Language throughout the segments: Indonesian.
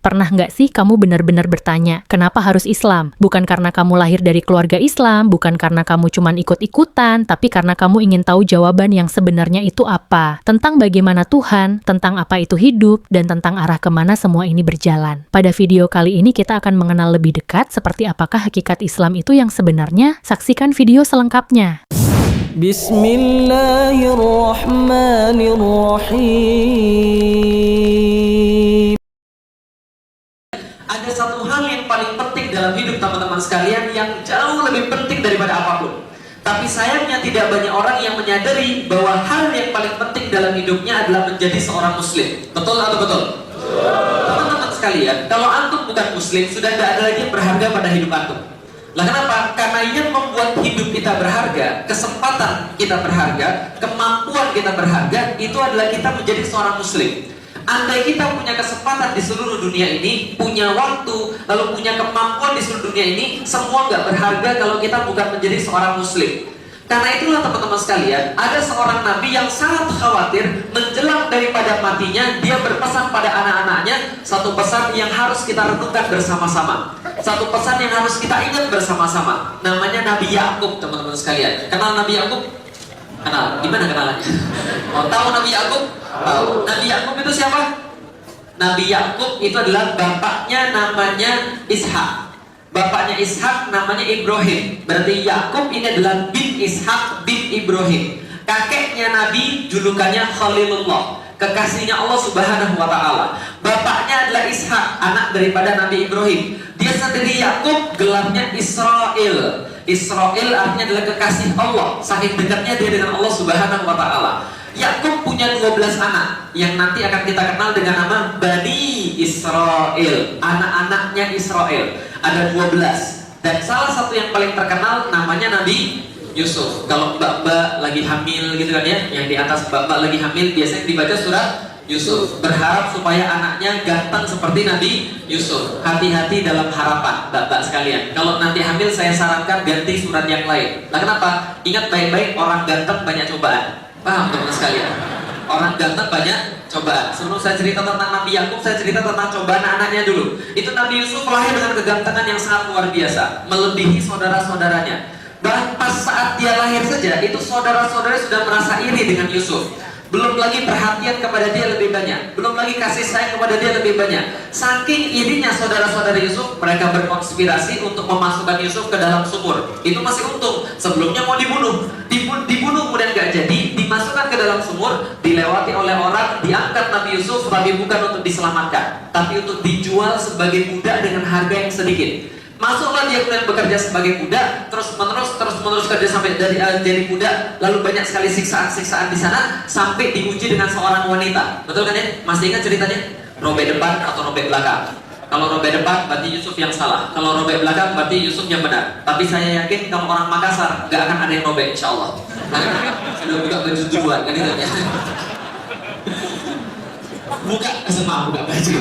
Pernah nggak sih kamu benar-benar bertanya, kenapa harus Islam? Bukan karena kamu lahir dari keluarga Islam, bukan karena kamu cuman ikut-ikutan, tapi karena kamu ingin tahu jawaban yang sebenarnya itu apa. Tentang bagaimana Tuhan, tentang apa itu hidup, dan tentang arah kemana semua ini berjalan. Pada video kali ini kita akan mengenal lebih dekat seperti apakah hakikat Islam itu yang sebenarnya. Saksikan video selengkapnya. Bismillahirrahmanirrahim. Ada satu hal yang paling penting dalam hidup teman-teman sekalian yang jauh lebih penting daripada apapun. Tapi sayangnya tidak banyak orang yang menyadari bahwa hal yang paling penting dalam hidupnya adalah menjadi seorang muslim. Betul atau betul? Teman-teman sekalian, kalau antum bukan muslim, sudah tidak ada lagi yang berharga pada hidup antum. Lah kenapa? Karena yang membuat hidup kita berharga, kesempatan kita berharga, kemampuan kita berharga, itu adalah kita menjadi seorang muslim. Andai kita punya kesempatan di seluruh dunia ini, punya waktu, lalu punya kemampuan di seluruh dunia ini, semua nggak berharga kalau kita bukan menjadi seorang muslim. Karena itulah teman-teman sekalian, ada seorang nabi yang sangat khawatir menjelang daripada matinya, dia berpesan pada anak-anaknya satu pesan yang harus kita renungkan bersama-sama, satu pesan yang harus kita ingat bersama-sama. Namanya Nabi Yakub, teman-teman sekalian. Kenal Nabi Yakub? Kenal? Gimana kenalannya? Oh, tahu Nabi Yakub? Tahu. Nabi Yakub itu siapa? Nabi Yakub itu adalah bapaknya namanya Ishak. Bapaknya Ishak namanya Ibrahim. Berarti Yakub ini adalah bin Ishak bin Ibrahim. Kakeknya Nabi julukannya Khalilullah, kekasihnya Allah Subhanahu wa taala. Bapaknya adalah Ishak, anak daripada Nabi Ibrahim. Dia sendiri Yakub, gelarnya Israel. Israel artinya adalah kekasih Allah. Saking dekatnya dia dengan Allah Subhanahu wa taala. Yakub punya 12 anak yang nanti akan kita kenal dengan nama Bani Israel. Anak-anaknya Israel ada 12. Dan salah satu yang paling terkenal namanya Nabi Yusuf. Kalau mbak-mbak lagi hamil gitu kan ya, yang di atas mbak-mbak lagi hamil biasanya dibaca surat Yusuf, berharap supaya anaknya ganteng seperti Nabi Yusuf. Hati-hati dalam harapan, mbak-mbak sekalian. Kalau nanti hamil saya sarankan ganti surat yang lain. Nah kenapa? Ingat baik-baik, orang ganteng banyak cobaan. Paham teman sekalian? Orang ganteng banyak cobaan. Sebelum saya cerita tentang Nabi Yakub, saya cerita tentang cobaan anaknya dulu. Itu Nabi Yusuf lahir dengan kegantengan yang sangat luar biasa, melebihi saudara-saudaranya. Bahkan pas saat dia lahir saja, itu saudara-saudaranya sudah merasa iri dengan Yusuf. Belum lagi perhatian kepada dia lebih banyak, belum lagi kasih sayang kepada dia lebih banyak. Saking irinya saudara-saudara Yusuf, mereka berkonspirasi untuk memasukkan Yusuf ke dalam sumur. Itu masih untung, sebelumnya mau dibunuh kemudian gak jadi, dimasukkan ke dalam sumur, dilewati oleh orang, diangkat Nabi Yusuf, tapi bukan untuk diselamatkan, tapi untuk dijual sebagai budak dengan harga yang sedikit. Masuklah dia kemudian bekerja sebagai budak, terus menerus kerja sampai dari budak, lalu banyak sekali siksaan di sana sampai diuji dengan seorang wanita. Betul kan ya? Masih ingat ceritanya? Robek depan atau robek belakang? Kalau robek depan berarti Yusuf yang salah, kalau robek belakang berarti Yusuf yang benar. Tapi saya yakin kalau orang Makassar gak akan ada yang robek, insya Allah. Sudah buka baju duluan kan itu ya? Buka baju.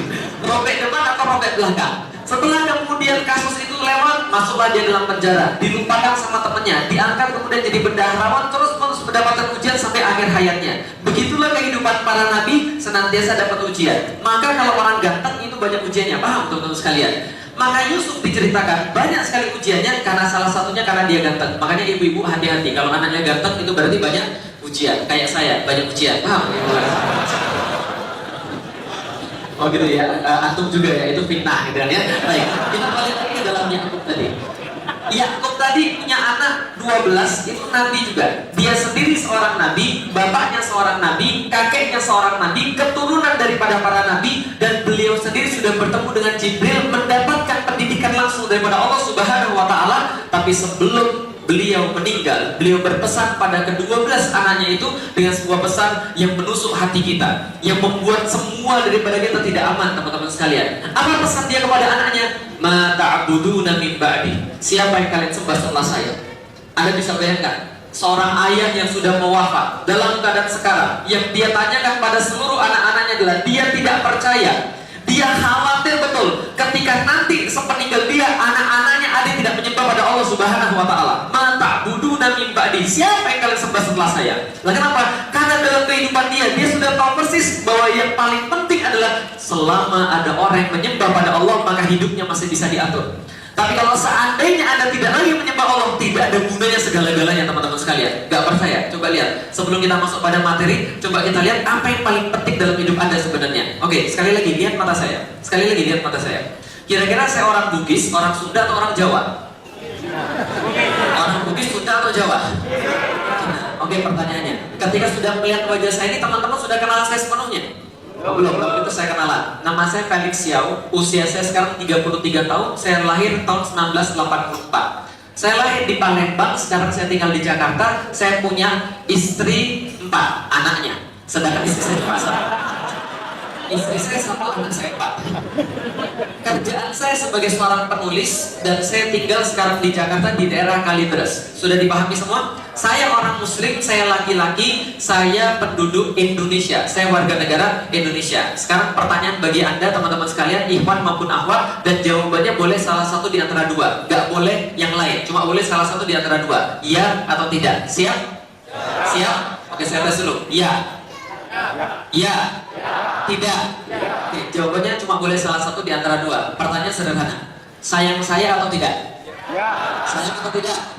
Robek depan atau robek belakang? Setelah kemudian kasus itu lewat, masuklah dia dalam penjara, dilupakan sama temannya, diangkat kemudian jadi bendaharawan, terus mendapatkan ujian sampai akhir hayatnya. Begitulah kehidupan para nabi, senantiasa dapat ujian. Maka kalau orang ganteng itu banyak ujiannya, paham teman-teman sekalian? Maka Yusuf diceritakan banyak sekali ujiannya karena salah satunya karena dia ganteng. Makanya ibu-ibu hati-hati, kalau anaknya ganteng itu berarti banyak ujian. Kayak saya, banyak ujian, paham? Oh gitu ya, antum juga ya, itu fitnah gitu kan ya. Baik, kita balik lagi ke dalam Yakub tadi. Yakub tadi punya anak 12, itu nabi juga. Dia sendiri seorang nabi, bapaknya seorang nabi, kakeknya seorang nabi, keturunan daripada para nabi, dan beliau sendiri sudah bertemu dengan Jibril, mendapatkan pendidikan langsung daripada Allah Subhanahu wa taala. Tapi sebelum beliau meninggal, beliau berpesan pada ke-12 anaknya itu dengan sebuah pesan yang menusuk hati kita, yang membuat semua daripada kita tidak aman, teman-teman sekalian. Apa pesan dia kepada anaknya? Ma ta'buduna min ba'di. Siapa yang kalian sembah setelah saya? Anda bisa bayangkan seorang ayah yang sudah mewafat dalam keadaan sekarang, yang dia tanyakan pada seluruh anak-anaknya adalah dia tidak percaya. Dia khawatir betul ketika nanti sepeninggal dia, anak-anaknya ada yang tidak menyembah pada Allah Subhanahu wa taala. Ma ta'buduna min ba'di. Siapa yang kalian sembah setelah saya? Lah kenapa? Karena dalam kehidupan dia sudah tahu persis bahwa yang paling penting adalah adalah selama ada orang yang menyembah pada Allah, maka hidupnya masih bisa diatur. Tapi kalau seandainya Anda tidak lagi menyembah Allah, tidak ada gunanya segala-galanya, teman-teman sekalian. Gak percaya? Coba lihat. Sebelum kita masuk pada materi, coba kita lihat apa yang paling penting dalam hidup Anda sebenarnya. Oke, sekali lagi lihat mata saya. Sekali lagi lihat mata saya. Kira-kira saya orang Bugis, orang Sunda, atau orang Jawa? Orang Bugis, Sunda, atau Jawa? Oke, pertanyaannya. Ketika sudah melihat wajah saya ini, teman-teman sudah kenal saya sepenuhnya? Belum, itu saya kenalan. Nama saya Felix Xiao, usia saya sekarang 33 tahun, saya lahir tahun 1984. Saya lahir di Palembang, sekarang saya tinggal di Jakarta. Saya punya istri 4, anaknya. Sedangkan istri saya cuma 1. Istri saya 1, anak saya 4. Kerjaan saya sebagai seorang penulis, dan saya tinggal sekarang di Jakarta di daerah Kalideres. Sudah dipahami semua? Saya orang Muslim, saya laki-laki, saya penduduk Indonesia, saya warga negara Indonesia. Sekarang pertanyaan bagi Anda teman-teman sekalian, ikhwan maupun akhwat, dan jawabannya boleh salah satu di antara dua, gak boleh yang lain, cuma boleh salah satu di antara dua, iya atau tidak. Siap? Siap? Oke, saya tes dulu. Iya? Iya? Tidak? Oke, jawabannya cuma boleh salah satu di antara dua. Pertanyaan sederhana, sayang saya atau tidak? Sayang atau tidak?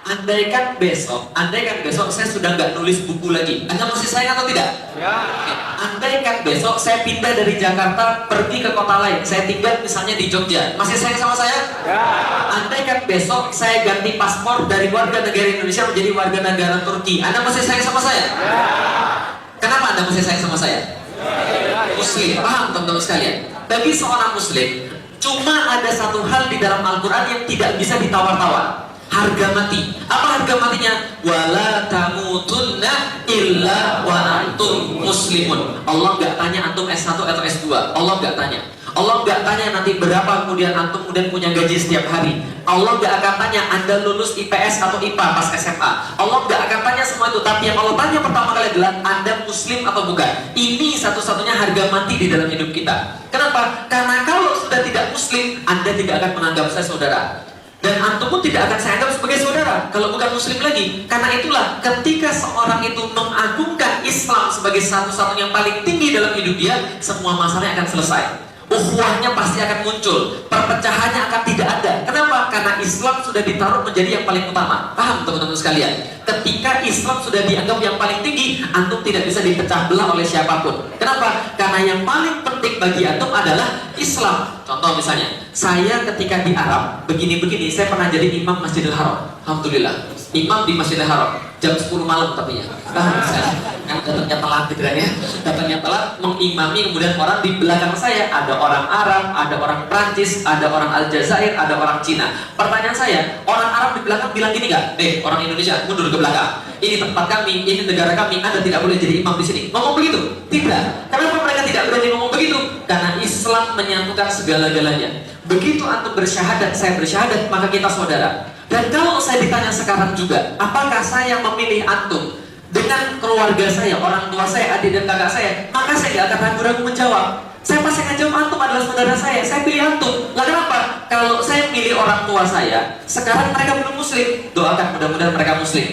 Andaikan besok saya sudah nggak nulis buku lagi, Anda masih sayang atau tidak? Oke. Andaikan besok saya pindah dari Jakarta pergi ke kota lain, saya tinggal misalnya di Jogja, masih sayang sama saya? Andaikan besok saya ganti paspor dari warga negara Indonesia menjadi warga negara Turki, Anda masih sayang sama saya? Kenapa Anda masih sayang sama saya? Muslim, paham teman-teman sekalian? Bagi seorang Muslim, cuma ada satu hal di dalam Al-Quran yang tidak bisa ditawar-tawar. Harga mati. Apa harga matinya? Wala tamutunna illa wa antum muslimun. Allah nggak tanya antum S1 atau S2. Allah nggak tanya. Allah nggak tanya nanti berapa kemudian antum kemudian punya gaji setiap hari. Allah nggak akan tanya Anda lulus IPS atau IPA pas SMA. Allah nggak akan tanya semua itu. Tapi yang Allah tanya pertama kali adalah Anda Muslim atau bukan. Ini satu-satunya harga mati di dalam hidup kita. Kenapa? Karena kalau sudah tidak Muslim, Anda tidak akan menganggap saya saudara. Dan antum pun tidak akan saya anggap sebagai saudara kalau bukan Muslim lagi. Karena itulah ketika seorang itu mengagungkan Islam sebagai satu-satunya yang paling tinggi dalam hidup dia, semua masalahnya akan selesai. Ukhuwahnya pasti akan muncul, perpecahannya akan tidak ada. Kenapa? Karena Islam sudah ditaruh menjadi yang paling utama. Paham teman-teman sekalian? Ketika Islam sudah dianggap yang paling tinggi, antum tidak bisa dipecah belah oleh siapapun. Kenapa? Karena yang paling penting bagi antum adalah Islam. Contoh misalnya, saya ketika di Arab, begini-begini, saya pernah jadi imam Masjidil Haram. Alhamdulillah, imam di Masjidil Haram. Jam 10 malam tapi ya. Kan datangnya telat gitu kan ya. Datangnya telat, mengimami, kemudian orang di belakang saya ada orang Arab, ada orang Prancis, ada orang Aljazair, ada orang Cina. Pertanyaan saya, orang Arab di belakang bilang gini nggak? Orang Indonesia mundur ke belakang. Ini tempat kami, ini negara kami, Anda tidak boleh jadi imam di sini. Ngomong begitu? Tidak. Kenapa mereka tidak berani ngomong begitu? Karena Islam menyatukan segala-galanya. Begitu antum bersyahadat, saya bersyahadat, maka kita saudara. Dan kalau saya ditanya sekarang juga, apakah saya memilih antum dengan keluarga saya, orang tua saya, adik dan kakak saya, maka saya tidak akan ragu-ragu menjawab. Saya pasti akan jawab antum adalah saudara saya pilih antum. Lah kenapa? Kalau saya pilih orang tua saya, sekarang mereka belum Muslim, doakan mudah-mudahan mereka Muslim.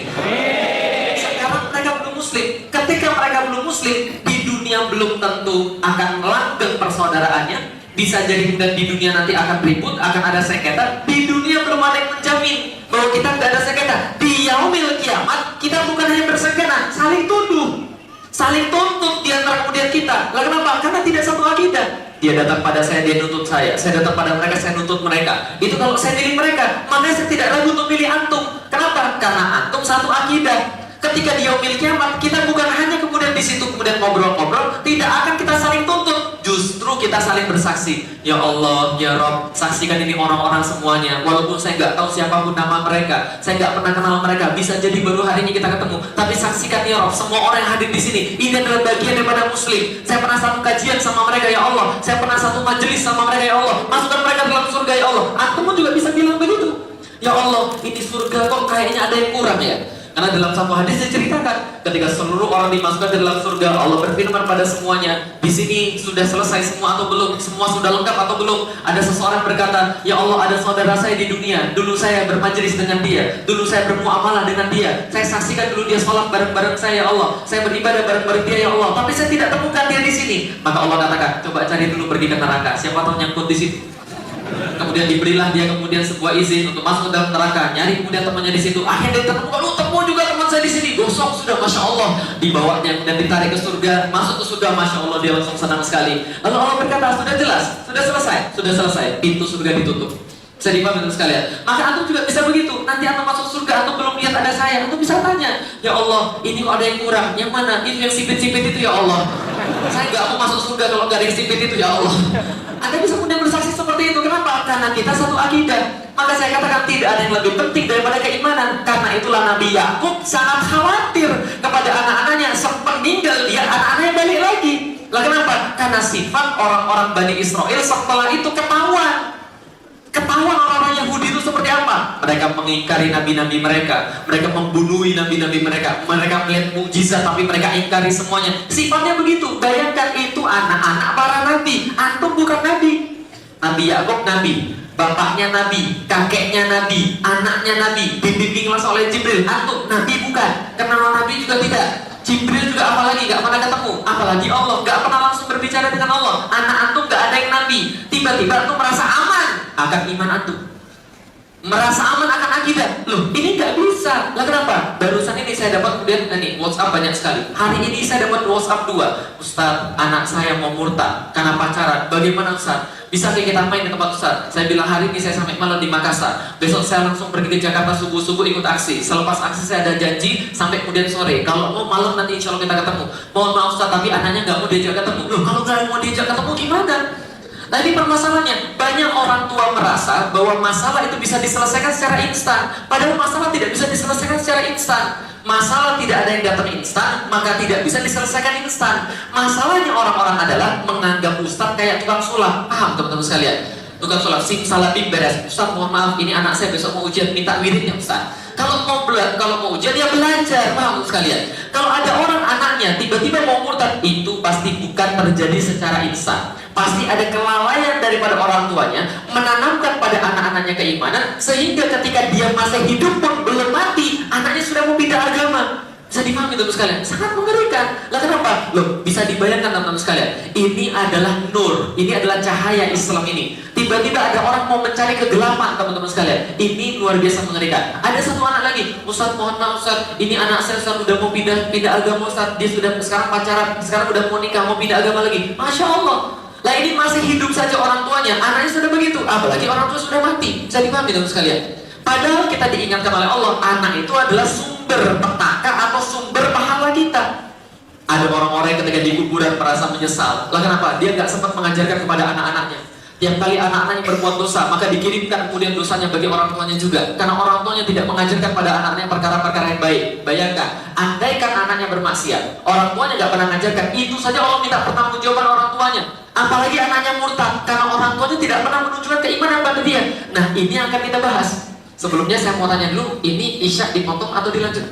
Sekarang mereka belum Muslim. Ketika mereka belum Muslim, di dunia belum tentu akan langgeng persaudaraannya. Bisa jadi kemudian di dunia nanti akan ribut, akan ada sengketa. Di dunia belum ada yang menjamin bahwa kita tidak ada sengketa. Di yaumil kiamat kita bukan hanya bersengketa, saling tuduh, saling tuntut di antara kemudian kita. Lah kenapa? Karena tidak satu akidah. Dia datang pada saya, dia nuntut saya datang pada mereka, saya nuntut mereka. Itu kalau saya pilih mereka, makanya saya tidak ragu untuk pilih antum. Kenapa? Karena antum satu akidah. Ketika di yaumil kiamat, kita bukan hanya kemudian di situ kemudian ngobrol-ngobrol, tidak akan kita saling tuntut, justru kita saling bersaksi. Ya Allah, ya Rob, saksikan ini orang-orang semuanya. Walaupun saya nggak tahu siapapun nama mereka, saya nggak pernah kenal mereka, bisa jadi baru hari ini kita ketemu. Tapi saksikan ya Rob, semua orang yang hadir di sini, ini adalah bagian daripada Muslim. Saya pernah satu kajian sama mereka ya Allah, saya pernah satu majelis sama mereka ya Allah. Masukkan mereka dalam surga ya Allah. Antum juga bisa bilang begitu. Ya Allah, ini surga kok kayaknya ada yang kurang ya. Karena dalam satu hadis diceritakan ketika seluruh orang dimasukkan ke dalam surga, Allah berfirman pada semuanya, di sini sudah selesai semua atau belum? Semua sudah lengkap atau belum? Ada seseorang berkata, ya Allah, ada saudara saya di dunia, dulu saya bermajelis dengan dia, dulu saya bermuamalah dengan dia, saya saksikan dulu dia sholat bareng-bareng saya, ya Allah, saya beribadah bareng-bareng dia, ya Allah, tapi saya tidak temukan dia di sini. Maka Allah katakan, coba cari dulu pergi ke neraka, siapa tahu nyangkut di situ. Kemudian diberilah dia kemudian sebuah izin untuk masuk ke dalam neraka, nyari kemudian temannya di situ. Akhirnya dia temukan, lu temu juga teman saya di sini. Gosok sudah, masya Allah, dibawanya kemudian ditarik ke surga, masuk ke surga, masya Allah, dia langsung senang sekali. Lalu Allah berkata, sudah jelas, sudah selesai, pintu surga ditutup. Bisa dipahami sekalian. Maka antum juga bisa begitu. Nanti antum masuk surga, antum belum lihat ada saya, antum bisa tanya, ya Allah, ini kok ada yang kurang, yang mana? Itu yang sipit-sipit itu, ya Allah. Saya nggak mau masuk surga kalau nggak ada yang sipit itu, ya Allah. Anda bisa kemudian bersaksi seperti itu. Kenapa? Karena kita satu akidah. Maka saya katakan tidak ada yang lebih penting daripada keimanan. Karena itulah Nabi Yakub sangat khawatir kepada anak-anaknya. Sepeninggal dia, anak-anaknya balik lagi. Lah kenapa? Karena sifat orang-orang Bani Israel setelah itu ketahuan. Ketahuan orang-orang Yahudi itu seperti apa? Mereka mengingkari nabi-nabi mereka, mereka membunuh nabi-nabi mereka, mereka melihat mukjizat tapi mereka ingkari semuanya. Sifatnya begitu. Bayangkan itu anak-anak para nabi. Antum bukan nabi. Nabi Yakub nabi, bapaknya nabi, kakeknya nabi, anaknya nabi, dibimbing langsung oleh Jibril. Antum nabi bukan, kenal nabi juga tidak. Jibril juga apalagi gak pernah ketemu, apalagi Allah gak pernah langsung berbicara dengan Allah. Anak antum gak ada yang nabi, tiba-tiba antum merasa aman akan iman antum, merasa aman akan akidah. Loh, ini gak bisa. Lah kenapa? Barusan ini saya dapat kemudian nih WhatsApp banyak sekali. Hari ini saya dapat WhatsApp 2. Ustaz, anak saya mau murtad karena pacaran. Bagaimana Ustaz? Bisa kita main di tempat Ustaz? Saya bilang hari ini saya sampai malam di Makassar. Besok saya langsung pergi ke Jakarta subuh-subuh ikut aksi. Selepas aksi saya ada janji sampai kemudian sore. Kalau mau malam nanti insya Allah kita ketemu. Mohon maaf Ustaz, tapi anaknya nggak mau diajak ketemu. Loh, kalau nggak mau diajak ketemu gimana? Nah ini permasalahannya. Banyak orang tua merasa bahwa masalah itu bisa diselesaikan secara instan. Padahal masalah tidak bisa diselesaikan secara instan. Masalah tidak ada yang datang instan, maka tidak bisa diselesaikan instan. Masalahnya orang-orang adalah menganggap ustaz kayak tukang sulap. Paham teman-teman sekalian? Tukang sulap, simsalabim beres. Ustaz mohon maaf, ini anak saya besok mau ujian, minta wiridnya Ustaz. Kalau mau ujian ya belajar, paham sekalian? Kalau ada orang anaknya tiba-tiba mau murtad, itu pasti bukan terjadi secara instan. Pasti ada kelalaian daripada orang tuanya menanamkan pada anak-anaknya keimanan, sehingga ketika dia masih hidup pun belum mati, anaknya sudah mau pindah agama. Bisa dipahami teman-teman sekalian? Sangat mengerikan. Lah kenapa? Loh, bisa dibayangkan teman-teman sekalian. Ini adalah nur, ini adalah cahaya Islam ini. Tiba-tiba ada orang mau mencari kegelapan teman-teman sekalian. Ini luar biasa mengerikan. Ada satu anak lagi, Ustaz mohon maaf Ustaz, ini anak saya Ustaz udah mau pindah agama Ustaz. Dia sudah sekarang pacaran, sekarang udah mau nikah, mau pindah agama lagi. Masya Allah. Lah ini masih hidup saja orang tuanya, anaknya sudah begitu, apalagi orang tua sudah mati. Bisa dipahami teman sekalian? Padahal kita diingatkan oleh Allah, anak itu adalah sumber petaka atau sumber pahala kita. Ada orang-orang yang ketika di kuburan merasa menyesal. Lah kenapa? Dia nggak sempat mengajarkan kepada anak-anaknya. Tiap kali anak-anaknya berbuat dosa, maka dikirimkan kemudian dosanya bagi orang tuanya juga. Karena orang tuanya tidak mengajarkan pada anaknya perkara-perkara yang baik. Bayangkan, andaikan anaknya bermaksiat, orang tuanya nggak pernah mengajarkan, itu saja Allah minta pertanggungjawaban orang tuanya. Apalagi anaknya murtad, karena orang tuanya tidak pernah menunjukkan keimanan pada dia. Nah, ini yang akan kita bahas. Sebelumnya saya mau tanya dulu, ini isya dipotong atau dilanjut?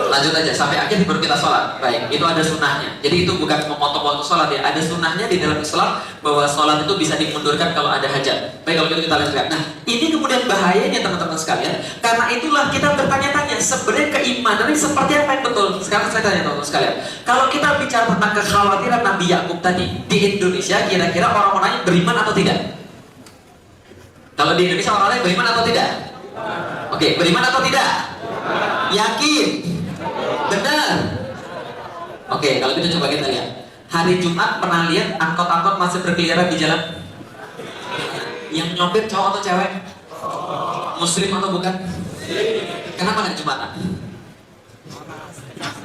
Lanjut aja, sampai akhir baru kita sholat. Baik, itu ada sunnahnya. Jadi itu bukan memotong waktu sholat ya. Ada sunnahnya di dalam Islam, bahwa sholat itu bisa dimundurkan kalau ada hajat. Baik, kalau gitu kita lanjutkan. Nah, ini kemudian bahayanya teman-teman sekalian. Karena itulah kita bertanya-tanya, sebenarnya keimanan ini seperti apa yang betul? Sekarang saya tanya teman-teman sekalian. Kalau kita bicara tentang kekhawatiran Nabi Yakub tadi, di Indonesia kira-kira orang-orangnya beriman atau tidak? Kalau di Indonesia orang-orangnya beriman atau tidak? Oke, beriman atau tidak? Yakin? Benar. Oke, kalau gitu coba kita lihat. Hari Jumat pernah lihat angkot-angkot masih berkeliaran di jalan? Yang nyopir cowok atau cewek? Muslim atau bukan? Kenapa nggak Jumatan?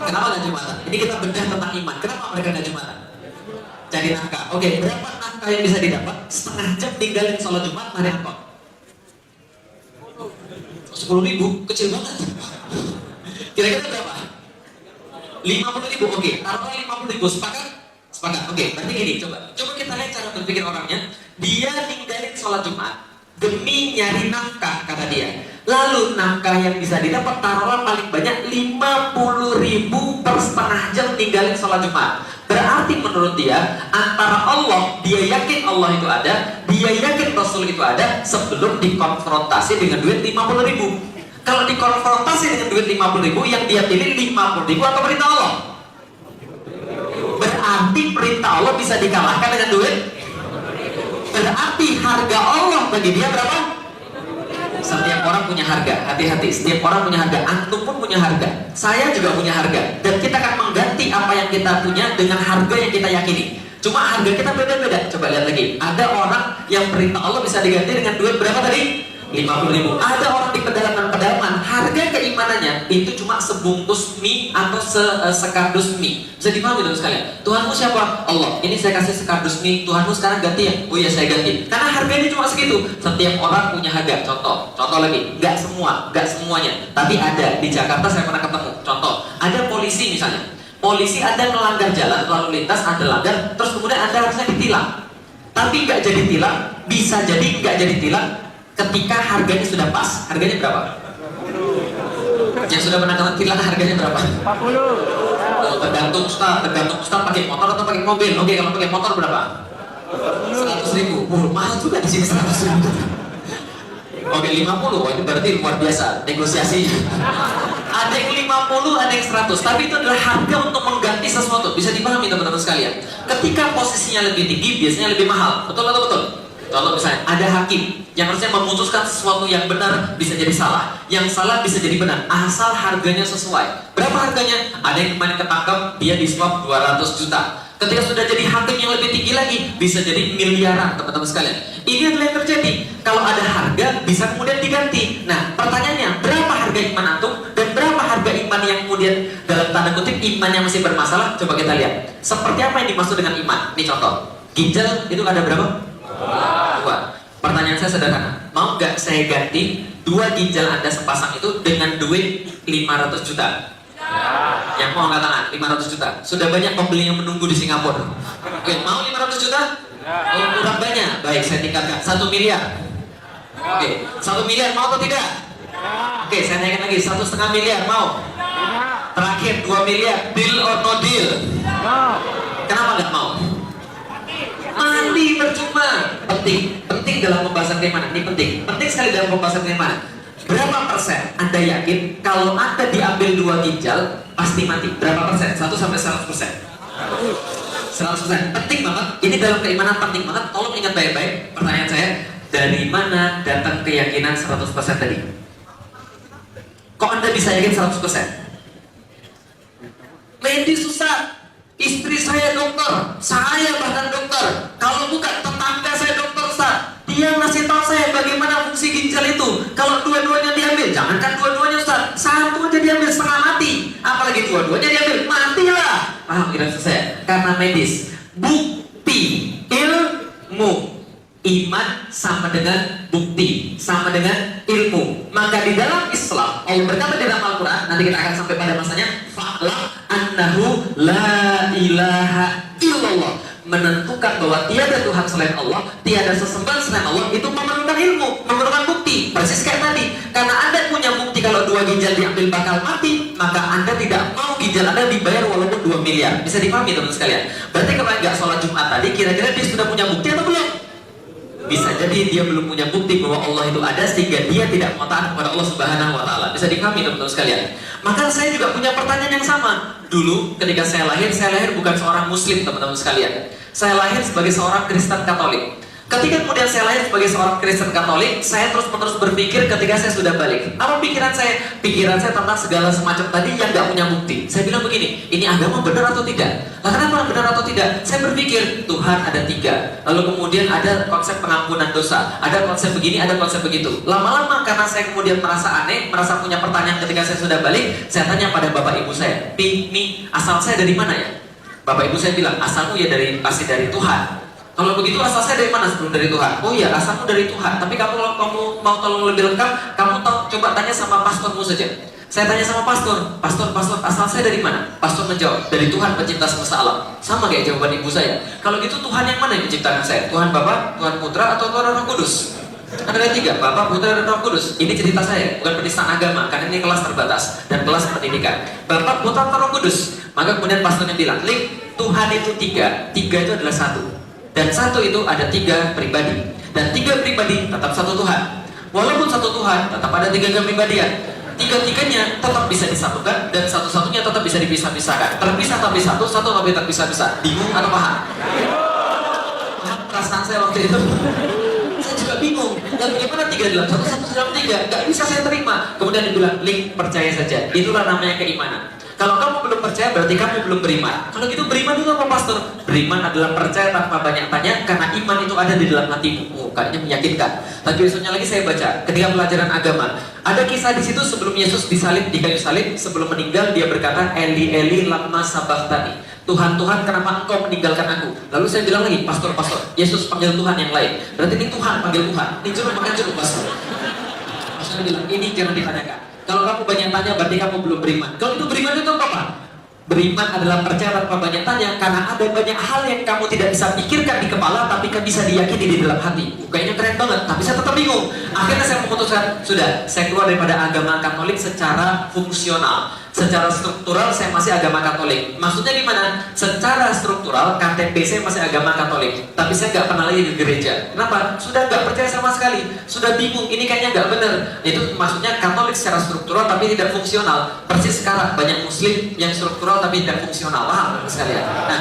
Kenapa nggak Jumatan? Ini kita bedah tentang iman. Kenapa mereka nggak Jumatan? Cari nafkah. Oke, berapa nafkah yang bisa didapat? Setengah jam tinggalin sholat Jumat, narik angkot. 10.000, kecil banget. Kira-kira berapa? 50.000, oke. Taruhlah 50.000, sepakat? Sepakat, oke. Berarti gini, coba kita lihat cara berpikir orangnya. Dia ninggalin sholat Jumat demi nyari nafkah, kata dia. Lalu nafkah yang bisa didapat taruhlah paling banyak 50.000 per setengah jam ninggalin sholat Jumat. Berarti menurut dia, antara dia yakin Allah itu ada, dia yakin Rasul itu ada, sebelum dikonfrontasi dengan duit 50.000. Kalau dikonfrontasi dengan duit 50.000, yang dia pilih 50.000 atau perintah Allah? Berarti perintah Allah bisa dikalahkan dengan duit. Berarti harga Allah bagi dia berapa? Setiap orang punya harga, hati-hati. Setiap orang punya harga, antum pun punya harga, saya juga punya harga. Dan kita akan mengganti apa yang kita punya dengan harga yang kita yakini. Cuma harga kita beda-beda. Coba lihat lagi, ada orang yang perintah Allah bisa diganti dengan duit berapa tadi? 50.000. Ada orang di pedalaman, harga keimanannya itu cuma sebungkus mie atau sekardus mie. Bisa dipahami teman sekalian? Tuhanmu siapa? Allah. Ini saya kasih sekardus mie, Tuhanmu sekarang ganti ya? Oh iya saya ganti. Karena harganya cuma segitu. Setiap orang punya harga. Contoh lagi, nggak semuanya. Tapi ada di Jakarta saya pernah ketemu. Contoh, ada polisi misalnya. Polisi ada melanggar jalan, lalu lintas ada langgar, terus kemudian ada harusnya ditilang. Tapi nggak jadi tilang, bisa jadi nggak jadi tilang. Ketika harganya sudah pas, harganya berapa? Yang sudah pernah kena tilang harganya berapa? 40. Tergantung Ustaz pakai motor atau pakai mobil. Oke, kalau pakai motor berapa? 100.000. Mahal juga di sini 100.000. Oke, 50. Wah, itu berarti luar biasa negosiasi. Ada yang 50, ada yang 100. Tapi itu adalah harga untuk mengganti sesuatu. Bisa dipahami teman-teman sekalian. Ketika posisinya lebih tinggi, biasanya lebih mahal. Betul atau betul? Contoh misalnya, ada hakim yang harusnya memutuskan sesuatu yang benar bisa jadi salah, yang salah bisa jadi benar, asal harganya sesuai. Berapa harganya? Ada yang kemarin ketangkap, dia disuap 200 juta. Ketika sudah jadi hakim yang lebih tinggi lagi, bisa jadi miliaran, teman-teman sekalian. Ini adalah yang terjadi. Kalau ada harga, bisa kemudian diganti. Nah, pertanyaannya, berapa harga iman antum? Dan berapa harga iman yang kemudian dalam tanda kutip iman yang masih bermasalah? Coba kita lihat. Seperti apa yang dimaksud dengan iman? Ini contoh. Ginjal itu ada berapa? 2. Pertanyaan saya sederhana, mau nggak saya ganti 2 ginjal Anda sepasang itu dengan duit 500 juta? Yang mau angkat tangan, 500 juta. Sudah banyak pembeli yang menunggu di Singapura. Oke, mau 500 juta? Oh, kurang banyak. Baik, saya tingkatkan 1 miliar. Oke, 1 miliar mau atau tidak? Oke, saya naikkan lagi 1,5 miliar mau? Terakhir 2 miliar, deal or no deal? Kenapa nggak mau? Mandi percuma. Penting dalam pembahasan keimanan. Ini penting sekali dalam pembahasan keimanan. Berapa persen Anda yakin kalau Anda diambil 2 ginjal pasti mati? Berapa persen? 1 sampai 100%. 100%. Penting banget. Ini dalam keimanan penting banget. Tolong ingat baik-baik. Pertanyaan saya, dari mana datang keyakinan 100% tadi? Kok Anda bisa yakin 100%? Medis susah. Istri saya dokter, saya bahkan dokter. Kalau bukan tetangga saya dokter, Ustaz. Dia ngasih tahu saya bagaimana fungsi ginjal itu. Kalau dua-duanya diambil, jangankan dua-duanya Ustaz, 1 aja diambil setengah mati. Apalagi dua-duanya diambil, matilah. Paham kira saya? Karena medis. Bukti ilmu. Iman sama dengan bukti, sama dengan ilmu. Maka di dalam Islam, Allah berkata di dalam Al-Quran, nanti kita akan sampai pada masanya, fa'lam annahu la ilaha illallah. Menentukan bahwa tiada Tuhan selain Allah, tiada sesembahan selain Allah, itu memerlukan ilmu, memerlukan bukti. Persis kayak tadi. Karena Anda punya bukti kalau 2 ginjal diambil bakal mati, maka Anda tidak mau ginjal Anda dibayar walaupun 2 miliar. Bisa dipahami teman sekalian? Berarti kalau nggak sholat Jumat tadi, kira-kira dia sudah punya bukti atau belum? Bisa jadi dia belum punya bukti bahwa Allah itu ada, sehingga dia tidak mau taat kepada Allah Subhanahu wa Ta'ala. Bisa dipahami teman-teman sekalian? Maka saya juga punya pertanyaan yang sama. Dulu ketika saya lahir bukan seorang muslim teman-teman sekalian. Saya lahir sebagai seorang Kristen Katolik. Ketika kemudian saya lahir sebagai seorang Kristen Katolik, saya terus-menerus berpikir ketika saya sudah balik. Apa pikiran saya? Pikiran saya tentang segala semacam tadi yang gak punya bukti. Saya bilang begini, ini agama benar atau tidak? Lah kenapa benar atau tidak? Saya berpikir, Tuhan ada 3. Lalu kemudian ada konsep pengampunan dosa. Ada konsep begini, ada konsep begitu. Lama-lama karena saya kemudian merasa aneh, merasa punya pertanyaan ketika saya sudah balik, saya tanya pada bapak ibu saya, Mi, asal saya dari mana ya? Bapak ibu saya bilang, asalmu ya pasti dari Tuhan. Kalau begitu asal saya dari mana sebelum dari Tuhan? Oh iya, asalmu dari Tuhan. Tapi kalau kamu mau tolong lebih lengkap, kamu coba tanya sama pastormu saja. Saya tanya sama pastor, asal saya dari mana? Pastor menjawab, dari Tuhan pencipta semesta alam. Sama kayak jawaban ibu saya. Kalau gitu Tuhan yang mana yang menciptakan saya? Tuhan Bapa, Tuhan Putra, atau Tuhan Roh Kudus? Ada tiga, Bapa, Putra, dan Roh Kudus. Ini cerita saya, bukan penistaan agama, karena ini kelas terbatas dan kelas pendidikan. Bapa, Putra, dan Roh Kudus. Maka kemudian pastornya bilang, Lik, Tuhan itu tiga itu adalah satu. Dan satu itu ada tiga pribadi. Dan tiga pribadi tetap satu Tuhan. Walaupun satu Tuhan, tetap ada tiga kepribadian. Tiga-tiganya tetap bisa disatukan dan satu-satunya tetap bisa dipisah-pisahkan. Terpisah tapi satu tapi terpisah-pisah. Bingung atau paham? Paham perasaan saya waktu itu? Saya juga bingung. Dan bagaimana tiga dalam satu dalam tiga? Gak bisa saya terima. Kemudian dibilang, Link, percaya saja. Itulah namanya keimanan. Kalau kamu belum percaya berarti kamu belum beriman. Kalau gitu beriman itu apa, Pastor? Beriman adalah percaya tanpa banyak tanya, karena iman itu ada di dalam hatimu. Oh, kayaknya meyakinkan. Tapi besoknya lagi saya baca ketika pelajaran agama, ada kisah di situ sebelum Yesus disalib di kayu salib, sebelum meninggal dia berkata, Eli Eli lama sabachthani. Tuhan, Tuhan, kenapa engkau meninggalkan aku? Lalu saya bilang lagi, Pastor, Yesus panggil Tuhan yang lain. Berarti ini Tuhan panggil Tuhan. Ini jeruk makan jeruk, Pastor. Pastor bilang, ini jangan ditanyakan. Kalau kamu banyak tanya, berarti kamu belum beriman. Kalau itu beriman itu apa? Beriman adalah percaya tanpa banyak tanya, karena ada banyak hal yang kamu tidak bisa pikirkan di kepala, tapi kan bisa diyakini di dalam hati. Kayaknya keren banget, tapi saya tetap bingung. Akhirnya saya memutuskan, sudah, saya keluar daripada agama Katolik secara fungsional. Secara struktural saya masih agama Katolik. Maksudnya gimana? Secara struktural KTP saya masih agama Katolik, tapi saya nggak pernah lagi ke gereja. Kenapa? Sudah nggak percaya sama sekali. Sudah bingung. Ini kayaknya nggak benar. Itu maksudnya Katolik secara struktural tapi tidak fungsional. Persis sekarang banyak Muslim yang struktural tapi tidak fungsional. Paham sekalian? Nah,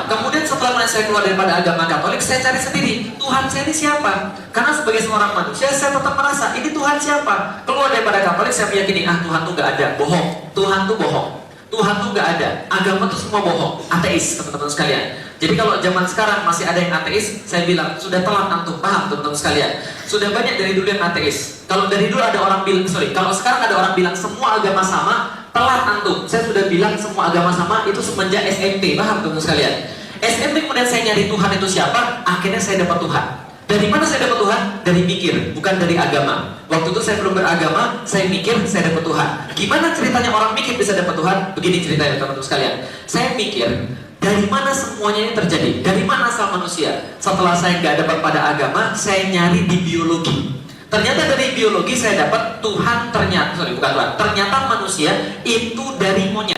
kemudian setelah saya keluar daripada agama Katolik, saya cari sendiri Tuhan saya ini siapa. Karena sebagai seorang manusia saya tetap merasa ini Tuhan siapa. Keluar daripada Katolik saya meyakini Tuhan tuh nggak ada, bohong. Tuhan tuh bohong. Tuhan tuh nggak ada. Agama tuh semua bohong. Ateis, teman-teman sekalian. Jadi kalau zaman sekarang masih ada yang ateis, saya bilang sudah telat antum. Paham, teman-teman sekalian? Sudah banyak dari dulu yang ateis. Kalau dari dulu ada orang bilang, kalau sekarang ada orang bilang semua agama sama, telat antum. Saya sudah bilang semua agama sama itu semenjak SMP. Paham, teman-teman sekalian? SMP kemudian saya nyari Tuhan itu siapa, akhirnya saya dapat Tuhan. Dari mana saya dapat Tuhan? Dari mikir, bukan dari agama. Waktu itu saya belum beragama, saya mikir, saya dapat Tuhan. Gimana ceritanya orang mikir bisa dapat Tuhan? Begini ceritanya teman-teman sekalian. Saya mikir, dari mana semuanya ini terjadi? Dari mana asal manusia? Setelah saya nggak dapat pada agama, saya nyari di biologi. Ternyata dari biologi saya dapat Tuhan ternyata manusia itu dari monyet.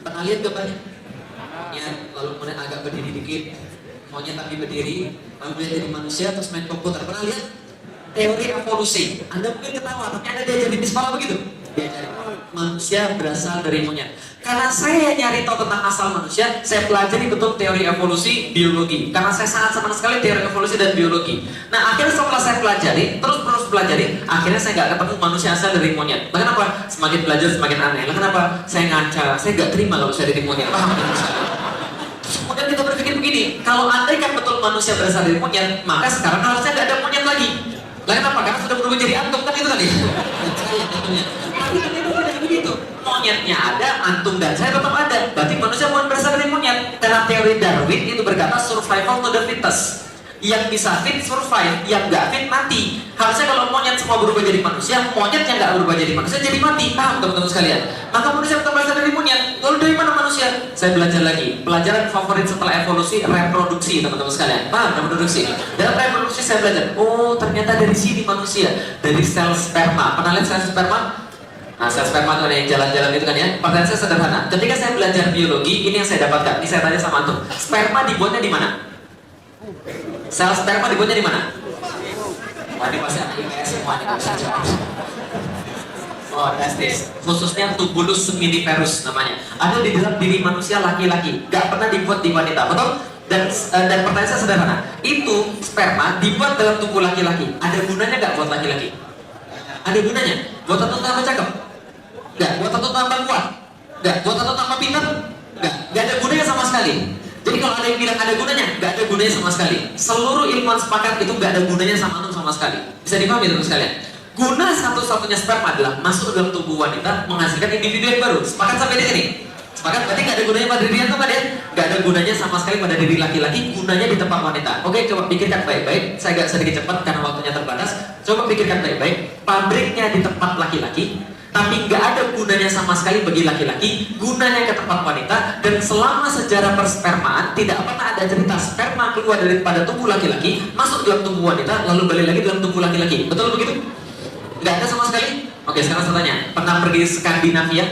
Pernah lihat gambarnya? Ya, lalu kemudian agak berdiri dikit. Monyet tapi berdiri, lalu jadi manusia terus main komputer. Pernah lihat teori evolusi? Anda mungkin ketawa, tapi Anda diajarin di sekolah begitu? Diajarin. Manusia berasal dari monyet. Karena saya nyari tahu tentang asal manusia, saya pelajari betul teori evolusi biologi. Karena saya sangat senang sekali teori evolusi dan biologi. Nah, akhirnya setelah saya pelajari, terus pelajari, akhirnya saya nggak ketemu manusia asal dari monyet. Nah, kenapa? Semakin belajar semakin aneh. Nah, kenapa? Saya ngaca, saya nggak terima kalau saya dari monyet. Paham? Kemudian kita berpikir begini, kalau andai kan betul manusia berasal dari monyet, maka sekarang harusnya nggak ada monyet lagi. Lah kenapa? Karena sudah berubah jadi antum kan itu kan ya? Tapi kan itu tidak begitu. Monyetnya ada, antum dan saya tetap ada. Berarti manusia bukan berasal dari monyet. Karena teori Darwin itu berkata survival to the fittest. Yang bisa fit survive, yang nggak fit mati. Harusnya kalau monyet semua berubah jadi manusia, monyet yang nggak berubah jadi manusia jadi mati. Paham teman-teman sekalian? Maka manusia tetap berasal dari monyet. Lalu dari mana manusia? Saya belajar lagi. Pelajaran favorit setelah evolusi, reproduksi teman-teman sekalian. Paham reproduksi? Dalam reproduksi saya belajar. Oh ternyata dari sini manusia, dari sel sperma. Pernah lihat sel sperma? Nah, sel sperma itu ada yang jalan-jalan itu kan ya. Pertanyaan saya sederhana. Ketika saya belajar biologi, ini yang saya dapatkan. Ini saya tanya sama antum. Sperma dibuatnya di mana? Sel sperma dibuatnya di mana? Wah, ini pasti anak IPS semua nih. Oh, testis. Khususnya tubulus seminiferus namanya. Ada di dalam diri manusia laki-laki. Gak pernah dibuat di wanita, betul? Dan pertanyaan saya sederhana. Itu sperma dibuat dalam tubuh laki-laki. Ada gunanya gak buat laki-laki? Ada gunanya? Buat tato tambah cakep? Gak. Buat tato tambah kuat? Gak. Buat tato tambah pintar? Gak ada gunanya sama sekali. Jadi kalau ada yang bilang ada gunanya, gak ada gunanya sama sekali. Seluruh ilmuwan sepakat itu gak ada gunanya sama sama sekali. Bisa dipahami teman sekalian? Guna satu-satunya sperma adalah masuk dalam tubuh wanita menghasilkan individu yang baru. Sepakat sampai di sini? Sepakat berarti gak ada gunanya pada diri itu kan ya? Gak ada gunanya sama sekali pada diri laki-laki, gunanya di tempat wanita. Oke, coba pikirkan baik-baik. Saya agak sedikit cepat karena waktunya terbatas. Coba pikirkan baik-baik. Pabriknya di tempat laki-laki, tapi nggak ada gunanya sama sekali bagi laki-laki, gunanya ke tempat wanita. Dan selama sejarah perspermaan tidak pernah ada cerita sperma keluar daripada tubuh laki-laki masuk dalam tubuh wanita lalu balik lagi dalam tubuh laki-laki. Betul begitu? Nggak ada sama sekali. Oke, sekarang saya tanya, pernah pergi ke Skandinavia?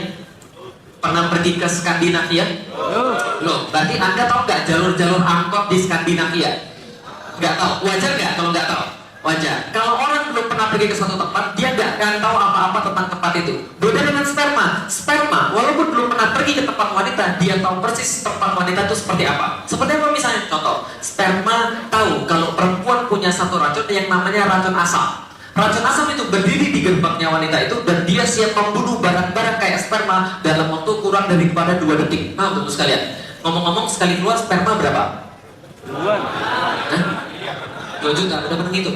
Pernah pergi ke Skandinavia? Loh, berarti Anda tahu nggak jalur-jalur angkot di Skandinavia? Nggak tahu. Wajar nggak kalau nggak tahu? Wajar. Kalau orang belum pernah pergi ke suatu tempat, dia nggak akan tahu apa-apa tentang tempat itu. Beda dengan sperma. Sperma, walaupun belum pernah pergi ke tempat wanita, dia tahu persis tempat wanita itu seperti apa. Seperti apa misalnya? Contoh, sperma tahu kalau perempuan punya satu racun yang namanya racun asam. Racun asam itu berdiri di gerbangnya wanita itu dan dia siap membunuh barang-barang kayak sperma dalam waktu kurang daripada 2 detik. Nah, untuk sekalian, ngomong-ngomong sekali keluar sperma berapa? 2 juta, udah pernah gitu.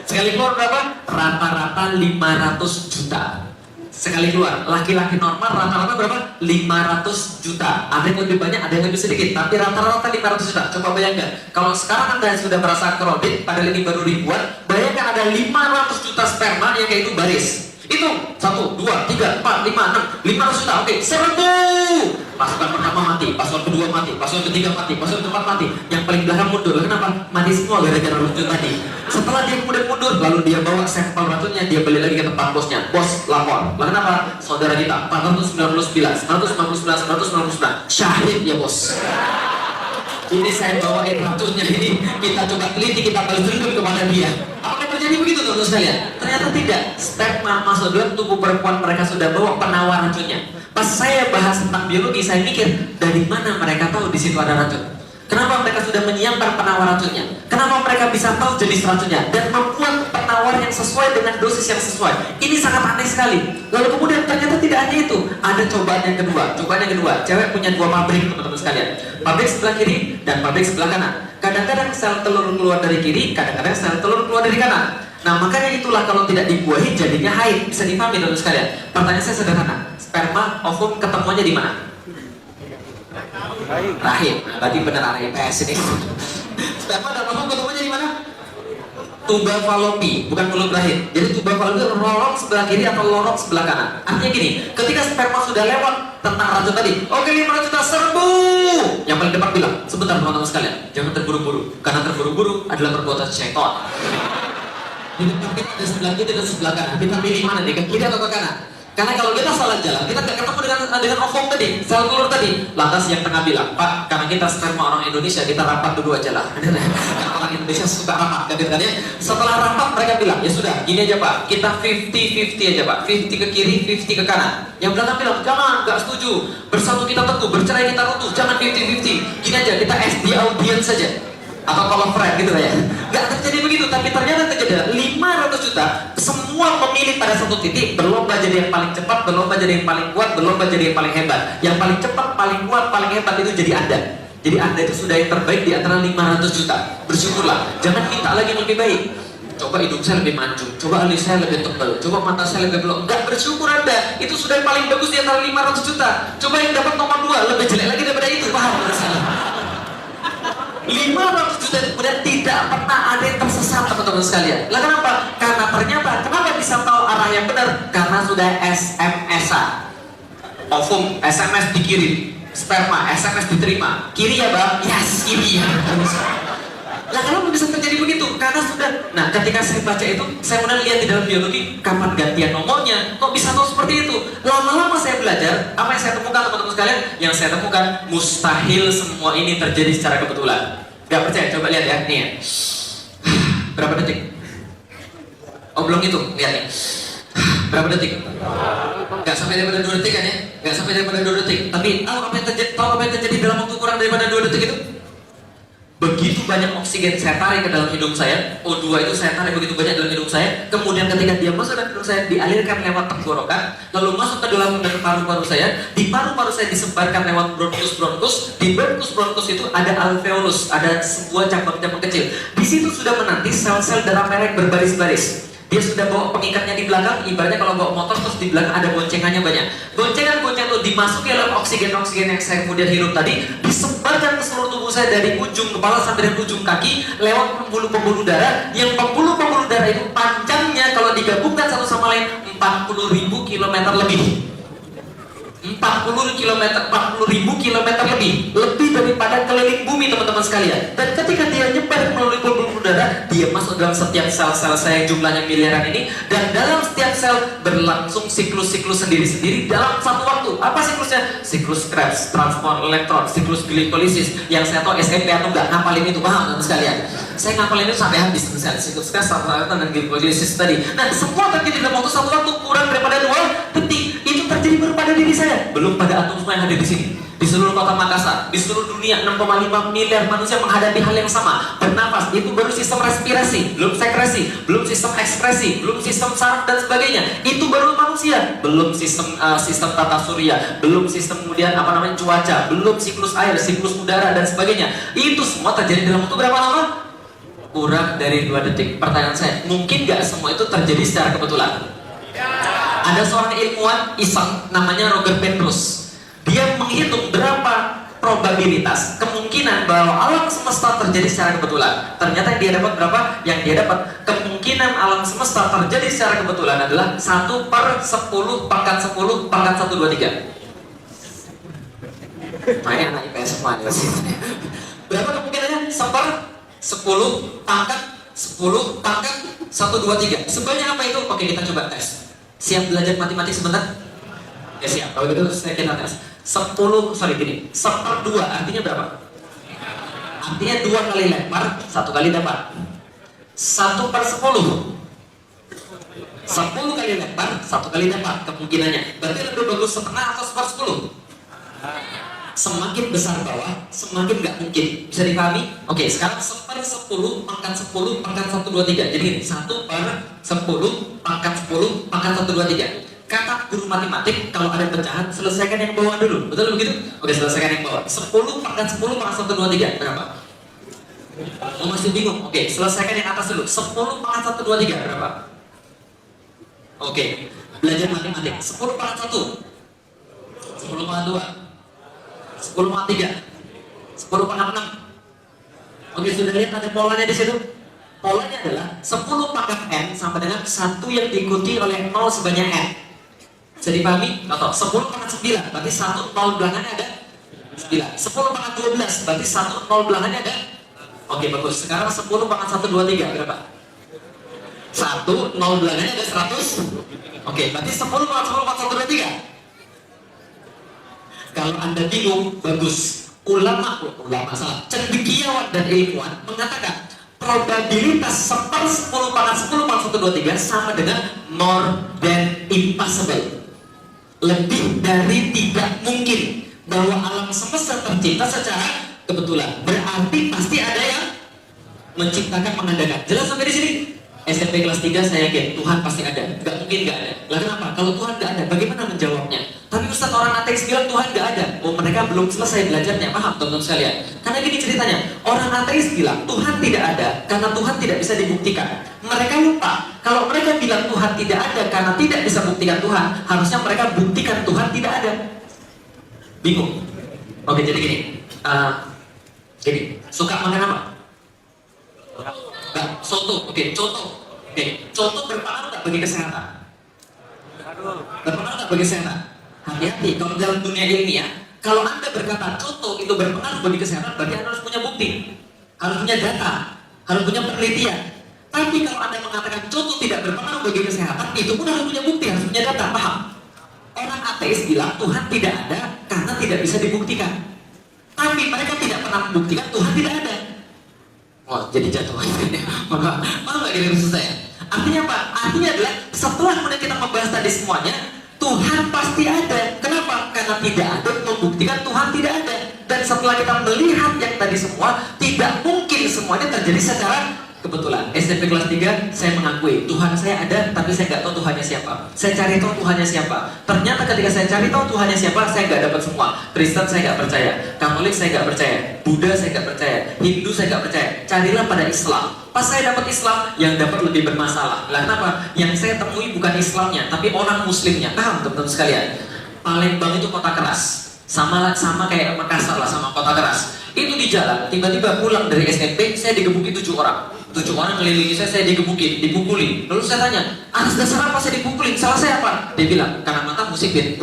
Sekali keluar berapa? Rata-rata 500 juta. Sekali keluar, laki-laki normal rata-rata berapa? 500 juta. Ada yang lebih banyak, ada yang lebih sedikit, tapi rata-rata 500 juta. Coba bayangkan, kalau sekarang Anda sudah merasa kredit, padahal ini baru ribuan, bayangkan ada 500 juta sperma yang kayak itu baris. Hitung, 1, 2, 3, 4, 5, 6, 500 juta, oke, 1000. Pasukan pertama mati, pasukan kedua mati, pasukan ketiga mati, pasukan keempat mati. Yang paling belakang mundur, kenapa? Mati semua gara-gara racun tadi. Setelah dia kemudian mundur, lalu dia bawa sampel racunnya, dia balik lagi ke tempat bosnya. Bos lapor, lah kenapa? Saudara kita, 499, 199, 199, syahid ya bos. Ini saya bawain racunnya ini, kita coba teliti, kita balas dendam kepada dia. Apakah terjadi begitu teman-teman sekalian? Ternyata tidak. Sperma masuk dalam tubuh perempuan, mereka sudah bawa penawar racunnya. Pas saya bahas tentang biologi, saya mikir dari mana mereka tahu di situ ada racun? Kenapa mereka sudah menyiapkan penawar racunnya? Kenapa mereka bisa tahu jenis racunnya dan membuat penawar yang sesuai dengan dosis yang sesuai? Ini sangat aneh sekali. Lalu kemudian ternyata tidak hanya itu, ada cobaan yang kedua. Cobaan yang kedua, cewek punya 2 pabrik teman-teman sekalian. Pabrik sebelah kiri dan pabrik sebelah kanan. Kadang-kadang sel telur keluar dari kiri, kadang-kadang sel telur keluar dari kanan. Nah, makanya itulah kalau tidak dibuahi jadinya haid. Bisa dipahami teman-teman sekalian. Pertanyaan saya sederhana. Sperma, ovum ketemuannya di mana? Rahim. Nah, berarti benar anak IPS ini. Sperma dan ovum ketemuannya di mana? Tuba falopi, bukan mulut rahim. Jadi tuba falopi itu lorong sebelah kiri atau lorong sebelah kanan. Artinya gini, ketika sperma sudah lewat tentang racun tadi, oke 500 juta serbu. Yang paling depan bilang, sebentar teman-teman sekalian, jangan terburu-buru, karena terburu-buru adalah perbuatan syaitan. Di depan kita ada sebelah kiri dan sebelah kanan. Kita pilih mana nih, ke kiri atau ke kanan? Karena kalau kita salah jalan, kita nggak ketemu dengan ovum tadi, sel telur tadi. Lantas yang tengah bilang, Pak, karena kita sperma orang Indonesia, kita rapat dulu aja lah. Karena orang Indonesia suka rapat, kan? Setelah rapat mereka bilang, ya sudah, gini aja Pak, kita 50-50 aja Pak, 50 ke kiri, 50 ke kanan. Yang belakang bilang, jangan, nggak setuju. Bersatu kita teguh, bercerai kita runtuh, jangan 50-50. Gini aja, kita SD audience saja. Atau kalau friend gitu ya. Nggak terjadi begitu, tapi ternyata terjadi 500 juta. Semua memilih pada satu titik, berlomba jadi yang paling cepat, berlomba jadi yang paling kuat, berlomba jadi yang paling hebat. Yang paling cepat, paling kuat, paling hebat itu jadi Anda. Jadi Anda itu sudah yang terbaik di antara 500 juta. Bersyukurlah, jangan minta lagi yang lebih baik. Coba hidung saya lebih mancung, coba alis saya lebih tebal, coba mata saya lebih belok. Enggak, bersyukur Anda, itu sudah yang paling bagus di antara 500 juta. Coba yang dapat nomor 2, lebih jelek lagi daripada itu. Paham? 500 juta itu kemudian tidak pernah ada yang tersesat teman-teman sekalian. Lah kenapa? Karena ternyata kenapa bisa tahu arah yang benar? Karena sudah SMS-an. Ovum SMS dikirim, sperma SMS diterima. Kiri ya bang? Yes, kiri ya. Lah kenapa bisa terjadi begitu? Karena sudah. Nah, ketika saya baca itu, saya mulai lihat di dalam biologi kapan gantian nomornya. Kok bisa tahu seperti itu? Lama-lama saya belajar, apa yang saya temukan teman-teman sekalian? Yang saya temukan mustahil semua ini terjadi secara kebetulan. Gak percaya? Coba lihat ya. Nih ya. Berapa detik? Oh belum itu, lihat nih. Berapa detik? Gak sampai daripada 2 detik kan ya? Gak sampai daripada 2 detik. Tapi tahu apa yang terjadi dalam waktu kurang daripada 2 detik itu? Begitu banyak oksigen saya tarik ke dalam hidung saya, O2 itu saya tarik begitu banyak dalam hidung saya, kemudian ketika dia masuk dalam hidung saya, dialirkan lewat tenggorokan, lalu masuk ke dalam paru-paru saya, di paru-paru saya disebarkan lewat bronkus, di bronkus itu ada alveolus, ada sebuah cabang-cabang kecil. Di situ sudah menanti sel-sel darah merah berbaris-baris. Dia sudah bawa pengikatnya di belakang, ibaratnya kalau bawa motor terus di belakang ada boncengannya banyak. Boncengan-boncengan itu dimasuki oleh oksigen-oksigen yang saya kemudian hirup tadi, disebarkan ke seluruh tubuh saya dari ujung kepala sampai dengan ujung kaki lewat pembuluh-pembuluh darah. Yang pembuluh-pembuluh darah itu panjangnya kalau digabungkan satu sama lain 40 40.000 kilometer lebih. 40.000 kilometer lebih daripada keliling bumi, teman-teman sekalian. Dan ketika dia nyebar melalui pembuluh darah, dia masuk dalam setiap sel-sel saya yang jumlahnya miliaran ini, dan dalam setiap sel berlangsung siklus-siklus sendiri-sendiri dalam satu waktu. Apa siklusnya? Siklus Krebs, transport elektron, siklus glikolisis. Yang saya tahu SMP atau enggak ngapalin itu, paham teman sekalian? Saya ngapalin itu sampai habis, misalnya siklus Krebs, transport elektron, dan glikolisis tadi. Nah, semua terjadi dalam waktu satu waktu, kurang daripada 2 detik. Itu terjadi baru pada diri saya, belum pada atom semua yang ada di sini. Di seluruh kota Makassar, di seluruh dunia 6,5 miliar manusia menghadapi hal yang sama. Bernafas, itu baru sistem respirasi, belum sekresi, belum sistem ekspresi, belum sistem saraf dan sebagainya. Itu baru manusia, belum sistem tata surya, belum sistem kemudian cuaca, belum siklus air, siklus udara dan sebagainya. Itu semua terjadi dalam waktu berapa lama? Kurang dari 2 detik. Pertanyaan saya, mungkin nggak semua itu terjadi secara kebetulan? Ada seorang ilmuwan iseng namanya Roger Penrose. Dia menghitung berapa probabilitas kemungkinan bahwa alam semesta terjadi secara kebetulan. Ternyata yang dia dapat berapa? Yang dia dapat kemungkinan alam semesta terjadi secara kebetulan adalah 1/10 pangkat 10 pangkat 123. Nah, ini anak IPS semua nih. Berapa kemungkinannya? 1/10 pangkat 10 pangkat 123. Sebenarnya apa itu? Oke, kita coba tes. Siap belajar matematik sebentar? Ya siap, kalau gitu kita tes 1/2 artinya berapa? Artinya 2 kali lempar, 1 kali dapat 1/10 10 kali lempar, 1 kali dapat kemungkinannya. Berarti lebih bagus setengah atau 1/10? Semakin besar bawah, semakin nggak mungkin. Bisa dipahami? Oke, sekarang 1/10 pangkat 10 pangkat 123. Jadi ini 1/10 pangkat 10 pangkat 123. Kata guru matematik, kalau ada pecahan, selesaikan yang bawah dulu. Betul begitu? Oke, selesaikan yang bawah. 10 pangkat 10 pangkat 123. Berapa? Oh, masih bingung? Oke, selesaikan yang atas dulu. 10 pangkat 123. Berapa? Oke, belajar matematik. 10 pangkat 1. 10 pangkat 2. 10 pangkat 3, 10 pangkat 6. Oke, sudah lihat ada polanya di situ? Polanya adalah 10 pangkat n sama dengan 1 yang diikuti oleh 0 sebanyak n. Bisa dipahami? Atau 10 pangkat 9, berarti 1 0 belakangnya ada 9. 10 pangkat 12, berarti 1 0 belakangnya ada. Oke, bagus. Sekarang 10 pangkat 123 berapa? 1 0 belakangnya ada 100. Oke, berarti 10 pangkat 10 pangkat 123. Kalau Anda bingung, bagus. Ulama salah. Cendekiawan dan ilmuwan mengatakan probabilitas 1/10 pangkat 10 pangkat 123 sama dengan more than impossible. Lebih dari tidak mungkin bahwa alam semesta tercipta secara kebetulan. Berarti pasti ada yang menciptakan, mengadakan. Jelas sampai di sini? SMP kelas 3 saya yakin Tuhan pasti ada. Gak mungkin gak ada. Lah kenapa? Kalau Tuhan gak ada, bagaimana menjawabnya? Tapi Ustaz, orang ateis bilang Tuhan gak ada. Oh, mereka belum selesai belajarnya. Paham teman-teman sekalian? Karena gini ceritanya, orang ateis bilang Tuhan tidak ada karena Tuhan tidak bisa dibuktikan. Mereka lupa kalau mereka bilang Tuhan tidak ada karena tidak bisa buktikan Tuhan, harusnya mereka buktikan Tuhan tidak ada. Bingung? Oke, jadi gini. Suka makan apa? Soto. Oke, coto. Oke, coto berpengaruh tak bagi kesehatan? Berpengaruh tak bagi kesehatan? Hati-hati, kalau dalam dunia ilmiah, kalau Anda berkata coto itu berpengaruh bagi kesehatan, berarti Anda harus punya bukti, harus punya data, harus punya penelitian. Tapi kalau Anda mengatakan coto tidak berpengaruh bagi kesehatan, itu pun harus punya bukti, harus punya data, paham? Orang ateis bilang Tuhan tidak ada karena tidak bisa dibuktikan. Tapi mereka tidak pernah membuktikan Tuhan tidak ada. Oh, jadi jatuh. Maka nggak jadi maksud saya? Artinya apa? Artinya adalah setelah kemudian kita membahas tadi semuanya, Tuhan pasti ada. Kenapa? Karena tidak ada membuktikan Tuhan tidak ada. Dan setelah kita melihat yang tadi semua, tidak mungkin semuanya terjadi secara kebetulan. SMP kelas 3 saya mengakui Tuhan saya ada, tapi saya nggak tahu Tuhannya siapa. Saya cari tahu Tuhannya siapa. Ternyata ketika saya cari tahu Tuhannya siapa, saya nggak dapat semua. Kristen saya nggak percaya, Katolik saya nggak percaya, Buddha saya nggak percaya, Hindu saya nggak percaya. Carilah pada Islam. Pas saya dapat Islam, yang dapat lebih bermasalah. Lah kenapa? Yang saya temui bukan Islamnya, tapi orang Muslimnya. Paham teman-teman sekalian? Palembang itu kota keras. Sama kayak Makassar lah, sama kota keras. Itu di jalan, tiba-tiba pulang dari SMP, saya digebuki 7 orang. 7 orang ngelilingi saya digebukin, dipukulin. Lalu saya tanya, atas dasar apa saya dipukulin? Salah saya apa? Dia bilang, karena mata musik Ben.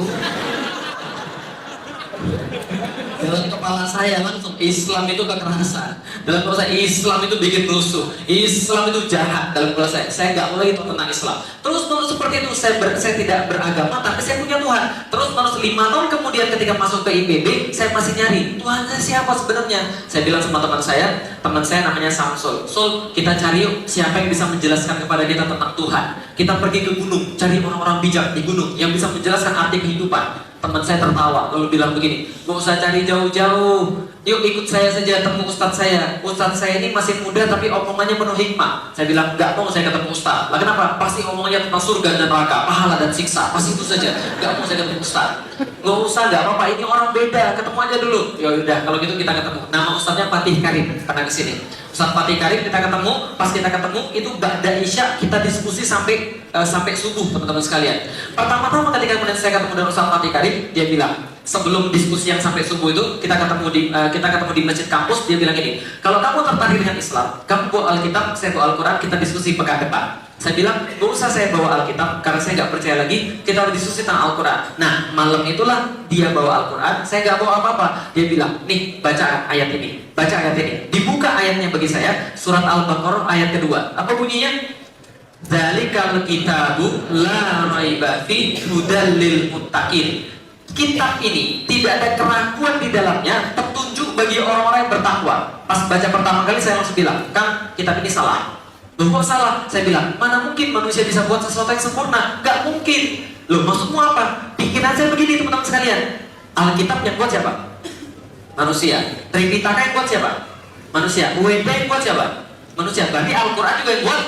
Dalam kepala saya langsung Islam itu kekerasan. Dalam kepala saya Islam itu bikin rusuh. Islam itu jahat. Dalam kepala saya nggak mulai itu tentang Islam. Terus menerus seperti itu saya tidak beragama, tapi saya punya Tuhan. Terus menerus 5 tahun kemudian ketika masuk ke IPB, saya masih nyari Tuhan saya siapa sebenarnya. Saya bilang sama teman saya namanya Samsul. Sul, kita cari yuk siapa yang bisa menjelaskan kepada kita tentang Tuhan. Kita pergi ke gunung, cari orang-orang bijak di gunung yang bisa menjelaskan arti kehidupan. Teman saya tertawa, lalu bilang begini, gak usah cari jauh-jauh, yuk ikut saya saja temu ustadz saya. Ustadz saya ini masih muda tapi omongannya penuh hikmah. Saya bilang, gak mau saya ketemu ustadz. Lah kenapa? Pasti omongannya tentang surga dan neraka, pahala dan siksa, pasti itu saja. Gak mau saya ketemu ustadz. Gak usah, gak apa-apa, ini orang beda, ketemu aja dulu. Ya udah, kalau gitu kita ketemu. Nama ustadznya Fatih Karim, pernah kesini. Ustadz Fatih Karim kita ketemu, pas kita ketemu itu ba'da isya kita diskusi sampai subuh teman-teman sekalian. Pertama-tama ketika kemudian saya ketemu dengan Ustadz Fatih Karim, dia bilang sebelum diskusi yang sampai subuh itu kita ketemu di masjid kampus. Dia bilang gini, kalau kamu tertarik dengan Islam, kamu bawa Alkitab, saya bawa Al-Quran, kita diskusi pekan depan. Saya bilang, gak usah saya bawa Alkitab karena saya gak percaya lagi, kita diskusi tentang Al-Quran. Nah, malam itulah dia bawa Al-Quran, saya gak bawa apa-apa. Dia bilang, nih baca ayat ini, baca ayat ini. Dibuka ayatnya bagi saya, surat Al-Baqarah ayat kedua. Apa bunyinya? Dzalikal kitabu la raiba fi hudal lil muttaqin. Kitab ini tidak ada keraguan di dalamnya, petunjuk bagi orang-orang yang bertakwa. Pas baca pertama kali saya langsung bilang, Kang, kitab ini salah. Loh kok salah? Saya bilang, mana mungkin manusia bisa buat sesuatu yang sempurna? Gak mungkin. Loh maksudmu apa? Pikiran saya begini teman-teman sekalian. Alkitab yang buat siapa? Manusia. Tripitaka yang buat siapa? Manusia. UND yang buat siapa? Manusia. Berarti Al-Quran juga yang buat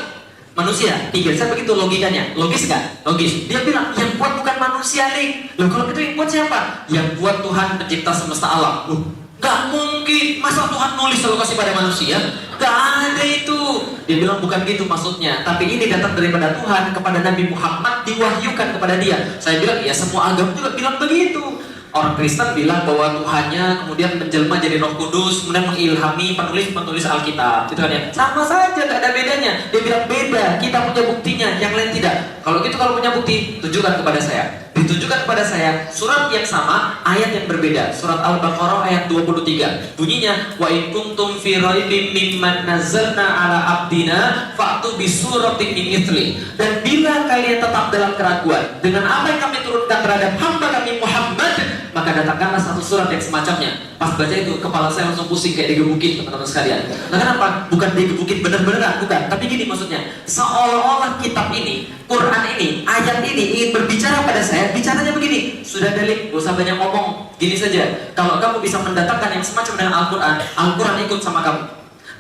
manusia. Pikir saya begitu logikanya. Logis gak? Logis. Dia bilang, yang buat bukan manusia nih. Loh kalau gitu yang buat siapa? Yang buat Tuhan pencipta semesta alam. Loh, gak mungkin. Masa Tuhan nulis lalu kasih pada manusia? Gak ada itu. Dia bilang bukan gitu maksudnya. Tapi ini datang daripada Tuhan kepada Nabi Muhammad, diwahyukan kepada dia. Saya bilang ya semua agama juga bilang begitu. Orang Kristen bilang bahwa Tuhannya kemudian menjelma jadi Roh Kudus, kemudian mengilhami penulis Alkitab, gitu kan ya. Sama saja, gak ada bedanya. Dia bilang beda, kita punya buktinya, yang lain tidak. Kalau gitu kalau punya bukti, tunjukkan kepada saya. Ditunjukkan kepada saya surat yang sama, ayat yang berbeda. Surat Al-Baqarah ayat 23. Bunyinya, wa in kuntum fi raibin mimman nazzalna ala abdina fa'tu bi suratin min mithli. Dan bila kalian tetap dalam keraguan dengan apa yang kami turunkan terhadap hamba kami Muhammad, maka datangkanlah satu surat yang semacamnya. Pas baca itu kepala saya langsung pusing kayak digebukin teman-teman sekalian. Nah kenapa? Bukan digebukin bener-beneran, bukan. Tapi gini maksudnya, seolah-olah kitab ini, Quran ini, ayat ini ingin berbicara pada saya. Bicaranya begini, sudah Dalik, gak usah banyak ngomong. Gini saja, kalau kamu bisa mendatangkan yang semacam dengan Al-Quran, Al-Quran ikut sama kamu.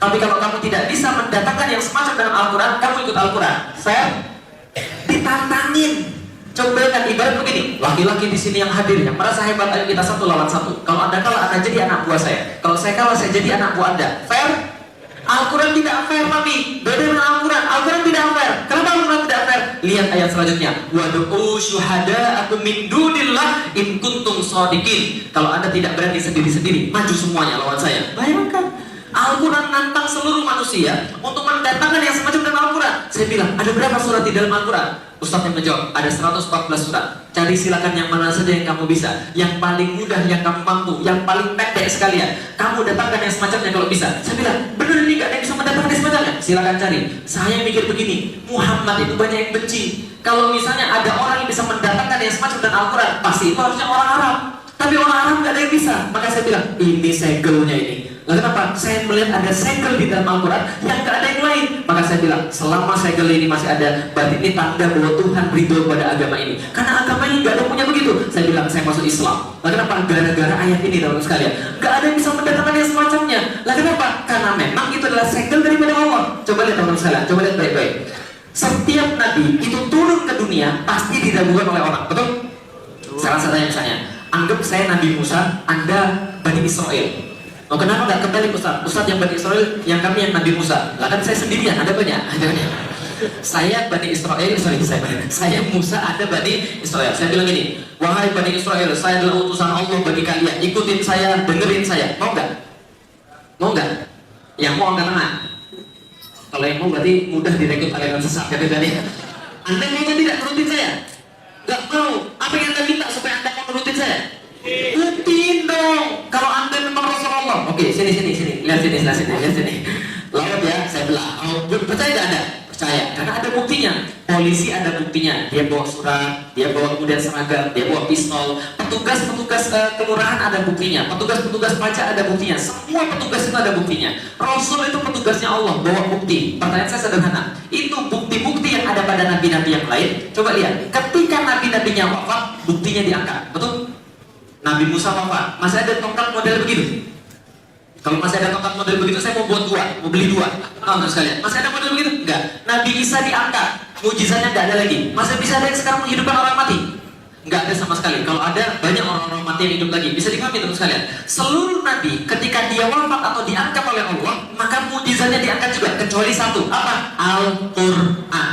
Tapi kalau kamu tidak bisa mendatangkan yang semacam dengan Al-Quran, kamu ikut Al-Quran. Saya ditantangin. Coba bayangkan ibarat begini, laki-laki di sini yang hadir yang merasa hebat, ayo kita 1 lawan 1. Kalau Anda kalah, Anda jadi anak buah saya. Kalau saya kalah, saya jadi anak buah Anda. Fair? Al-Quran tidak fair, Nabi. Beda dengan Al-Quran. Al-Quran tidak fair. Kenapa Al-Quran tidak fair? Lihat ayat selanjutnya. Wadu'u syuhada'akum min dunillah in kuntum shadiqin. Kalau Anda tidak berani sendiri-sendiri, maju semuanya lawan saya. Bayangkan. Al-Quran nantang seluruh manusia untuk mendatangkan yang semacam dengan Al-Quran. Saya bilang, ada berapa surat di dalam Al-Quran? Ustaz yang menjawab, ada 114 surat. Cari silakan yang mana saja yang kamu bisa. Yang paling mudah, yang kamu mampu. Yang paling pendek sekalian. Kamu datangkan yang semacamnya kalau bisa. Saya bilang, benar ini gak ada yang bisa mendatangkan yang semacamnya? Silakan cari. Saya mikir begini, Muhammad itu banyak yang benci. Kalau misalnya ada orang yang bisa mendatangkan yang semacam dengan Al-Quran, pasti itu harusnya orang Arab. Tapi orang Arab gak ada yang bisa. Maka saya bilang, ini segelnya ini. Lalu kenapa? Saya melihat ada segel di dalam Al-Quran yang gak ada yang lain. Maka saya bilang, selama segel ini masih ada, berarti ini tanda bahwa Tuhan ridho pada agama ini. Karena agama ini gak ada yang punya begitu. Saya bilang, saya masuk Islam. Lalu kenapa? Gara-gara ayat ini teman-teman sekalian. Gak ada yang bisa mendatangkan yang semacamnya. Lalu kenapa? Karena memang itu adalah segel daripada Allah. Coba lihat teman-teman sekalian, coba lihat baik-baik. Setiap nabi itu turun ke dunia pasti didahulukan oleh orang, betul? Sekarang saya tanya misalnya, anggap saya Nabi Musa, Anda Bani Israel. Oh kenapa nggak kembali Ustaz? Ustaz yang Bani Israel, yang kami yang Nabi Musa. Lah kan saya sendirian, ada banyak. Saya Bani Israel, saya Musa, ada Bani Israel. Saya bilang gini, wahai Bani Israel, saya adalah utusan Allah bagi kalian. Ikutin saya, dengerin saya. Mau nggak? Mau nggak? Yang mau angkat tangan. Kalau yang mau berarti mudah direkrut aliran sesat gitu kan ya. Anda mau tidak nurutin saya? Nggak mau. Apa yang Anda minta supaya Anda mau nurutin saya? Buktiin dong. Kalau Anda memang Rasulullah. Oke, sini. Lihat sini. Lawan ya, saya belah. Oh, percaya nggak Anda? Percaya, karena ada buktinya. Polisi ada buktinya. Dia bawa surat, dia bawa kemudian seragam, dia bawa pistol. Petugas kelurahan ada buktinya. Petugas pajak ada buktinya. Semua petugas itu ada buktinya. Rasul itu petugasnya Allah, bawa bukti. Pertanyaan saya sederhana. Itu bukti-bukti yang ada pada nabi-nabi yang lain. Coba lihat, ketika nabi-nabinya wafat, buktinya diangkat. Betul? Nabi Musa wafat, masih ada tongkat model begitu? Kalau masih ada tongkat model begitu, saya mau buat 2, mau beli 2. Terus sekalian, masih ada model begitu? Enggak. Nabi Isa diangkat, mujizatnya enggak ada lagi. Masih bisa ada yang sekarang menghidupkan orang mati? Enggak ada sama sekali. Kalau ada, banyak orang-orang mati yang hidup lagi. Bisa dipahami terus sekalian. Seluruh nabi, ketika dia wafat atau diangkat oleh Allah, maka mujizatnya diangkat juga, kecuali satu. Apa? Al-Quran.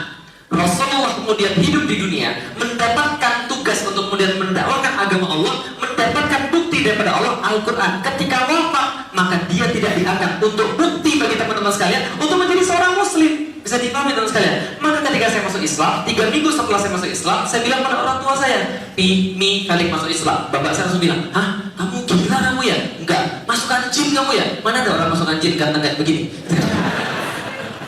Rasulullah kemudian hidup di dunia, mendapatkan tugas untuk kemudian mendakwakan agama Allah, mendapatkan bukti daripada Allah, Al-Quran. Ketika wafat, maka dia tidak diangkat untuk bukti bagi teman-teman sekalian untuk menjadi seorang muslim. Bisa dipahami teman sekalian. Maka ketika saya masuk Islam, 3 minggu setelah saya masuk Islam, saya bilang pada orang tua saya, Khalid masuk Islam. Bapak saya langsung bilang, hah? Kamu gila kamu ya? Enggak. Masukkan jin kamu ya? Mana ada orang masukkan jin ganteng kayak begini?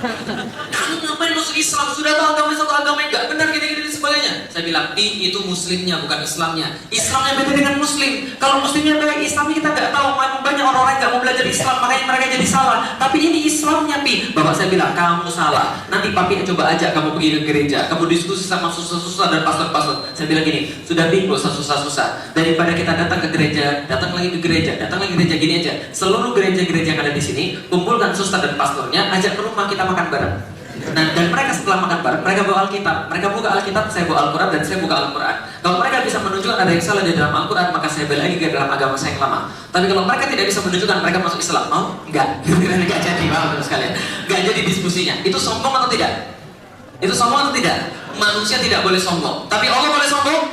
Kamu ngapain masuk Islam? Sudah tahu agama satu agama yang enggak benar gini-gini dan sebagainya. Saya bilang, itu muslimnya bukan Islamnya. Islamnya beda dengan muslim. Kalau muslimnya baik, Islamnya kita enggak tahu. Banyak orang-orang enggak mau belajar Islam, makanya mereka jadi salah. Tapi ini Islamnya, Bapak saya bilang, kamu salah. Nanti papi coba ajak kamu pergi ke gereja, kamu diskusi sama susah-susah dan pastor-pastor. Saya bilang gini, sudah gak usah susah-susah. Daripada kita datang ke gereja, datang lagi ke gereja, gini aja. Seluruh gereja-gereja yang ada di sini, kumpulkan suster dan pastornya, ajak ke rumah kita makan bareng. Nah, dan mereka setelah makan bareng, mereka bawa Alkitab. Mereka buka Alkitab, saya bawa Al-Quran, dan saya buka Al-Quran. Kalau mereka bisa menunjukkan ada yang salah di dalam Al-Quran, maka saya balik lagi ke dalam agama saya yang lama. Tapi kalau mereka tidak bisa menunjukkan mereka masuk Islam, mau? Enggak. Enggak jadi, maaf sekalian. Enggak jadi diskusinya. Itu sombong atau tidak? Itu sombong atau tidak? Manusia tidak boleh sombong. Tapi Allah boleh sombong?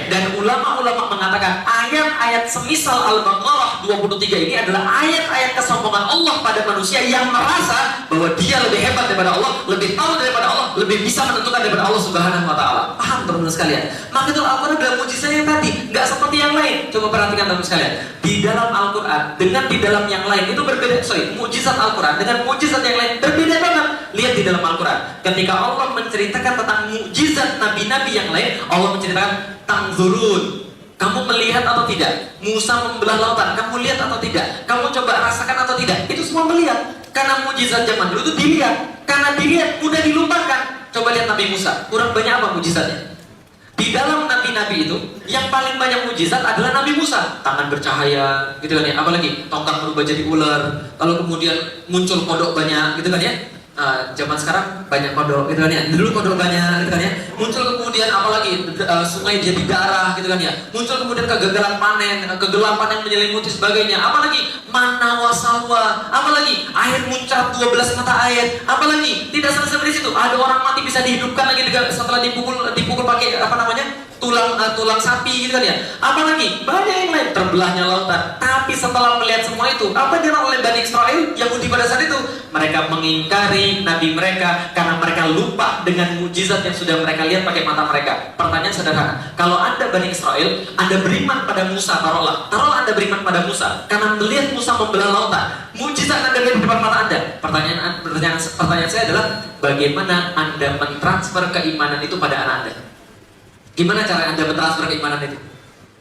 Dan ulama-ulama mengatakan ayat-ayat semisal Al-Baqarah 23 ini adalah ayat-ayat kesombongan Allah pada manusia yang merasa bahwa dia lebih hebat daripada Allah, lebih tahu daripada Allah, lebih bisa menentukan daripada Allah Subhanahu wa Ta'ala. Paham teman-teman sekalian? Maka itu Al-Quran adalah mujizatnya tadi, nggak seperti yang lain. Coba perhatikan teman-teman sekalian. Di dalam Al-Quran dengan di dalam yang lain itu berbeda. Mujizat Al-Quran dengan mujizat yang lain berbeda banget. Lihat di dalam Al-Quran, ketika Allah menceritakan tentang mujizat nabi-nabi yang lain, Allah menceritakan Tangzurun, kamu melihat atau tidak? Musa membelah lautan, kamu lihat atau tidak? Kamu coba rasakan atau tidak? Itu semua melihat. Karena mujizat zaman dulu itu dilihat. Karena dilihat mudah dilupakan. Coba lihat Nabi Musa, kurang banyak apa mujizatnya? Di dalam nabi-nabi itu, yang paling banyak mujizat adalah Nabi Musa. Tangan bercahaya, gitu kan ya. Apalagi tongkat berubah jadi ular. Lalu kemudian muncul kodok banyak, gitu kan ya. Zaman sekarang banyak kodok, gitu kan ya. Dulu kodok banyak, gitu kan ya. Muncul kemudian apalagi sungai jadi darah, gitu kan ya. Muncul kemudian kegagalan panen, kegelapan yang menyelimuti sebagainya. Apalagi mana wasalwa, apalagi air muncrat 12 mata air. Apalagi tidak selesai di situ. Ada orang mati bisa dihidupkan lagi setelah dipukul pakai apa namanya? Tulang sapi, gitu kan ya. Apalagi banyak yang lain, terbelahnya lautan. Tapi setelah melihat semua itu, apa yang oleh Bani Israel Yahudi pada saat itu? Mereka mengingkari nabi mereka karena mereka lupa dengan mujizat yang sudah mereka lihat pakai mata mereka. Pertanyaan sederhana, kalau Anda Bani Israel, Anda beriman pada Musa, taruhlah Anda beriman pada Musa karena melihat Musa membelah lautan, mujizat Anda lihat di depan mata Anda. Pertanyaan saya adalah, bagaimana Anda mentransfer keimanan itu pada anak Anda? Gimana cara Anda mentransfer keimanan itu?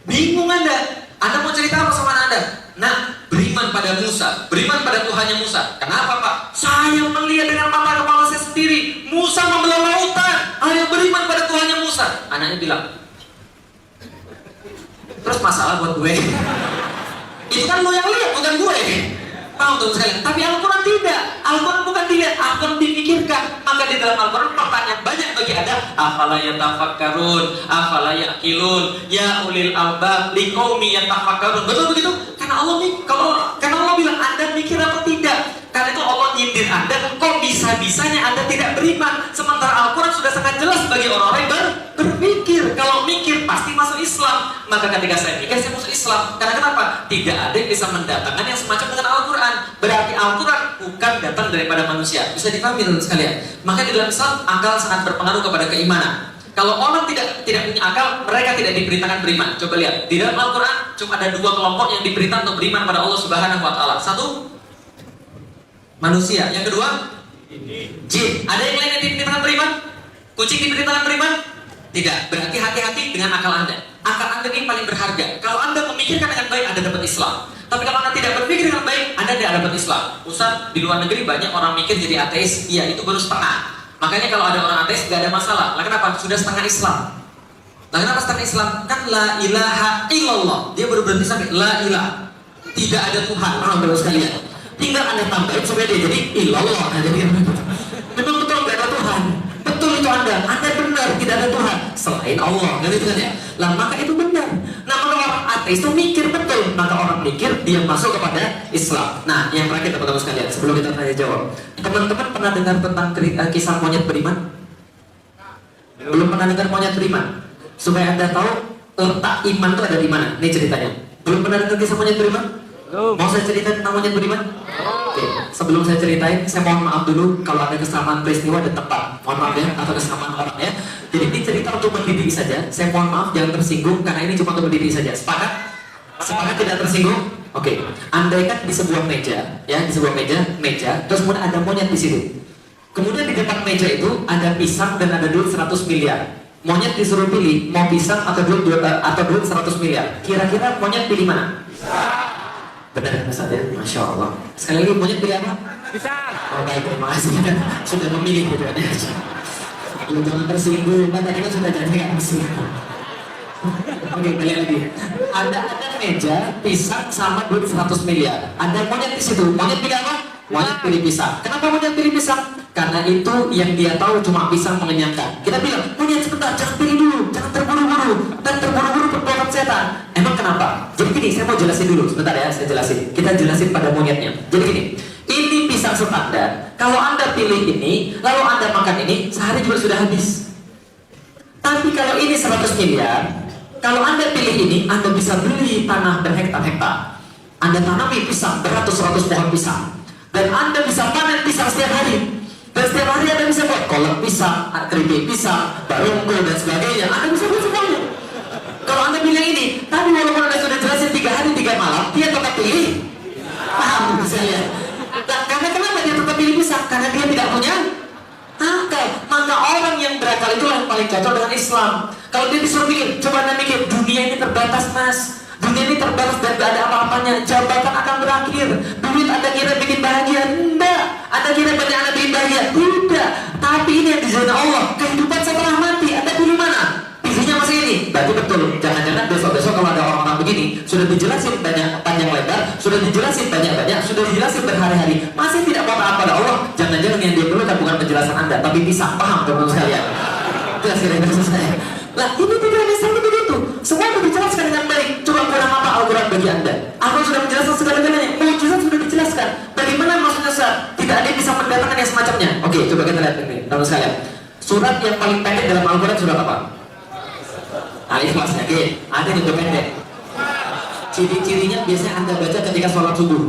Bingung Anda. Anda mau cerita apa sama anak Anda? Nah, beriman pada Musa, beriman pada Tuhannya Musa. Kenapa Pak? Saya melihat dengan mata kepala saya sendiri, Musa membelah lautan. Ayo beriman pada Tuhannya Musa. Anaknya bilang, terus masalah buat gue? Itu kan lo yang lihat, bukan gue. Paham tuh sekalian? Tapi Al-Quran tidak. Al-Quran bukan dilihat, Al-Quran dipikirkan. Maka di dalam Al-Quran pertanyaan banyak bagi Anda. Afala yatafakkarun, afala yaqilun, ya ulil albab, liqaumi yatafakkarun. Betul begitu? Karena Allah bilang Anda mikir apa tidak? Karena itu Allah nyindir Anda, kok bisa-bisanya Anda tidak beriman? Sementara Al-Quran sudah sangat jelas bagi orang-orang yang berpikir. Kalau mikir pasti masuk Islam. Maka ketika saya mikir, saya masuk Islam. Karena kenapa? Tidak ada yang bisa mendatangkan yang semacam dengan Al-Quran. Berarti Al-Quran bukan datang datang daripada manusia. Bisa dipahami teman sekalian. Maka di dalam Islam akal sangat berpengaruh kepada keimanan. Kalau orang tidak punya akal, mereka tidak diperintahkan beriman. Coba lihat, di dalam Al-Quran cuma ada 2 kelompok yang diperintah untuk beriman pada Allah Subhanahu Wa Taala. Satu, manusia. Yang kedua, jin. Ada yang lain yang diperintahkan beriman? Kucing diperintahkan beriman? Tidak. Berarti hati-hati dengan akal Anda. Akal Anda ini paling berharga. Kalau Anda memikirkan dengan baik, Anda dapat Islam. Tapi kalau Anda tidak berpikir dengan baik, Anda tidak dapat Islam. Ustaz, di luar negeri banyak orang mikir jadi ateis. Iya, itu baru setengah. Makanya kalau ada orang ateis gak ada masalah. Lah kenapa? Sudah setengah Islam. Lah kenapa setengah Islam? Kan la ilaha illallah. Dia baru berhenti sampai la ilaha. Tidak ada Tuhan. Orang sekalian. Tinggal Anda tambahin supaya dia jadi illallah. Memang betul gak ada Tuhan. Betul itu Anda benar tidak ada Tuhan selain Allah. Gitu kan ya? Lah maka itu benar. Nah maka orang ateis itu mikir betul. Maka orang mikir dia masuk kepada Islam. Nah yang terakhir teman-teman sekalian, sebelum kita tanya jawab, teman-teman pernah dengar tentang kisah monyet beriman? Belum pernah dengar monyet beriman? Supaya Anda tahu letak iman itu ada di mana. Ini ceritanya. Belum pernah dengar kisah monyet beriman? Mau saya ceritain tentang monyet beriman? Oke. Sebelum saya ceritain, saya mohon maaf dulu kalau ada kesamaan peristiwa dan tempat. Mohon maaf ya, atau kesamaan orang ya. Jadi ini cerita untuk mendidik saja. Saya mohon maaf jangan tersinggung karena ini cuma untuk mendidik saja. Sepakat? Sepakat tidak tersinggung? Oke. Andaikan di sebuah meja, ya di sebuah meja, terus kemudian ada monyet di situ. Kemudian di depan meja itu ada pisang dan ada duit 100 miliar. Monyet disuruh pilih mau pisang atau duit 100 miliar. Kira-kira monyet pilih mana? Benar Ustaz ya, Masya Allah. Sekali lagi monyet pilih apa? Pisang. Oh baik, terima kasih. Sudah memilih gitu ya. Jangan tersinggung, kan tadi kan sudah janji kan tersinggung. Oke, balik lagi. Ada meja pisang sama duit 100 miliar. Ada monyet di situ. Monyet pilih apa? Monyet pilih pisang. Kenapa monyet pilih pisang? Karena itu yang dia tahu cuma pisang mengenyangkan. Kita bilang, monyet sebentar, jangan pilih dulu, jangan terburu-buru. Dan terburu-buru bertolak setan. Emang kenapa? Jadi gini, saya mau jelasin dulu. Sebentar ya, saya jelasin. Kita jelasin pada monyetnya. Jadi gini, ini pisang standar. Kalau Anda pilih ini, lalu Anda makan ini, sehari juga sudah habis. Tapi kalau ini 100 miliar, kalau Anda pilih ini, Anda bisa beli tanah berhektar-hektar. Anda tanami pisang, beratus-ratus pohon pisang. Dan Anda bisa panen pisang setiap hari. Dan setiap hari Anda bisa buat kolak pisang, keripik pisang, barongko dan sebagainya. Anda bisa buat semuanya. Kalau Anda pilih ini, tapi walaupun Anda sudah jelasin 3 hari 3 malam, dia tetap pilih. Paham saya? Nah, karena kenapa dia tetap pilih pisang? Karena dia tidak punya akal. Maka orang yang berakal itu yang paling cocok dengan Islam. Kalau dia disuruh mikir, coba Anda mikir, dunia ini terbatas mas. Dunia ini terbatas dan gak ada apa-apanya. Jabatan akan berakhir. Duit Anda kira bikin bahagia? Enggak. Anda kira banyak Anda bikin bahagia? Tidak. Tapi ini yang dijaga Allah. Kehidupan setelah mati. Anda pilih mana? Pilihnya masih ini. Berarti betul. Jangan-jangan besok-besok kalau ada orang-orang begini, sudah dijelasin banyak panjang lebar, sudah dijelasin banyak-banyak, sudah dijelasin berhari-hari, masih tidak mau taat pada Allah. Jangan-jangan yang dia perlukan bukan penjelasan Anda, tapi pisang. Paham teman-teman sekalian? Itu yang saya. Lah ini tidak Islam itu begitu. Semua sudah dijelaskan dengan baik. Coba kurang apa Al-Quran bagi Anda? Aku sudah menjelaskan segala-galanya. Mukjizat sudah dijelaskan. Bagaimana maksudnya Ustaz? Tidak ada yang bisa mendatangkan yang semacamnya. Oke, coba kita lihat ini, teman sekalian. Surat yang paling pendek dalam Al-Quran surat apa? Al-Ikhlas. Oke, ada yang lebih pendek. Ciri-cirinya biasanya Anda baca ketika sholat subuh,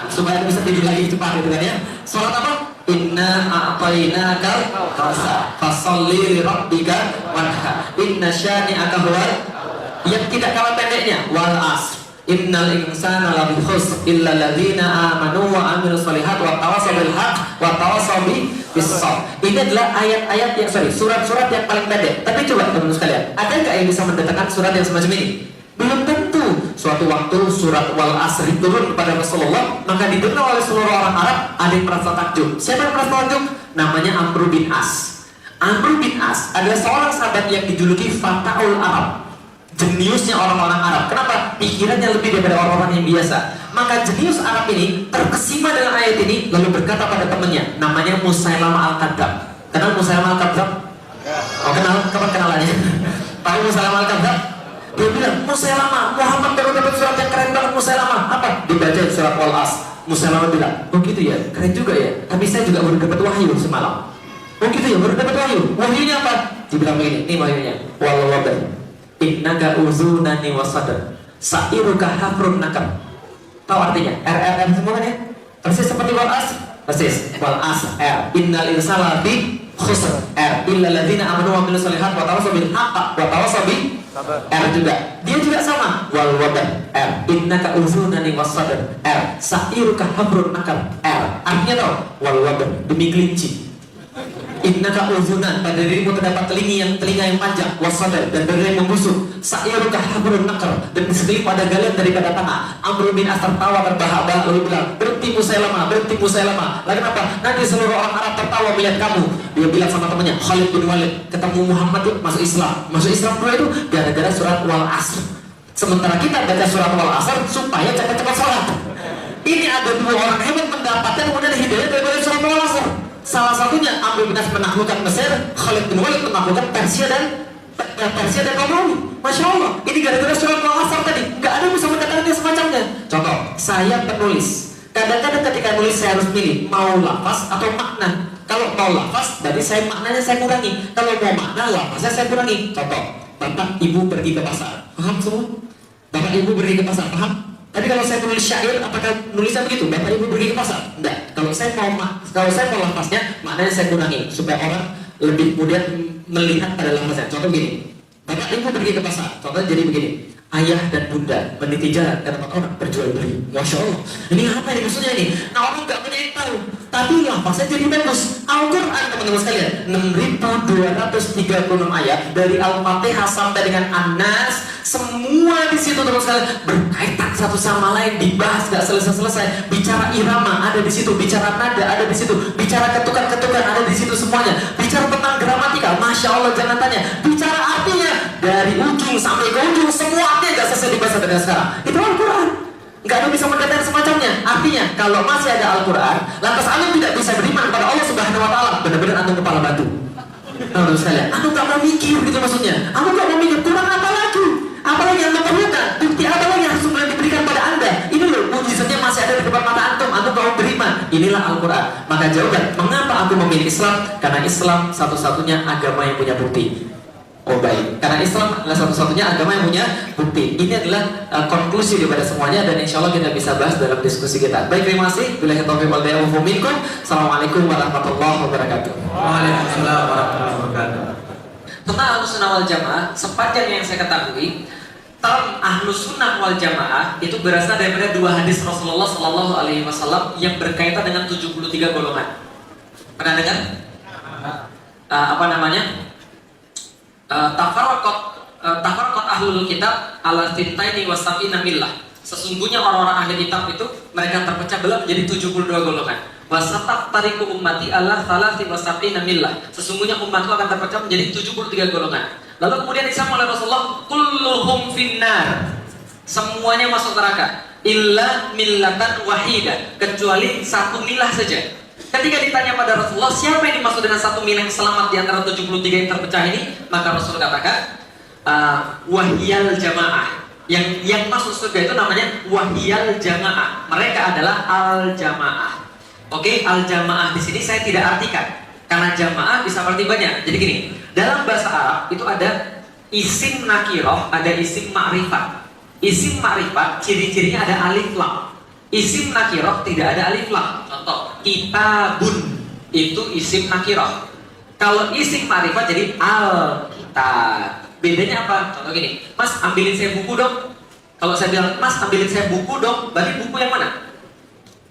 supaya Anda bisa tidur lagi cepat, gitu kan ya. Sholat apa? Inna a'tainakal kautsar fasholli li rabbika wanhar inna syani'aka huwal. Yang tidak kalah pendeknya wal asr innal insana lafi khusr illa alladziina amanu wa amilus shalihat wa tawassaw bil haqq wa tawassaw bis sabr. Ini adalah ayat-ayat yang surat-surat yang paling pendek. Tapi coba teman-teman sekalian, ada nggak yang bisa mendatangkan surat yang semacam ini? Belum tentu. Suatu waktu surat wal asri turun kepada Rasulullah, maka didengar oleh seluruh orang Arab. Ada yang merasa takjub. Siapa yang merasa takjub? Namanya Amr bin As. Amr bin As adalah seorang sahabat yang dijuluki Fataul Arab, jeniusnya orang-orang Arab. Kenapa? Pikirannya lebih daripada orang-orang yang biasa. Maka jenius Arab ini terkesima dengan ayat ini, lalu berkata pada temannya, namanya Musailamah al-Kadzab. Kenal Musailamah al-Kadzab? Oh kenal? Kapan kenalannya? Tahu Musailamah al-Kadzab? Dia bilang, Musailamah, Muhammad baru dapat surat yang keren banget. Musailamah, apa? Dibaca surat Wal-As. Musailamah bilang, oh gitu ya, keren juga ya. Tapi saya juga baru dapat wahyu semalam. Oh gitu ya, baru dapat wahyu. Wahyunya apa? Dibilang begini, ini wahyunya. Wal-Wabar innaka uzunani wasadar sa'iruka hafrun nakam. Tahu artinya? RRM semua kan ya? Persis seperti Wal-As. Persis. Wal asr R. Innal insana lafi khusr R. Illa alladziina aamanu wa 'amilus shalihaati wa tawassaw bil haqqi wa tawassaw bis R juga. Dia juga sama. Wal wadad R. Innaka uzunani was-sadr R. Sa'iruka habrun nakal R. Artinya tahu? Wal wadad demi kelinci. Innaka uzunan, pada dirimu terdapat telinga yang panjang, wasadar, dan dada yang membusuk. Sa'iruka habrun nakal, dan di sekelilingmu ada galian daripada tanah. Amr bin As tertawa terbahak-bahak lalu bilang, berhenti Musailama. Lalu kenapa? Nanti seluruh orang Arab tertawa melihat kamu. Dia bilang sama temannya, Khalid bin Walid, ketemu Muhammad itu masuk Islam dulu itu gara-gara surat Wal Asr. Sementara kita baca surat Wal Asr supaya cepat-cepat sholat. Ini ada dua orang hebat mendapatkan kemudian hidayah daripada surat Wal Asr. Salah satunya Amr bin As menaklukkan Mesir, Khalid bin Walid menaklukkan Persia dan Romawi. Masya Allah, ini gara-gara surat Wal Asr tadi. Gak ada yang bisa mendapatkan semacamnya. Contoh, saya penulis. Kadang-kadang ketika nulis saya harus milih mau lafaz atau makna. Kalau mau lafaz, berarti maknanya saya kurangi. Kalau mau makna, lafaznya saya kurangi. Contoh, bapak ibu pergi ke pasar. Paham semua? Bapak ibu pergi ke pasar, paham? Tapi kalau saya menulis syair, apakah nulisnya begitu? Bapak ibu pergi ke pasar? Enggak. Kalau saya mau lafaznya, maknanya saya kurangi supaya orang lebih mudah melihat pada lafaznya. Contoh begini, bapak ibu pergi ke pasar. Contohnya jadi begini, ayah dan bunda meniti jalan ke tempat orang berjual beli. Masya Allah, ini apa ini maksudnya ini? Nah orang nggak punya yang tahu. Tapi lafaznya jadi bagus. Al-Quran teman-teman sekalian, 6.236 ayat dari Al-Fatihah sampai dengan An-Nas, semua di situ teman sekalian berkaitan satu sama lain, dibahas gak selesai-selesai. Bicara irama ada di situ, bicara nada ada di situ, bicara ketukan-ketukan ada di situ semuanya. Bicara tentang gramatika, masya Allah jangan tanya. Bicara artinya dari ujung sampai ke ujung, semua artinya gak selesai dibahas dengan sekarang. Itu Al-Quran. Nggak ada bisa mendetail semacamnya. Artinya, kalau masih ada Al-Quran, lantas antum tidak bisa beriman kepada Allah Subhanahu Wa Taala. Benar-benar antum kepala batu. Tahu sekalian, antum nggak mau mikir gitu maksudnya. Antum nggak mau mikir kurang apa lagi? Apalagi yang memerlukan? Bukti apa lagi yang harus mulai diberikan pada anda? Ini loh, mujizatnya masih ada di depan mata antum. Antum nggak mau beriman. Inilah Al-Quran. Maka jawaban, mengapa aku memilih Islam? Karena Islam satu-satunya agama yang punya bukti. Oh baik, karena Islam adalah satu-satunya agama yang punya bukti. Ini adalah konklusi daripada semuanya, dan insya Allah kita bisa bahas dalam diskusi kita. Baik, terima kasih. Billahi taufiq wal hidayah wa minkum. Assalamualaikum warahmatullahi wabarakatuh. Waalaikumsalam warahmatullahi wabarakatuh. Tentang Ahlus Sunnah wal Jamaah, sepanjang yang saya ketahui, term Ahlus Sunnah wal Jamaah itu berasal daripada dua hadis Rasulullah Sallallahu Alaihi Wasallam yang berkaitan dengan 73 golongan. Pernah dengar? Apa namanya? Tafarraqat ahlul kitab ala sintaini wa sab'ina millah. Sesungguhnya orang-orang ahli kitab itu mereka terpecah belah menjadi 72 golongan. Wa sataftariqu ummati ala thalathi wa sab'ina millah. Sesungguhnya umatku akan terpecah menjadi 73 golongan. Lalu kemudian disebut oleh Rasulullah, kulluhum finnar. Semuanya masuk neraka illa millatan wahidah, kecuali satu milah saja. Ketika ditanya pada Rasulullah, siapa yang dimaksud dengan satu milah yang selamat di antara 73 yang terpecah ini? Maka Rasul katakan, wahyal jamaah. Yang masuk surga itu namanya wahyal jamaah. Mereka adalah al-jamaah. Oke, al-jamaah di sini saya tidak artikan, karena jamaah bisa arti banyak. Jadi gini, dalam bahasa Arab itu ada isim nakiroh, ada isim ma'rifat. Isim ma'rifat ciri-cirinya ada alif lam. Isim nakiroh tidak ada alif lam. Contoh, kitabun itu isim nakiroh. Kalau isim ma'rifat jadi al-kitab. Bedanya apa? Contoh gini, Mas ambilin saya buku dong. Kalau saya bilang, Mas ambilin saya buku dong, berarti buku yang mana?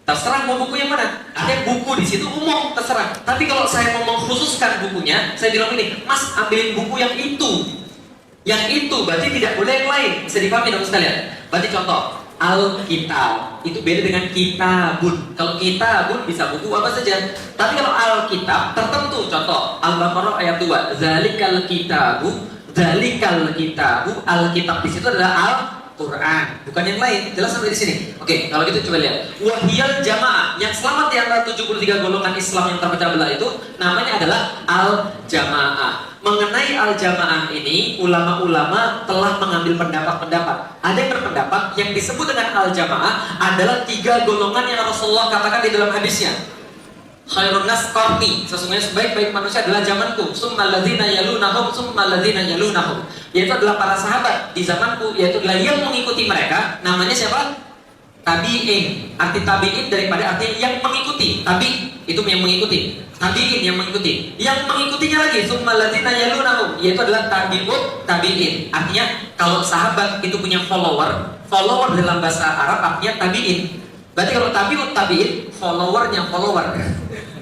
Terserah mau buku yang mana. Artinya buku di situ umum, terserah. Tapi kalau saya mau mengkhususkan bukunya, saya bilang ini, Mas ambilin buku yang itu. Yang itu berarti tidak boleh yang lain. Bisa dipahami dong sekalian. Berarti contoh, Alkitab itu beda dengan kitabun. Kalau kitabun bisa buku apa saja. Tapi kalau Alkitab tertentu, contoh Al-Baqarah ayat 2, Zalikal kitabu, Alkitab di situ adalah Al-Quran, bukan yang lain. Jelas sampai di sini. Oke, kalau gitu coba lihat. Wahyal jamaah, yang selamat di antara 73 golongan Islam yang terpecah belah itu namanya adalah Al-Jamaah. Mengenai al-jamaah ini, ulama-ulama telah mengambil pendapat-pendapat. Ada yang berpendapat yang disebut dengan al-jamaah adalah 3 golongan yang Rasulullah katakan di dalam hadisnya. Khairun nas qarni, sesungguhnya sebaik-baik manusia adalah zamanku. Summal ladzina yalunahum, summal ladzina yalunahum. Yaitu adalah para sahabat di zamanku, yaitu adalah yang mengikuti mereka. Namanya siapa? Tabi'in, arti tabi'in daripada arti yang mengikuti. Tabi itu yang mengikuti. Tabi'in yang mengikuti. Yang mengikutinya lagi summal ladzina yalunahum, yaitu adalah tabi'ut tabi'in. Artinya kalau sahabat itu punya follower dalam bahasa Arab artinya tabi'in. Berarti kalau tabi'ut tabi'in, followernya follower.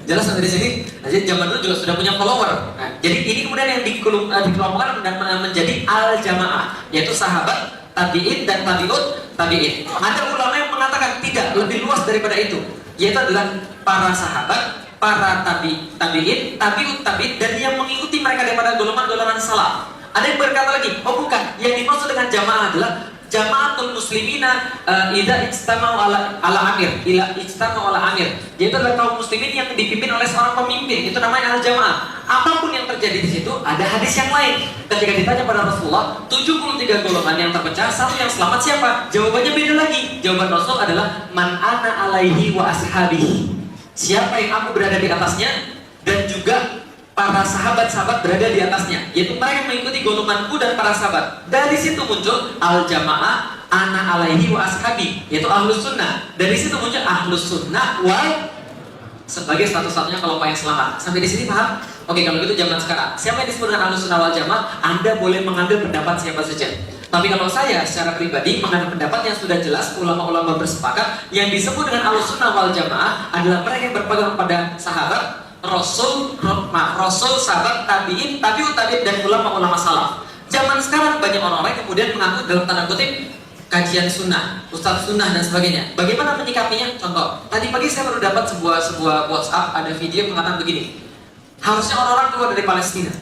Jelas sampai di sini. Nah, jadi zaman dulu juga sudah punya follower. Nah, jadi ini kemudian yang dikelompokkan dan menjadi al-jamaah, yaitu sahabat, tabi'in dan tabi'ut tabi'in. Ada ulama yang mengatakan tidak, lebih luas daripada itu, yaitu adalah para sahabat, para tabi'in, tabi'ut tabi'in, dan yang mengikuti mereka daripada golongan-golongan salaf. Ada yang berkata lagi, oh bukan, yang dimaksud dengan jamaah adalah jamaatul muslimina idza ijtama'u ala amir, ila ijtama'u ala amir. Yaitu adalah kaum muslimin yang dipimpin oleh seorang pemimpin, itu namanya al-jamaah. Apapun yang terjadi di situ, ada hadis yang lain. Ketika ditanya pada Rasulullah, 73 golongan yang terpecah, satu yang selamat siapa? Jawabannya beda lagi. Jawaban Rasul adalah man ana alaihi wa ashabihi. Siapa yang aku berada di atasnya dan juga para sahabat-sahabat berada di atasnya, yaitu mereka mengikuti golonganku dan para sahabat. Dari situ muncul al-jamaah ana alaihi wa ashabi, yaitu ahlus sunnah. Dari situ muncul ahlus sunnah wal sebagai satu-satunya kelompok yang selamat. Sampai di sini paham? Oke, kalau gitu zaman sekarang, siapa yang disebut dengan ahlus sunnah wal jamaah? Anda boleh mengambil pendapat siapa saja. Tapi kalau saya secara pribadi mengambil pendapat yang sudah jelas, ulama-ulama bersepakat, yang disebut dengan ahlus sunnah wal jamaah adalah mereka yang berpegang pada sahabat, Rasul, sahabat, tabi'in, tabi'ut tabi'in, dan ulama-ulama salaf. Zaman sekarang banyak orang-orang yang kemudian mengaku dalam tanda kutip kajian sunnah, ustadz sunnah dan sebagainya. Bagaimana menyikapinya? Contoh, tadi pagi saya baru dapat sebuah WhatsApp, ada video yang mengatakan begini. Harusnya orang-orang keluar dari Palestina.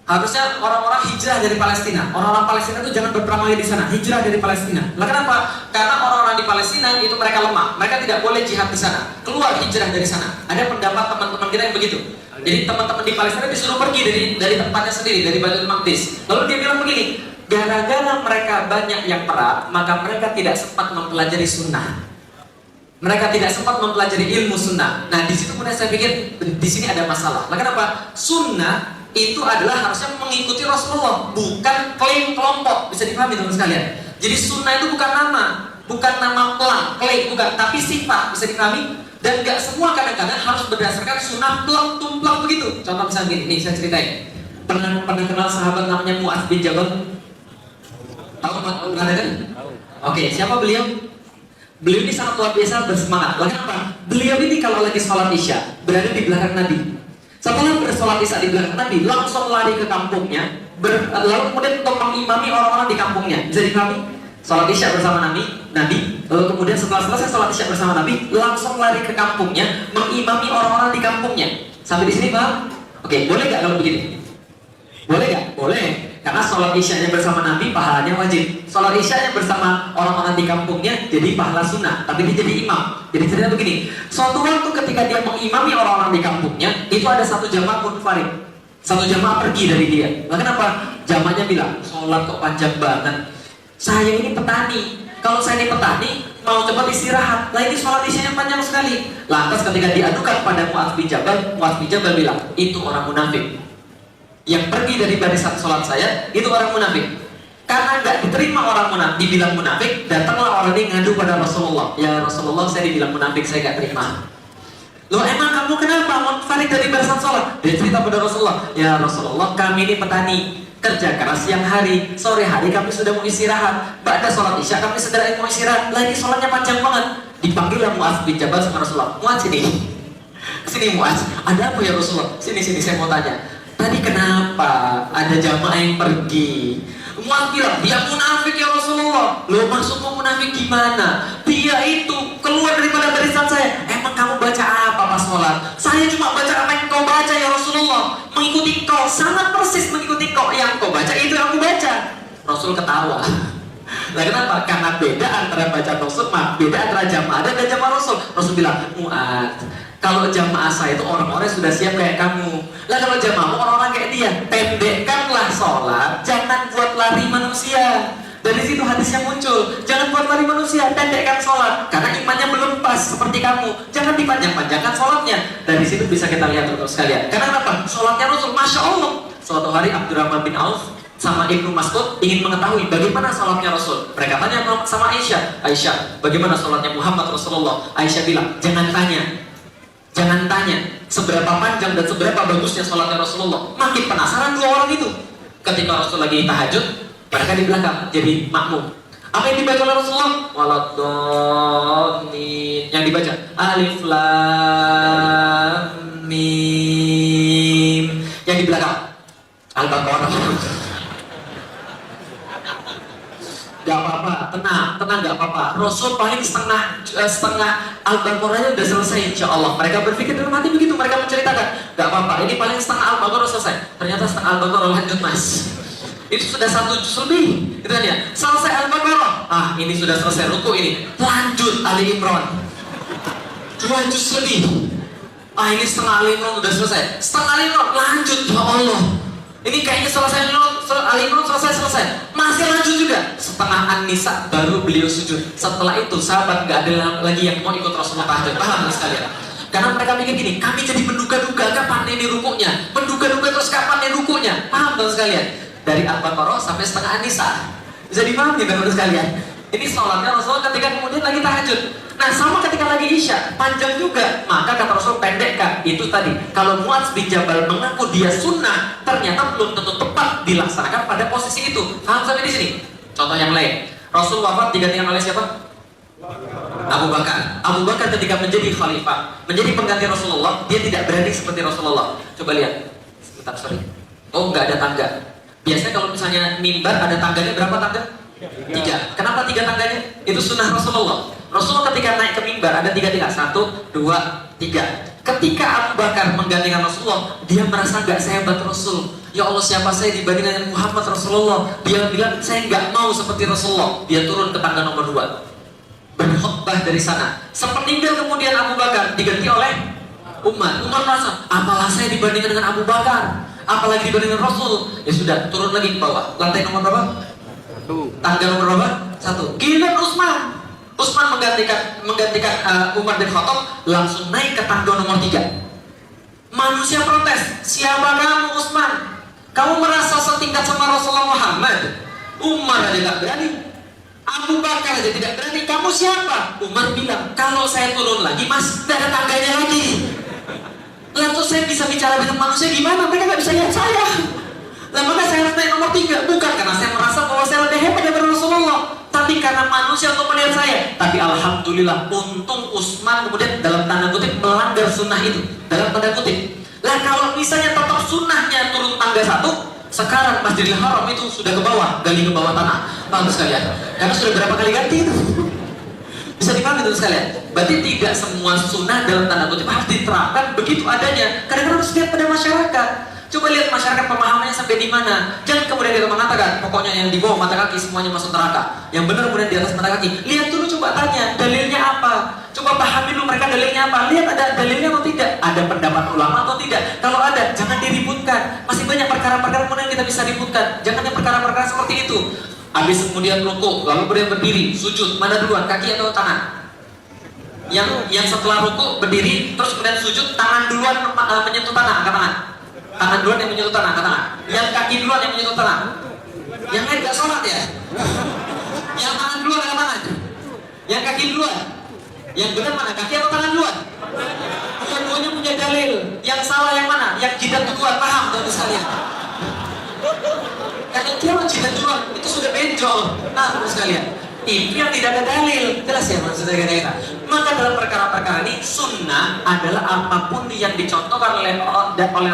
Harusnya orang-orang hijrah dari Palestina. Orang-orang Palestina itu jangan berperang lagi di sana, hijrah dari Palestina. Lah kenapa? Karena orang-orang di Palestina itu mereka lemah, mereka tidak boleh jihad di sana. Keluar hijrah dari sana. Ada pendapat teman-teman kita yang begitu. Jadi teman-teman di Palestina disuruh pergi dari tempatnya sendiri, dari Baitul Maqdis. Lalu dia bilang begini, gara-gara mereka banyak yang perang, maka mereka tidak sempat mempelajari sunnah. Mereka tidak sempat mempelajari ilmu sunnah. Nah di situ kemudian saya pikir di sini ada masalah. Lah kenapa? Sunnah itu adalah harusnya mengikuti Rasulullah, bukan klaim kelompok. Bisa dipahami teman sekalian. Jadi sunnah itu bukan nama klaim, bukan, tapi sifat. Bisa dipahami. Dan gak semua kadang-kadang harus berdasarkan sunnah plong-tumplang begitu. Contoh misalnya gini, nih saya ceritain. Pernah kenal sahabat namanya Mu'adz bin Jabal? Tahu pernah kan? Oke, siapa beliau? Beliau ini sangat luar biasa bersemangat. Lah kenapa? Beliau ini kalau lagi sholat isya berada di belakang Nabi. Setelah bersolat isya di belakang Nabi, langsung lari ke kampungnya, lalu kemudian untuk mengimami orang-orang di kampungnya. Bisa dipahami? Sholat isya bersama Nabi, lalu kemudian setelah selesai sholat isya bersama Nabi, langsung lari ke kampungnya, mengimami orang-orang di kampungnya. Sampai di sini paham? Oke, boleh nggak kalau begini? Boleh nggak? Boleh. Karena sholat isyanya bersama Nabi pahalanya wajib. Sholat isyanya bersama orang-orang di kampungnya jadi pahala sunnah, tapi dia jadi imam. Jadi cerita begini, suatu waktu ketika dia mengimami orang-orang di kampungnya, itu ada satu jamaah munfarid. Satu jamaah pergi dari dia. Nah, kenapa? Jamaahnya bilang, sholat kok panjang banget. Saya ini petani. Kalau saya ini petani, mau cepat istirahat. Lah ini sholat isyanya panjang sekali. Lantas ketika diadukan pada Mu'adz bin Jabal bilang, itu orang munafik. Yang pergi dari barisan sholat saya itu orang munafik. Karena nggak diterima orang munafik, dibilang munafik, datanglah orang ini ngadu pada Rasulullah. Ya Rasulullah, saya dibilang munafik, saya nggak terima. Loh emang kamu kenapa munafik dari barisan sholat? Dia cerita pada Rasulullah. Ya Rasulullah, kami ini petani, kerja keras siang hari, sore hari kami sudah mau istirahat. Ba'da sholat isya kami segera mau istirahat. Lagi sholatnya panjang banget. Dipanggillah Mu'adz bin Jabal sama Rasulullah. Mu'adz sini Mu'adz. Ada apa ya Rasulullah? Sini saya mau tanya. Tadi kenapa ada jamaah yang pergi? Mu'adz bilang, dia munafik ya Rasulullah. Loh maksudmu munafik gimana? Dia itu keluar daripada barisan saya. Emang kamu baca apa pas sholat? Saya cuma baca apa yang kau baca ya Rasulullah. Mengikuti kau, sangat persis mengikuti kau. Yang kau baca itu yang aku baca. Rasul ketawa. Nah kenapa? Karena beda antara baca Rasul, beda antara jamaah dan jamaah Rasul. Rasul bilang, Mu'adz, kalau jamaah saya itu orang-orang sudah siap kayak kamu. Lah kalau jamaahmu orang-orang kayak dia, pendekkanlah sholat, jangan buat lari manusia. Dari situ hadis yang muncul, jangan buat lari manusia, pendekkan sholat. Karena imannya belum pas seperti kamu, jangan dipanjang-panjangkan sholatnya. Dari situ bisa kita lihat teman-teman sekalian. Karena apa? Sholatnya Rasul, Masya Allah, Suatu hari Abdurrahman bin Auf sama Ibnu Mas'ud ingin mengetahui bagaimana salatnya Rasul. Mereka tanya sama Aisyah, Aisyah, bagaimana salatnya Muhammad Rasulullah? Aisyah bilang, jangan tanya seberapa panjang dan seberapa bagusnya salatnya Rasulullah. Makin penasaran dua orang itu. Ketika Rasul lagi tahajud, mereka di belakang jadi makmum. Apa yang dibaca oleh Rasulullah? Waladhdallin. Yang dibaca Alif Lam Mim. Yang di belakang Al-Baqarah. Gak apa-apa, tenang gak apa-apa. Rasul paling setengah Al-Baqarahnya udah selesai, insya Allah. Mereka berpikir dalam hati begitu, mereka menceritakan, gak apa-apa, ini paling setengah Al-Baqarah selesai. Ternyata setengah Al-Baqarah lanjut mas. Itu sudah 1 juz lebih, gitu kan ya. Selesai Al-Baqarah, ini sudah selesai ruku ini. Lanjut Ali Imran, 2 juz lebih. Ini setengah Ali Imran udah selesai. Setengah Ali Imran lanjut, ya Allah. Ini kayaknya selesai Ali Imran selesai. Masih lanjut juga. Setengah An-Nisa baru beliau sujud. Setelah itu sahabat gak ada lagi yang mau ikut Rasulullah tahajud. Paham sekalian? Karena mereka mikir gini, kami jadi menduga-duga kapan ini rukuknya, menduga-duga terus kapan ini rukuknya. Paham teman sekalian? Dari Al-Baqarah sampai setengah An-Nisa. Bisa dipahami teman sekalian? Ini sholatnya Rasulullah ketika kemudian lagi tahajud. Nah sama ketika lagi Isya, panjang juga. Maka kata Rasul pendekkan. Itu tadi, kalau Mu'adz bin Jabal mengaku dia sunnah, ternyata belum tentu tepat dilaksanakan pada posisi itu. Paham sampai di sini? Contoh yang lain, Rasul wafat digantikan oleh siapa? Abu Bakar. Abu Bakar ketika menjadi khalifah, menjadi pengganti Rasulullah, dia tidak berani seperti Rasulullah. Coba lihat. Sebentar, sorry. Oh, nggak ada tangga. Biasanya kalau misalnya mimbar ada tangganya, berapa tangga? 3. Kenapa 3 tangganya? Itu sunnah Rasulullah. Rasulullah ketika naik ke mimbar ada 3 tingkat. 1, 2, 3. Ketika Abu Bakar menggantikan Rasulullah, dia merasa gak sehebat Rasul. Ya Allah, siapa saya dibandingkan dengan Muhammad Rasulullah? Dia bilang, saya gak mau seperti Rasulullah. Dia turun ke tangga nomor 2, berkhutbah dari sana. Sepeninggal kemudian Abu Bakar diganti oleh Umar. Umar merasa, apalah saya dibandingkan dengan Abu Bakar, apalagi dibandingkan Rasul. Ya sudah, turun lagi ke bawah. Lantai nomor berapa? Tangga nomor berapa? 1. Giliran Utsman menggantikan Umar bin Khattab, langsung naik ke tangga nomor 3. Manusia protes, siapa kamu Utsman? Kamu merasa setingkat sama Rasulullah Muhammad? Umar aja gak berani, Abu Bakar aja tidak berani, kamu siapa? Umar bilang, kalau saya turun lagi mas, tidak ada tangganya lagi. Lalu saya bisa bicara dengan manusia gimana? Mereka gak bisa lihat saya. Nah maka saya harus naik nomor 3. Bukan karena saya merasa bahwa saya lebih hebat daripada Rasulullah, tapi karena manusia untuk melihat saya. Tapi alhamdulillah, untung Utsman kemudian dalam tanda kutip melanggar sunnah itu. Dalam tanda kutip. Lah kalau misalnya tetap sunnahnya turun tangga 1, sekarang Masjidil Haram itu sudah ke bawah, gali ke bawah tanah. Paham sekalian? Karena sudah berapa kali ganti itu. Bisa dipahami itu sekalian. Berarti tidak semua sunnah dalam tanda kutip harus diterapkan begitu adanya. Kadang-kadang harus lihat pada masyarakat. Coba lihat masyarakat pemahamannya sampai di mana. Jangan kemudian kita mengatakan pokoknya yang di bawah mata kaki semuanya masuk neraka, yang benar kemudian di atas mata kaki. Lihat dulu, coba tanya dalilnya apa. Coba pahami dulu mereka dalilnya apa. Lihat ada dalilnya atau tidak, ada pendapat ulama atau tidak. Kalau ada, jangan diributkan. Masih banyak perkara-perkara kemudian kita bisa ributkan. Jangan yang perkara-perkara seperti itu. Habis kemudian ruku, lalu kemudian berdiri, sujud, mana duluan, kaki atau tangan? Yang setelah ruku berdiri, terus kemudian sujud, tangan duluan menyentuh tanah, angkat tangan. Tangan duluan yang menyentuh tanah, angkat tangan. Yang kaki duluan yang menyentuh tanah. Yang lain gak sholat ya? Yang tangan duluan, angkat tangan. Yang kaki duluan. Yang benar mana, kaki atau tangan duluan? Dua-duanya punya dalil. Yang salah yang mana? Yang jidat duluan, paham teman sekalian? Karena dia jidat duluan, itu sudah benjol. Nah teman sekalian, itu yang tidak ada dalil. Jelas ya maksudnya kata-kata. Maka dalam perkara-perkara ini sunnah adalah apapun yang dicontohkan oleh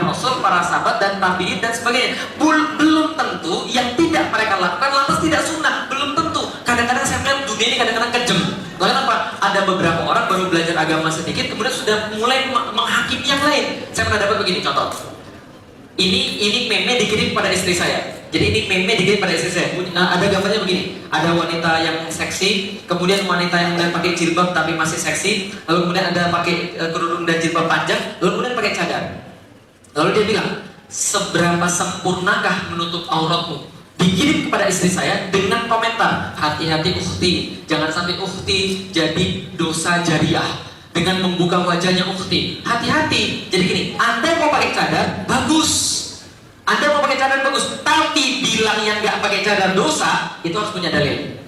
Rasul, para sahabat dan tabi'in dan sebagainya. Belum tentu yang tidak mereka lakukan lantas tidak sunnah. Belum tentu. Kadang-kadang saya melihat dunia ini kadang-kadang kejem. Kenapa? Ada beberapa orang baru belajar agama sedikit kemudian sudah mulai menghakimi yang lain. Saya pernah dapat begini contoh. Ini meme dikirim pada istri saya. Jadi ini meme dikirim pada istri saya. Ada gambarnya begini. Ada wanita yang seksi, kemudian wanita yang mulai pakai jilbab tapi masih seksi, lalu kemudian ada pakai kerudung dan jilbab panjang, lalu kemudian pakai cadar. Lalu dia bilang, seberapa sempurnakah menutup auratmu? Dikirim kepada istri saya dengan komentar, hati-hati ukhti, jangan sampai ukhti jadi dosa jariah dengan membuka wajahnya ukhti. Hati-hati. Jadi gini, Anda mau pakai cadar, bagus. Anda mau pakai pakai cadar bagus. Tapi bilang yang nggak pakai cadar dosa, itu harus punya dalil.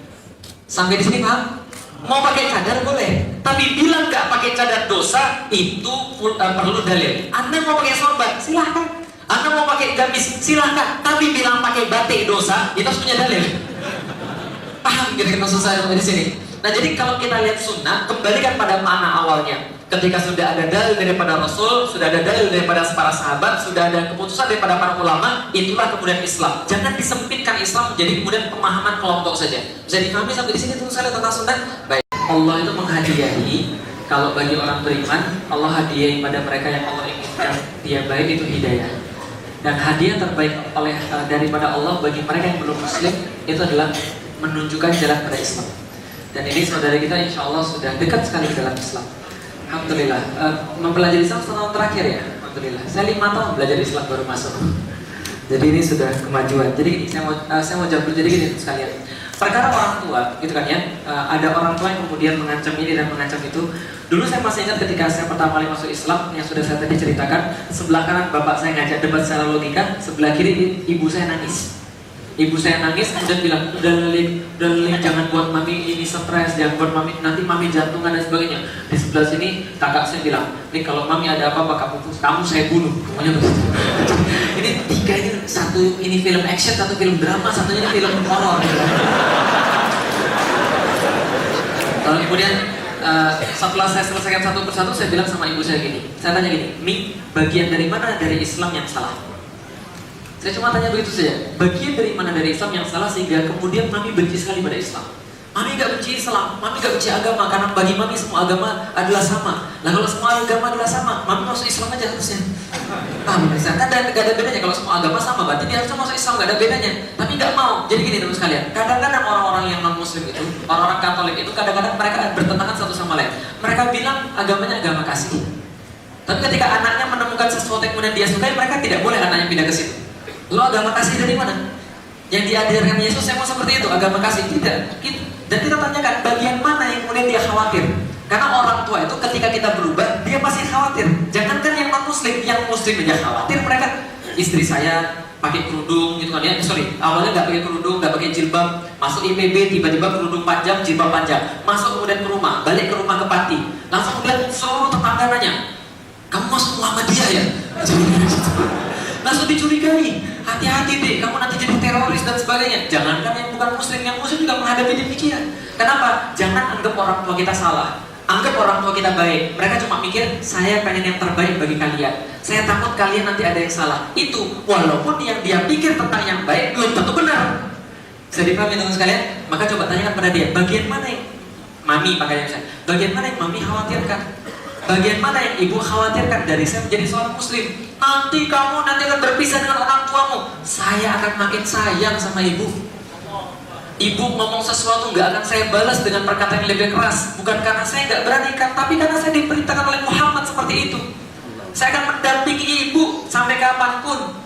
Sampai di sini paham? Mau pakai cadar boleh, tapi bilang nggak pakai cadar dosa itu perlu dalil. Anda mau pakai sorban, silahkan. Anda mau pakai gamis, silahkan. Tapi bilang pakai batik dosa, itu harus punya dalil. Paham kira-kira maksud saya sampai di sini? Nah, jadi kalau kita lihat sunnah, kembalikan pada makna awalnya. Ketika sudah ada dalil daripada Rasul, sudah ada dalil daripada para sahabat, sudah ada keputusan daripada para ulama, itulah kemudian Islam. Jangan disempitkan Islam menjadi kemudian pemahaman kelompok saja. Bisa dipahami sampai di sini tuh saya tentang sunnah? Baik. Allah itu menghadiahi, kalau bagi orang beriman, Allah hadiahi pada mereka yang Allah inginkan dia baik itu hidayah. Dan hadiah terbaik daripada Allah bagi mereka yang belum muslim itu adalah menunjukkan jalan pada Islam. Dan ini saudara kita insya Allah sudah dekat sekali dalam Islam. Alhamdulillah, mempelajari Islam setahun terakhir ya. Alhamdulillah, saya 5 tahun belajar Islam baru masuk. Jadi ini sudah kemajuan. Jadi gini, saya mau jawab dulu. Jadi gini sekalian. Perkara orang tua, gitu kan ya. Ada orang tua yang kemudian mengancam ini dan mengancam itu. Dulu saya masih ingat ketika saya pertama kali masuk Islam, yang sudah saya tadi ceritakan, sebelah kanan bapak saya ngajak debat secara logika, sebelah kiri ibu saya nangis. Ibu saya nangis kemudian bilang, udah Lin, jangan buat mami ini stres, jangan buat mami, nanti mami jantungan dan sebagainya. Di sebelah sini kakak saya bilang, nih kalau mami ada apa-apa kamu saya bunuh. Pokoknya begitu. Ini tiga ini, satu ini film action, satu film drama, satunya ini film horor. Lalu kemudian setelah saya selesaikan satu persatu, saya bilang sama ibu saya gini, saya tanya gini, Mi, bagian dari mana dari Islam yang salah? Saya cuma tanya begitu saja, bagian dari mana dari Islam yang salah sehingga kemudian mami benci sekali pada Islam. Mami gak benci Islam, mami gak benci agama, karena bagi mami semua agama adalah sama. Nah kalau semua agama adalah sama, mami masuk Islam aja harusnya. Paham? Kan gak ada bedanya, kalau semua agama sama, berarti dia harusnya masuk Islam, gak ada bedanya. Tapi gak mau, jadi gini teman sekalian, kadang-kadang orang-orang yang non-muslim itu, orang-orang Katolik itu kadang-kadang mereka bertentangan satu sama lain. Mereka bilang agamanya agama kasih. Tapi ketika anaknya menemukan sesuatu yang kemudian dia sukai, mereka tidak boleh anaknya pindah ke situ. Lo agama kasih dari mana? Yang diajarkan Yesus saya mau seperti itu, agama kasih. Tidak. Dan kita tanyakan bagian mana yang kemudian dia khawatir. Karena orang tua itu ketika kita berubah, dia pasti khawatir. Jangankan yang non-muslim, yang muslim aja khawatir. Mereka, istri saya pakai kerudung gitu kan ya. Awalnya nggak pakai kerudung, nggak pakai jilbab. Masuk IPB tiba-tiba kerudung panjang, jilbab panjang. Masuk kemudian ke rumah, balik ke rumah ke Pati. Langsung kemudian seluruh tetangga nanya, kamu masuk Muhammadiyah ya? Langsung dicurigai, hati-hati deh, kamu nanti jadi teroris dan sebagainya. Jangankan yang bukan muslim, yang muslim juga menghadapi demikian. Kenapa? Jangan anggap orang tua kita salah, anggap orang tua kita baik. Mereka cuma mikir, saya pengen yang terbaik bagi kalian, saya takut kalian nanti ada yang salah. Itu, walaupun yang dia pikir tentang yang baik, belum tentu benar. Bisa dipahami teman sekalian? Maka coba tanyakan pada dia, bagian mana yang mami, makanya misalnya, bagian mana yang mami khawatirkan? Bagian mana yang ibu khawatirkan dari saya menjadi seorang muslim? Nanti kamu akan berpisah dengan orang tuamu. Saya akan makin sayang sama ibu. Ibu ngomong sesuatu nggak akan saya balas dengan perkataan yang lebih keras. Bukan karena saya nggak berani, tapi karena saya diperintahkan oleh Muhammad seperti itu. Saya akan mendampingi ibu sampai kapanpun.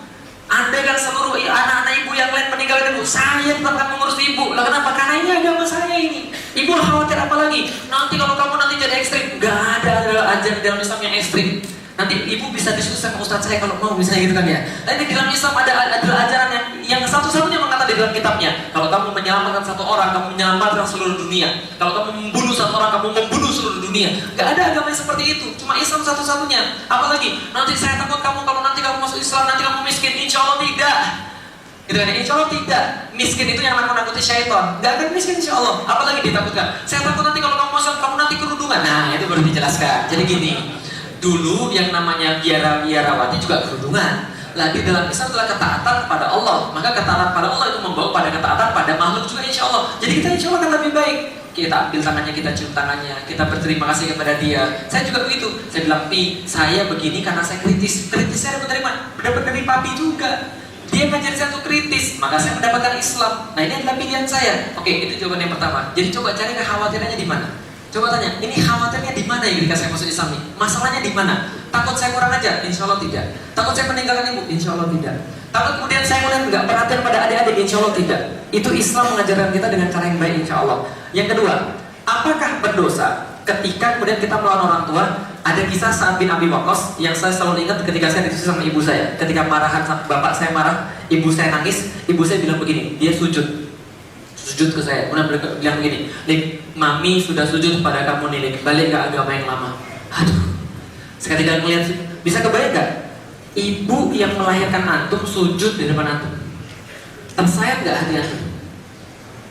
Andai kan seluruh anak-anak ibu yang lain meninggalkan ibu, saya tetap akan mengurus ibu. Lah kenapa? Karena ini agama saya ini. Ibu khawatir apa lagi? Nanti kalau kamu nanti jadi ekstrim, nggak ada ajaran dalam Islam yang ekstrim. Nanti ibu bisa diskusi sama ustadz saya kalau mau, misalnya gitu kan ya. Tapi di dalam Islam adalah ajaran yang satu-satunya mengatakan di dalam kitabnya, kalau kamu menyelamatkan satu orang, kamu menyelamatkan seluruh dunia. Kalau kamu membunuh satu orang, kamu membunuh seluruh dunia. Gak ada agama yang seperti itu, cuma Islam satu-satunya. Apalagi, nanti saya takut kamu kalau nanti kamu masuk Islam, nanti kamu miskin. Insya Allah tidak. Gitu kan? Insya Allah tidak. Miskin itu yang nakut-nakuti syaitan. Gak akan miskin insya Allah. Apalagi ditakutkan. Saya takut nanti kalau kamu masuk, kamu nanti kerudungan. Nah, itu baru dijelaskan. Jadi gini, dulu yang namanya biarawati juga kerudungan. Lah di dalam Islam adalah ketaatan kepada Allah. Maka ketaatan pada Allah itu membawa pada ketaatan pada makhluk juga insya Allah. Jadi kita insya Allah akan lebih baik. Kita ambil tangannya, kita cium tangannya, kita berterima kasih kepada dia. Saya juga begitu. Saya bilang, Pi, saya begini karena saya kritis. Kritis saya dapat dari mana? Dapat dari Papi juga. Dia menjadi satu kritis, maka saya mendapatkan Islam. Nah ini adalah pilihan saya. Oke, itu jawaban yang pertama. Jadi coba cari kekhawatirannya di mana. Coba tanya, ini khawatirnya di mana ya ketika saya masuk Islam ini? Masalahnya di mana? Takut saya kurang ajar? Insya Allah tidak. Takut saya meninggalkan ibu? Insya Allah tidak. Takut kemudian saya mulai nggak perhatian pada adik-adik? Insya Allah tidak. Itu Islam mengajarkan kita dengan cara yang baik insya Allah. Yang kedua, apakah berdosa ketika kemudian kita melawan orang tua Ada kisah Sa'ad bin Abi Waqqas yang saya selalu ingat ketika saya diskusi sama ibu saya. Ketika marahan bapak saya marah, ibu saya nangis, ibu saya bilang begini, dia sujud ke saya, kemudian bilang begini, Lik, mami sudah sujud pada kamu nih, Lik, balik ke agama yang lama. Aduh, seketika melihat, bisa kebayang gak? Ibu yang melahirkan antum sujud di depan antum. Tersayat gak hati antum?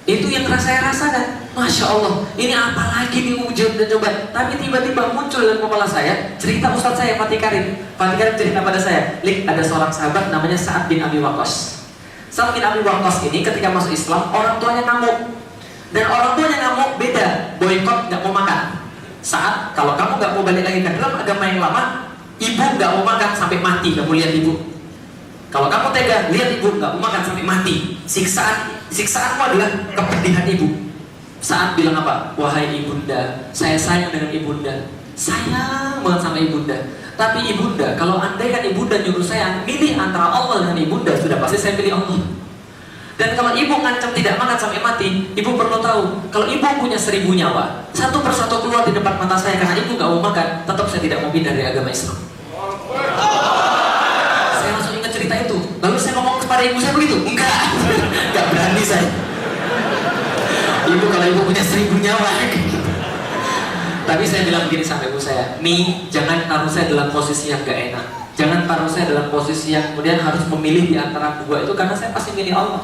Itu yang saya rasakan. Masya Allah, ini apa lagi nih ujian dan coba. Tapi tiba-tiba muncul dalam kepala saya cerita ustadz saya Fatih Karim. Fatih Karim cerita pada saya, Lik, ada seorang sahabat namanya Sa'ad bin Abi Waqqas. Sa'ad bin Abi Waqqas ini ketika masuk Islam, orang tuanya ngamuk. Dan orang tuanya ngamuk beda, boykot, gak mau makan. Saat kalau kamu gak mau balik lagi ke dalam agama yang lama, ibu gak mau makan sampai mati. Kamu lihat ibu. Kalau kamu tega, lihat ibu gak mau makan sampai mati. Siksaanmu adalah kepedihan ibu. Saat bilang apa? Wahai ibunda, saya sayang dengan ibunda, sayang banget sama ibunda. Tapi ibunda, kalau andaikan ibunda nyuruh saya milih antara Allah dengan ibunda, sudah pasti saya pilih Allah. Dan kalau ibu ngancam tidak makan sampai mati, ibu perlu tahu, kalau ibu punya 1000 nyawa, satu persatu keluar di depan mata saya karena ibu gak mau makan, tetap saya tidak mau pindah dari agama Islam. Saya langsung ingat cerita itu. Lalu saya ngomong kepada ibu saya begitu, enggak berani saya. Ibu kalau ibu punya 1000 nyawa. Tapi saya bilang begini sama ibu saya, Mi, jangan taruh saya dalam posisi yang gak enak. Jangan taruh saya dalam posisi yang kemudian harus memilih di antara dua itu, karena saya pasti milih Allah.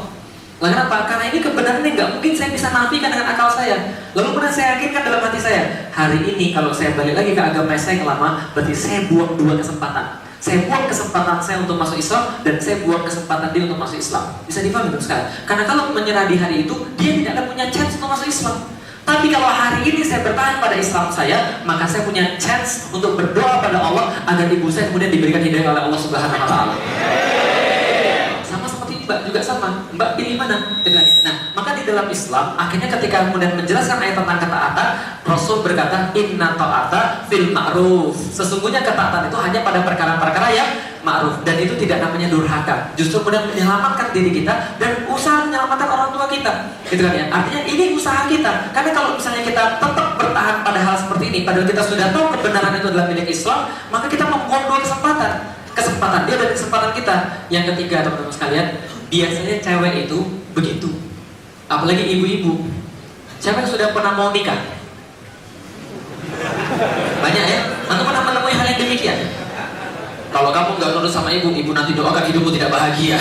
Lalu kenapa? Karena ini kebenaran yang gak mungkin saya bisa nafikan dengan akal saya. Lalu kemudian saya yakinkan dalam hati saya, hari ini kalau saya balik lagi ke agama saya yang lama, berarti saya buang 2 kesempatan. Saya buang kesempatan saya untuk masuk Islam, dan saya buang kesempatan dia untuk masuk Islam. Bisa dipahami itu sekarang? Karena kalau menyerah di hari itu, dia tidak akan punya chance untuk masuk Islam. Tapi kalau hari ini saya bertahan pada Islam saya, maka saya punya chance untuk berdoa pada Allah agar ibu saya kemudian diberikan hidayah oleh Allah Subhanahu wa Ta'ala. Sama seperti Mbak juga sama. Mbak pilih mana? Nah, maka di dalam Islam, akhirnya ketika kemudian menjelaskan ayat tentang ketaatan, Rasul berkata, Inna ta'ata fil ma'ruf. Sesungguhnya ketaatan itu hanya pada perkara-perkara yang ma'ruf, dan itu tidak namanya durhaka. Justru kemudian menyelamatkan diri kita dan usaha menyelamatkan orang tua kita. Gitu kan ya? Artinya ini usaha kita. Karena kalau misalnya kita tetap bertahan pada hal seperti ini, padahal kita sudah tahu kebenaran itu adalah milik Islam, maka kita membuang 2 kesempatan. Kesempatan dia dan kesempatan kita. Yang ketiga, teman-teman sekalian, biasanya cewek itu begitu. Apalagi ibu-ibu. Siapa yang sudah pernah mau nikah? Banyak ya? Atau pernah menemui hal yang demikian? Kalau kamu nggak nurut sama ibu, ibu nanti doakan hidupmu tidak bahagia.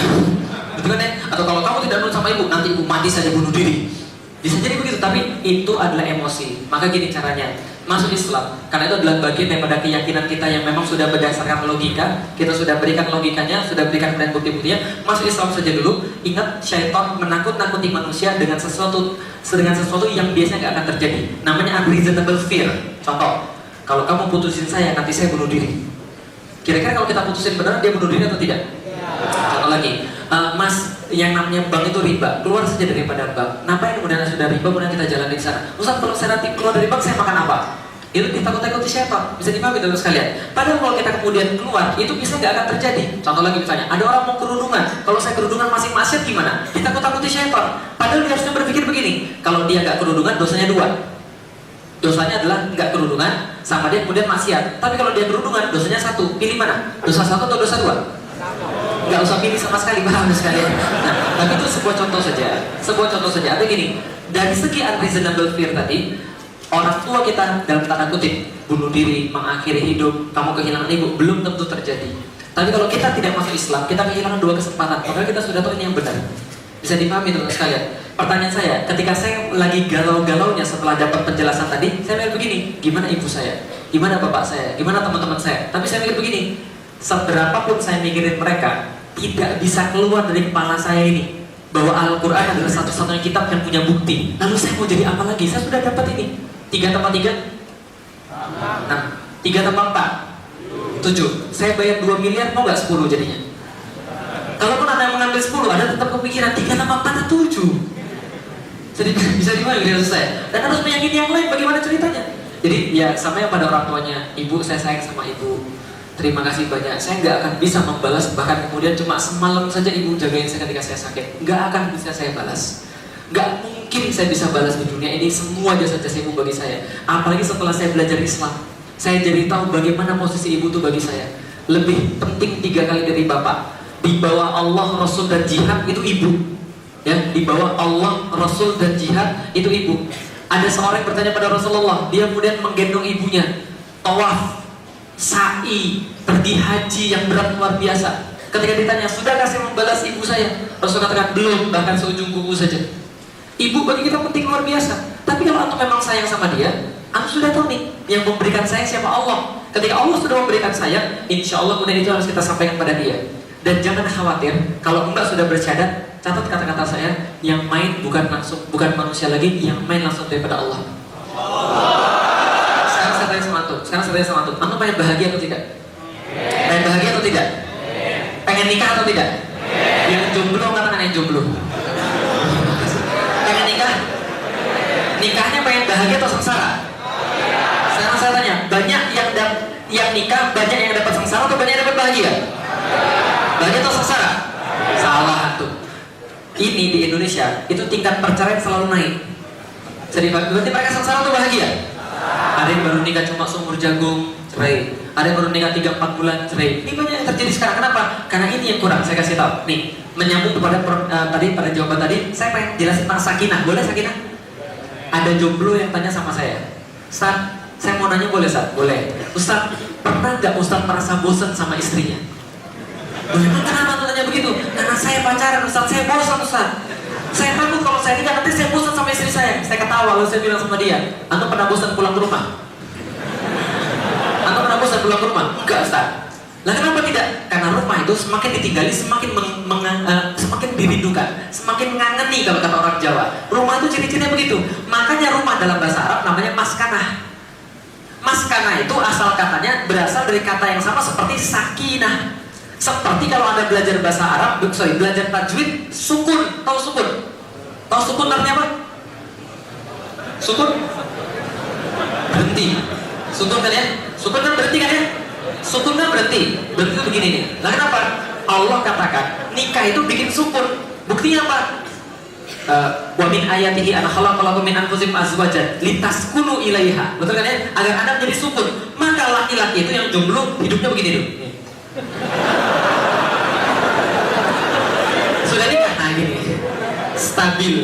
Betul kan ya? Atau kalau kamu tidak nurut sama ibu, nanti ibu mati saja bunuh diri. Bisa jadi begitu, tapi itu adalah emosi. Maka gini caranya, masuk Islam, karena itu adalah bagian daripada keyakinan kita yang memang sudah berdasarkan logika. Kita sudah berikan logikanya, sudah berikan kemudian bukti-buktinya. Masuk Islam saja dulu. Ingat, syaitan menakut-nakuti manusia dengan sesuatu yang biasanya nggak akan terjadi. Namanya unreasonable fear. Contoh, kalau kamu putusin saya, nanti saya bunuh diri. Kira-kira kalau kita putusin benar, dia bunuh diri atau tidak? Contoh lagi, Mas, yang namanya bank itu riba, keluar saja daripada bank. Kenapa yang kemudian sudah riba, kemudian kita jalan di sana? Ustaz, kalau saya nanti keluar dari bank, saya makan apa? Itu ditakut-takuti syaitan. Bisa dipahami teman sekalian. Padahal kalau kita kemudian keluar, itu bisa nggak akan terjadi. Contoh lagi misalnya, ada orang mau kerudungan. Kalau saya kerudungan masih maksiat gimana? Ditakut-takuti syaitan. Padahal dia harusnya berpikir begini, kalau dia nggak kerudungan, dosanya 2. Dosanya adalah nggak kerudungan, sama dia kemudian maksiat. Tapi kalau dia kerudungan, dosanya 1. Pilih mana? Dosa 1 atau dosa 2? Nggak usah pilih sama sekali, paham sekalian. Nah, tapi itu sebuah contoh saja. Sebuah contoh saja. Ada gini, dari segi unreasonable fear tadi, orang tua kita dalam tanda kutip bunuh diri, mengakhiri hidup, kamu kehilangan ibu, belum tentu terjadi. Tapi kalau kita tidak masuk Islam, kita kehilangan 2 kesempatan. Padahal kita sudah tahu ini yang benar. Bisa dipahami teman sekalian. Pertanyaan saya, ketika saya lagi galau-galaunya setelah dapat penjelasan tadi, saya mikir begini, gimana ibu saya, gimana bapak saya, gimana teman-teman saya. Tapi saya mikir begini, seberapapun saya mikirin mereka, tidak bisa keluar dari kepala saya ini bahwa Al-Quran adalah satu-satunya kitab yang punya bukti. Lalu saya mau jadi apa lagi? Saya sudah dapat ini. 3 tambah 3? 6. 3 tambah 4? 7. Saya bayar 2 miliar, mau nggak 10 jadinya? Kalaupun Anda mengambil 10, Anda tetap kepikiran 3 tambah 4 atau 7. Jadi bisa dimana gitu saya. Dan harus meyakini yang lain, bagaimana ceritanya. Jadi ya sama yang pada orang tuanya, ibu saya sayang sama ibu, terima kasih banyak. Saya nggak akan bisa membalas, bahkan kemudian cuma semalam saja ibu jagain saya ketika saya sakit, nggak akan bisa saya balas. Nggak mungkin saya bisa balas di dunia ini semua jasa-jasa ibu bagi saya. Apalagi setelah saya belajar Islam. Saya jadi tahu bagaimana posisi ibu itu bagi saya. Lebih penting 3 kali dari bapak. Di bawah Allah, Rasul, dan jihad itu ibu. Ya, di bawah Allah, Rasul, dan jihad itu ibu. Ada seorang yang bertanya pada Rasulullah, dia kemudian menggendong ibunya, tawaf, sa'i, pergi haji yang berat luar biasa. Ketika ditanya, sudahkah saya membalas ibu saya? Rasul katakan, belum, bahkan seujung kuku saja. Ibu bagi kita penting luar biasa. Tapi kalau antum memang sayang sama dia, antum sudah tahu nih, yang memberikan sayang siapa? Allah. Ketika Allah sudah memberikan sayang, insya Allah kemudian itu harus kita sampaikan pada dia. Dan jangan khawatir, kalau enggak sudah bersyahadat, catat kata-kata saya, yang main bukan manusia lagi, yang main langsung daripada Allah. Sekarang saya tanya sama antum, antum pengen bahagia atau tidak? Pengen bahagia atau tidak? Pengen nikah atau tidak? Yang jomblo katakan yang jomblo. Pengen nikah? Nikahnya pengen bahagia atau sengsara? Sekarang saya tanya, banyak yang nikah, banyak yang dapat sengsara atau banyak yang dapat bahagia? Bahagia atau sengsara? Salah tuh. Ini di Indonesia itu tingkat perceraian selalu naik. Jadi berarti mereka sengsara atau bahagia? Ada yang baru nikah cuma seumur jagung, cerai. Ada yang baru nikah 3-4 bulan, cerai. Ini banyak yang terjadi sekarang. Kenapa? Karena ini yang kurang. Saya kasih tahu. Nih, menyambung kepada pada jawaban tadi, saya pengen jelasin tentang sakinah. Boleh sakinah? Ada jomblo yang tanya sama saya, Ustaz, saya mau nanya boleh Ustaz? Boleh. Ustaz, pernah nggak Ustaz merasa bosan sama istrinya? Bagaimana kenapa tuh tanya begitu? Karena saya pacaran Ustaz, saya bosan Ustaz. Saya takut kalau saya nikah nanti saya bosan sama istri saya. Saya ketawa lalu saya bilang sama dia, antum pernah bosan pulang ke rumah? Antum pernah bosan pulang ke rumah? Enggak Ustaz. Lah kenapa tidak? Karena rumah itu semakin ditinggali semakin semakin dirindukan, semakin ngangeni kalau kata orang Jawa. Rumah itu ciri-cirinya begitu. Makanya rumah dalam bahasa Arab namanya maskanah. Maskanah itu asal katanya berasal dari kata yang sama seperti sakinah. Seperti kalau Anda belajar bahasa Arab, belajar tajwid, sukun. Tahu sukun? Tahu sukun artinya apa? Sukun? Berhenti. Sukun kan ya? Sukun kan berhenti kan ya? Sukun kan berhenti. Berhenti itu begini nih. Nah kenapa? Allah katakan nikah itu bikin sukun. Buktinya apa? Wa min ayatihi an khalaqalakum min anfusikum azwajan litaskunu ilaiha. Betul kan ya? Agar Anda menjadi sukun. Maka laki-laki itu yang jomblo hidupnya begini dulu. Sudah nikah? Nah gini. Stabil.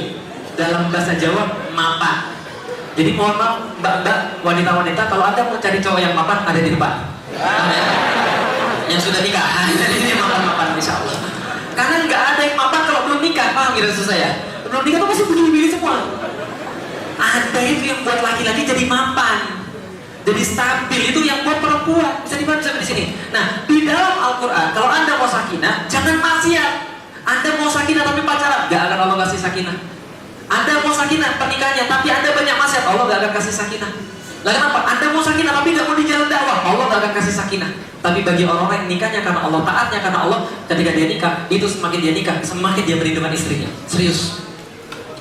Dalam bahasa Jawa mapan. Jadi mohon maaf mbak-mbak, wanita-wanita, kalau Anda mau cari cowok yang mapan ada di depan. Yang sudah nikah, ini mapan-mapan insya Allah. Karena nggak ada yang mapan kalau belum nikah, paham gitu maksud saya? Belum nikah tuh masih begini-begini semua. Ada itu yang buat laki-laki jadi mapan, jadi stabil, itu yang buat perempuan bisa dibantu sampai di sini. Nah di dalam Al-Quran, kalau Anda mau sakinah, jangan maksiat. Anda mau sakinah tapi pacaran, nggak akan Allah kasih sakinah. Anda mau sakinah pernikahannya, tapi Anda banyak maksiat, Allah nggak akan kasih sakinah. Lah kenapa? Anda mau sakinah tapi nggak mau di jalan dakwah, Allah nggak akan kasih sakinah. Tapi bagi orang-orang yang nikahnya karena Allah, taatnya karena Allah, ketika dia nikah, itu semakin dia nikah, semakin dia merindukan istrinya. Serius.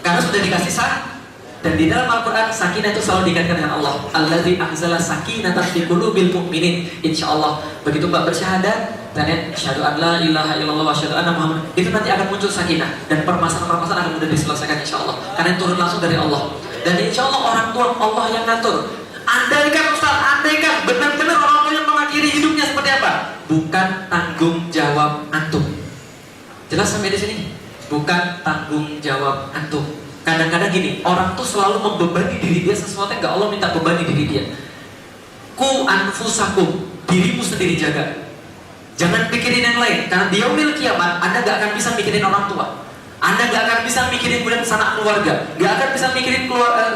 Karena sudah dikasih sah. Dan di dalam Al-Quran, sakinah itu selalu dikaitkan dengan Allah. Alladzi anzala sakinatan fi qulubil mu'minin. Insyaallah begitu Mbak bersyahadat dan asyhadu an la ilaha illallah wa asyhadu anna Muhammad, itu nanti akan muncul sakinah dan permasalahan-permasalahan akan mudah diselesaikan insyaallah. Karena turun langsung dari Allah. Dan insyaallah orang tua Allah yang ngatur. Andaikan Ustaz, andaikan benar-benar orang tua yang mengakhiri hidupnya seperti apa? Bukan tanggung jawab antum. Jelas sampai di sini? Bukan tanggung jawab antum. Kadang-kadang gini, orang tuh selalu membebani diri dia sesuatu yang gak Allah minta bebani diri dia. Ku anfusakum, dirimu sendiri jaga. Jangan pikirin yang lain, karena di yaumil kiamat Anda gak akan bisa mikirin orang tua. Anda gak akan bisa mikirin kemudian sanak keluarga, gak akan bisa mikirin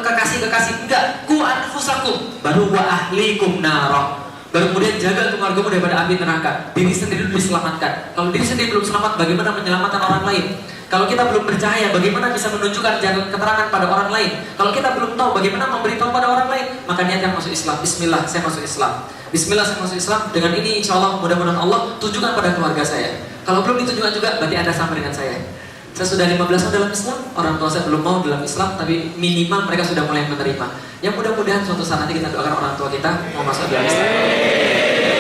kekasih-kekasih. Enggak, ku anfusakum, baru wa ahlikum naro. Baru kemudian jaga keluargamu daripada api neraka. Diri sendiri diselamatkan. Kalau diri sendiri belum selamat, bagaimana menyelamatkan orang lain? Kalau kita belum percaya, bagaimana bisa menunjukkan jalan keterangan pada orang lain? Kalau kita belum tahu, bagaimana memberitahu pada orang lain? Maka niatkan masuk Islam. Bismillah, saya masuk Islam. Bismillah, saya masuk Islam. Dengan ini insya Allah, mudah-mudahan Allah tunjukkan pada keluarga saya. Kalau belum ditunjukkan juga, berarti Anda sama dengan saya. Saya sudah 15 tahun dalam Islam, orang tua saya belum mau dalam Islam, tapi minimal mereka sudah mulai menerima. Yang mudah-mudahan suatu saat nanti kita doakan orang tua kita mau masuk dalam Islam.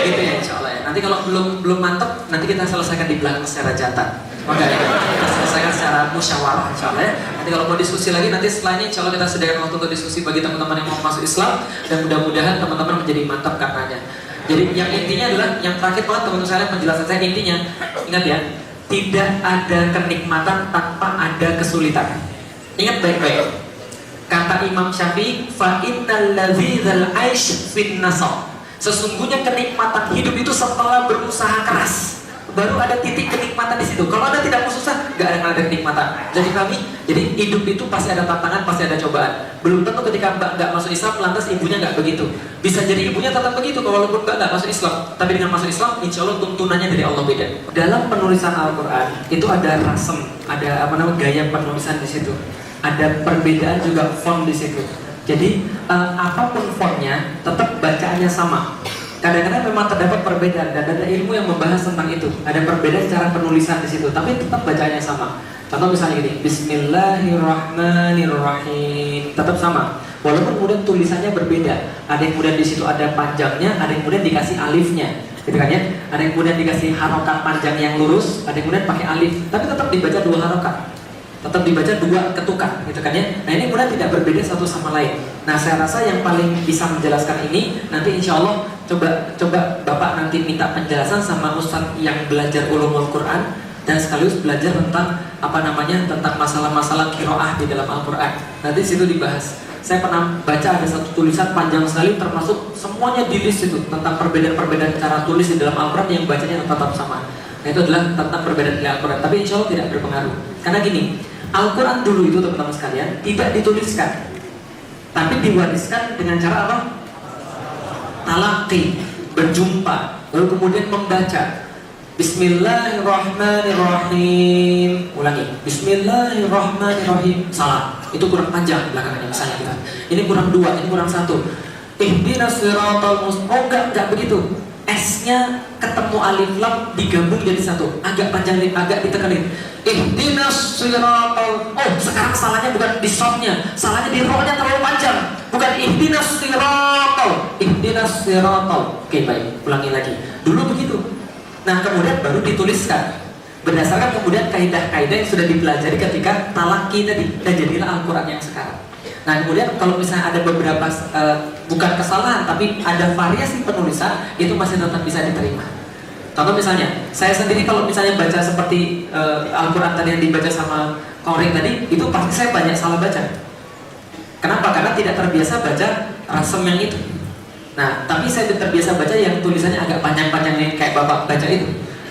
Gitu ya insya Allah ya. Nanti kalau belum mantap, nanti kita selesaikan di belakang secara jantan. Maka ya, kita selesaikan secara musyawarah insya Allah ya. Nanti kalau mau diskusi lagi, nanti setelahnya insya Allah kita sediakan waktu untuk diskusi bagi teman-teman yang mau masuk Islam. Dan mudah-mudahan teman-teman menjadi mantap karenanya. Jadi yang intinya adalah, yang terakhir banget teman-teman saya penjelasan saya intinya, ingat ya, tidak ada kenikmatan tanpa ada kesulitan. Ingat baik-baik. Kata Imam Syafi'i, fa innal ladzizal 'aish fin nasab. Sesungguhnya kenikmatan hidup itu setelah berusaha keras. Baru ada titik kenikmatan di situ. Kalau Anda tidak mau susah, nggak ada kenikmatan. Jadi hidup itu pasti ada tantangan, pasti ada cobaan. Belum tentu ketika Mbak nggak masuk Islam, lantas ibunya nggak begitu. Bisa jadi ibunya tetap begitu, walaupun Mbak nggak masuk Islam. Tapi dengan masuk Islam, insya Allah tuntunannya dari Allah beda. Dalam penulisan Al-Quran itu ada rasem, ada gaya penulisan di situ. Ada perbedaan juga font di situ. Jadi apapun fontnya, tetap bacaannya sama. Kadang-kadang memang terdapat perbedaan dan ada ilmu yang membahas tentang itu. Ada perbedaan cara penulisan di situ, tapi tetap bacaannya sama. Contoh misalnya gini, Bismillahirrahmanirrahim, tetap sama. Walaupun kemudian tulisannya berbeda. Ada yang kemudian di situ ada panjangnya, ada yang kemudian dikasih alifnya, gitu kan ya. Ada yang kemudian dikasih harokat panjang yang lurus, ada yang kemudian pakai alif, tapi tetap dibaca dua harokat. Tetap dibaca dua ketukan, gitu kan ya. Nah ini kemudian tidak berbeda satu sama lain. Nah saya rasa yang paling bisa menjelaskan ini nanti insya Allah coba Bapak nanti minta penjelasan sama Ustadz yang belajar ulumul Quran dan sekaligus belajar tentang tentang masalah-masalah qiraah di dalam Al-Quran. Nanti situ dibahas. Saya pernah baca ada satu tulisan panjang sekali, termasuk semuanya di list itu tentang perbedaan-perbedaan cara tulis di dalam Al-Quran yang bacanya tetap sama. Nah itu adalah tentang perbedaan di Al-Quran. Tapi insya Allah tidak berpengaruh. Karena gini, Al-Quran dulu itu teman-teman sekalian tidak dituliskan, tapi diwariskan dengan cara apa? Talaqi, berjumpa, lalu kemudian membaca. Bismillahirrahmanirrahim. Ulangi, Bismillahirrahmanirrahim. Salah, itu kurang panjang belakangannya misalnya kita. Ini kurang 2, ini kurang 1. Ihdinas siratal mustaqim. Oh enggak begitu. S-nya ketemu alif lam digabung jadi satu. Agak panjang, agak ditekanin. Ihdinas siratal. Oh, sekarang salahnya bukan di short-nya, salahnya di ro-nya terlalu panjang. Bukan ihdinas siratal, ihdinas siratal. Oke, baik, ulangi lagi. Dulu begitu. Nah, kemudian baru dituliskan berdasarkan kemudian kaidah-kaidah yang sudah dipelajari ketika talaki tadi, dan jadilah Al-Quran yang sekarang. Nah, kemudian kalau misalnya ada beberapa bukan kesalahan tapi ada variasi penulisan, itu masih tetap bisa diterima. Contoh misalnya, saya sendiri kalau misalnya baca seperti Al-Quran tadi yang dibaca sama Koring tadi, itu pasti saya banyak salah baca. Kenapa? Karena tidak terbiasa baca rasem yang itu. Nah, tapi saya terbiasa baca yang tulisannya agak panjang-panjang kayak Bapak baca itu.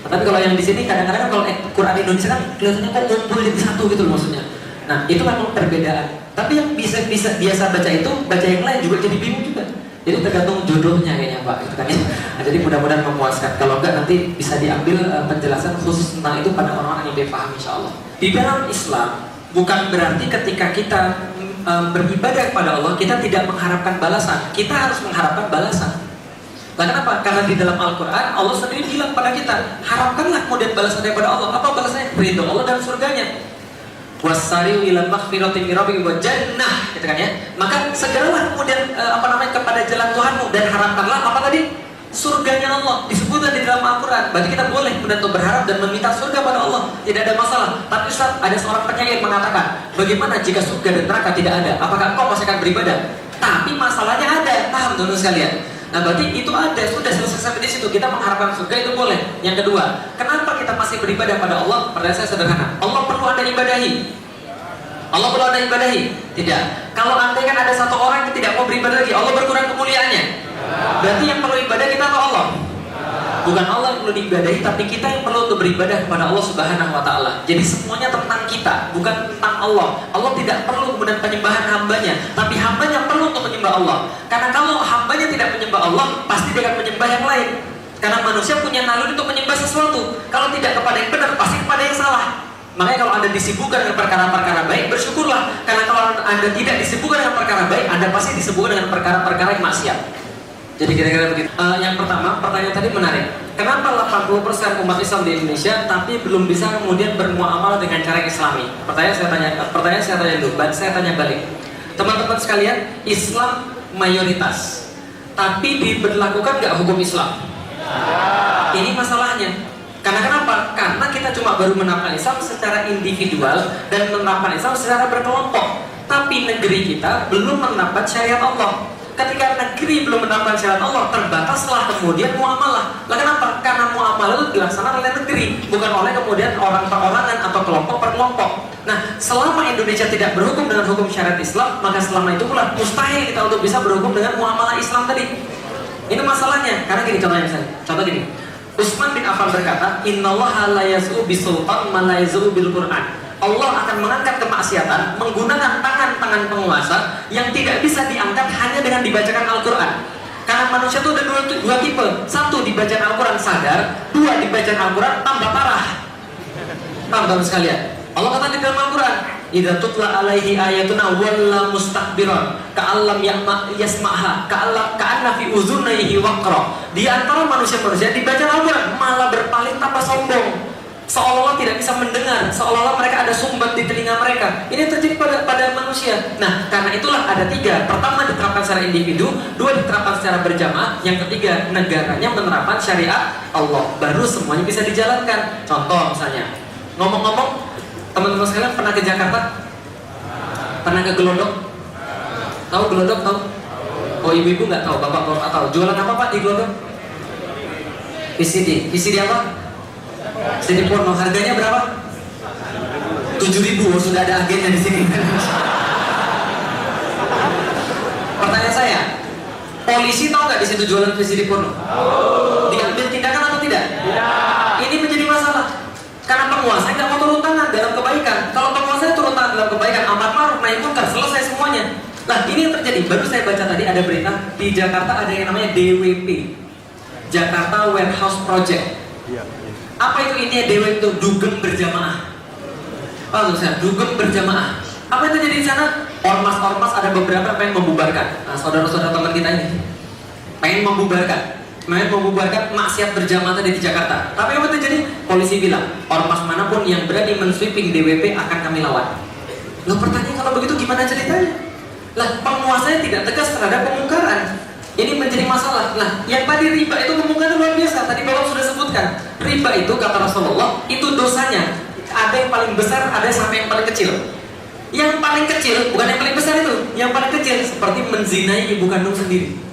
Tapi kalau yang di sini kadang-kadang kalau Quran Indonesia kan kelihatannya kok ngumpul jadi satu gitu loh maksudnya. Nah, itu memang perbedaan. Tapi yang biasa baca itu, baca yang lain juga jadi bingung juga. Jadi tergantung jodohnya kayaknya Pak, gitu kan ya. Nah, jadi mudah-mudahan memuaskan. Kalau enggak nanti bisa diambil penjelasan khusus tentang itu pada orang-orang yang paham insya Allah. Di dalam Islam bukan berarti ketika kita beribadah kepada Allah kita tidak mengharapkan balasan. Kita harus mengharapkan balasan. Nah, kenapa? Karena di dalam Al-Quran Allah sendiri bilang pada kita, harapkanlah kemudian balasan daripada Allah. Apa balasannya? Ridho Allah dan surganya. Wasari'u ila maghfiratin min rabbikum wa jannah, gitu kan ya. Maka segeralah kemudian kepada jalan Tuhanmu dan harapkanlah apa tadi? Surganya Allah disebutkan di dalam Al-Quran. Berarti kita boleh kemudian berharap dan meminta surga pada Allah, tidak ada masalah. Tapi Ustaz, ada seorang penyair mengatakan, bagaimana jika surga dan neraka tidak ada? Apakah engkau masih akan beribadah? Tapi masalahnya ada, paham teman-teman sekalian? Nah, berarti itu ada, sudah selesai sampai di situ. Kita mengharapkan surga itu boleh. Yang kedua, kenapa kita masih beribadah pada Allah? Pertanyaan saya sederhana. Allah perlu Anda ibadahi? Allah perlu Anda ibadahi? Tidak. Kalau andai kan ada satu orang yang tidak mau beribadah lagi, Allah berkurang kemuliaannya. Berarti yang perlu ibadah kita atau Allah? Bukan Allah yang perlu diibadahi, tapi kita yang perlu untuk beribadah kepada Allah Subhanahu wa Ta'ala. Jadi semuanya tentang kita, bukan tentang Allah. Allah tidak perlu kemudian penyembahan hambanya, tapi hambanya perlu untuk menyembah Allah. Karena kalau hambanya tidak menyembah Allah, pasti dia akan menyembah yang lain. Karena manusia punya naluri untuk menyembah sesuatu. Kalau tidak kepada yang benar, pasti kepada yang salah. Makanya kalau Anda disibukkan dengan perkara-perkara baik, bersyukurlah. Karena kalau Anda tidak disibukkan dengan perkara baik, Anda pasti disibukkan dengan perkara-perkara yang maksiat. Jadi kira-kira begitu. Yang pertama, pertanyaan tadi menarik. Kenapa 80% umat Islam di Indonesia tapi belum bisa kemudian bermuamalah dengan cara Islami? Pertanyaan saya tanya dulu. Saya tanya balik. Teman-teman sekalian, Islam mayoritas, tapi diberlakukan nggak hukum Islam? Ini masalahnya. Karena kenapa? Karena kita cuma baru menerapkan Islam secara individual dan menerapkan Islam secara berkelompok. Tapi negeri kita belum menerapkan syariat Allah. Ketika negeri belum menerapkan syariat Allah, terbataslah kemudian muamalah. Lah kenapa? Karena muamalah itu dilaksanakan oleh negeri, bukan oleh kemudian orang perorangan atau kelompok per kelompok. Nah, selama Indonesia tidak berhukum dengan hukum syariat Islam, maka selama itu pula mustahil kita untuk bisa berhukum dengan muamalah Islam tadi. Ini masalahnya. Karena gini contohnya misalnya. Contoh gini. Utsman bin Affan berkata, "Innallaha la yaz'u bisultan ma la yaz'u bil Qur'an." Allah akan mengangkat kemaksiatan menggunakan tangan-tangan penguasa yang tidak bisa diangkat hanya dengan dibacakan Al-Quran. Karena manusia itu ada dua tipe. Satu, dibacaan Al-Quran sadar. Dua, dibacaan Al-Quran tambah parah. Tambah sekalian. Allah kata di dalam Al-Quran, "Idza tutla alaihi ayatuna walla mustakbiran ka'allam yasma'ha ka'anna fi uzunaihi waqra." Di antara manusia-manusia dibaca Al-Quran malah berpaling tanpa sombong. Seolah-olah tidak bisa mendengar, seolah-olah mereka ada sumbat di telinga mereka. Ini terjadi pada manusia. Nah, karena itulah ada tiga. Pertama, diterapkan secara individu. Dua, diterapkan secara berjamaah. Yang ketiga, negaranya menerapkan syariat Allah. Baru semuanya bisa dijalankan. Contoh misalnya, ngomong-ngomong, teman-teman sekalian pernah ke Jakarta? Pernah ke Gelodok? Tahu Gelodok? Tahu? Oh, ibu-ibu nggak tahu, bapak-bapak tahu. Jualan apa Pak di Gelodok? VCD. VCD apa? CD porno. Harganya berapa? 7.000. Oh, sudah ada agennya di sini. Pertanyaan saya, polisi tahu nggak di situ jualan VCD porno? Diambil tindakan atau tidak? Ini menjadi masalah. Karena penguasa nggak mau turun tangan dalam kebaikan. Kalau penguasa turun tangan dalam kebaikan, amar ma'ruf nahi munkar, selesai semuanya. Nah, ini yang terjadi. Baru saya baca tadi ada berita di Jakarta ada yang namanya DWP, Jakarta Warehouse Project. Apa itu intinya? DWP itu dugem berjamaah. Oh, saya dugem berjamaah. Apa yang terjadi di sana? Ormas-ormas ada beberapa yang pengen membubarkan. Nah, saudara-saudara teman kita ini pengen membubarkan maksiat berjamaah tadi di Jakarta. Tapi apa yang terjadi? Polisi bilang, ormas manapun yang berani mensweeping DWP akan kami lawan. Loh, pertanyaan kalau begitu gimana ceritanya? Lah, penguasanya tidak tegas terhadap pemungkaran. Ini menjadi masalah. Nah, yang tadi riba itu kemungkinan luar biasa. Tadi Bapak sudah sebutkan. Riba itu kata Rasulullah, itu dosanya ada yang paling besar, ada sampai yang paling kecil. Yang paling kecil, bukan yang paling besar itu. Yang paling kecil seperti menzinai ibu kandung sendiri.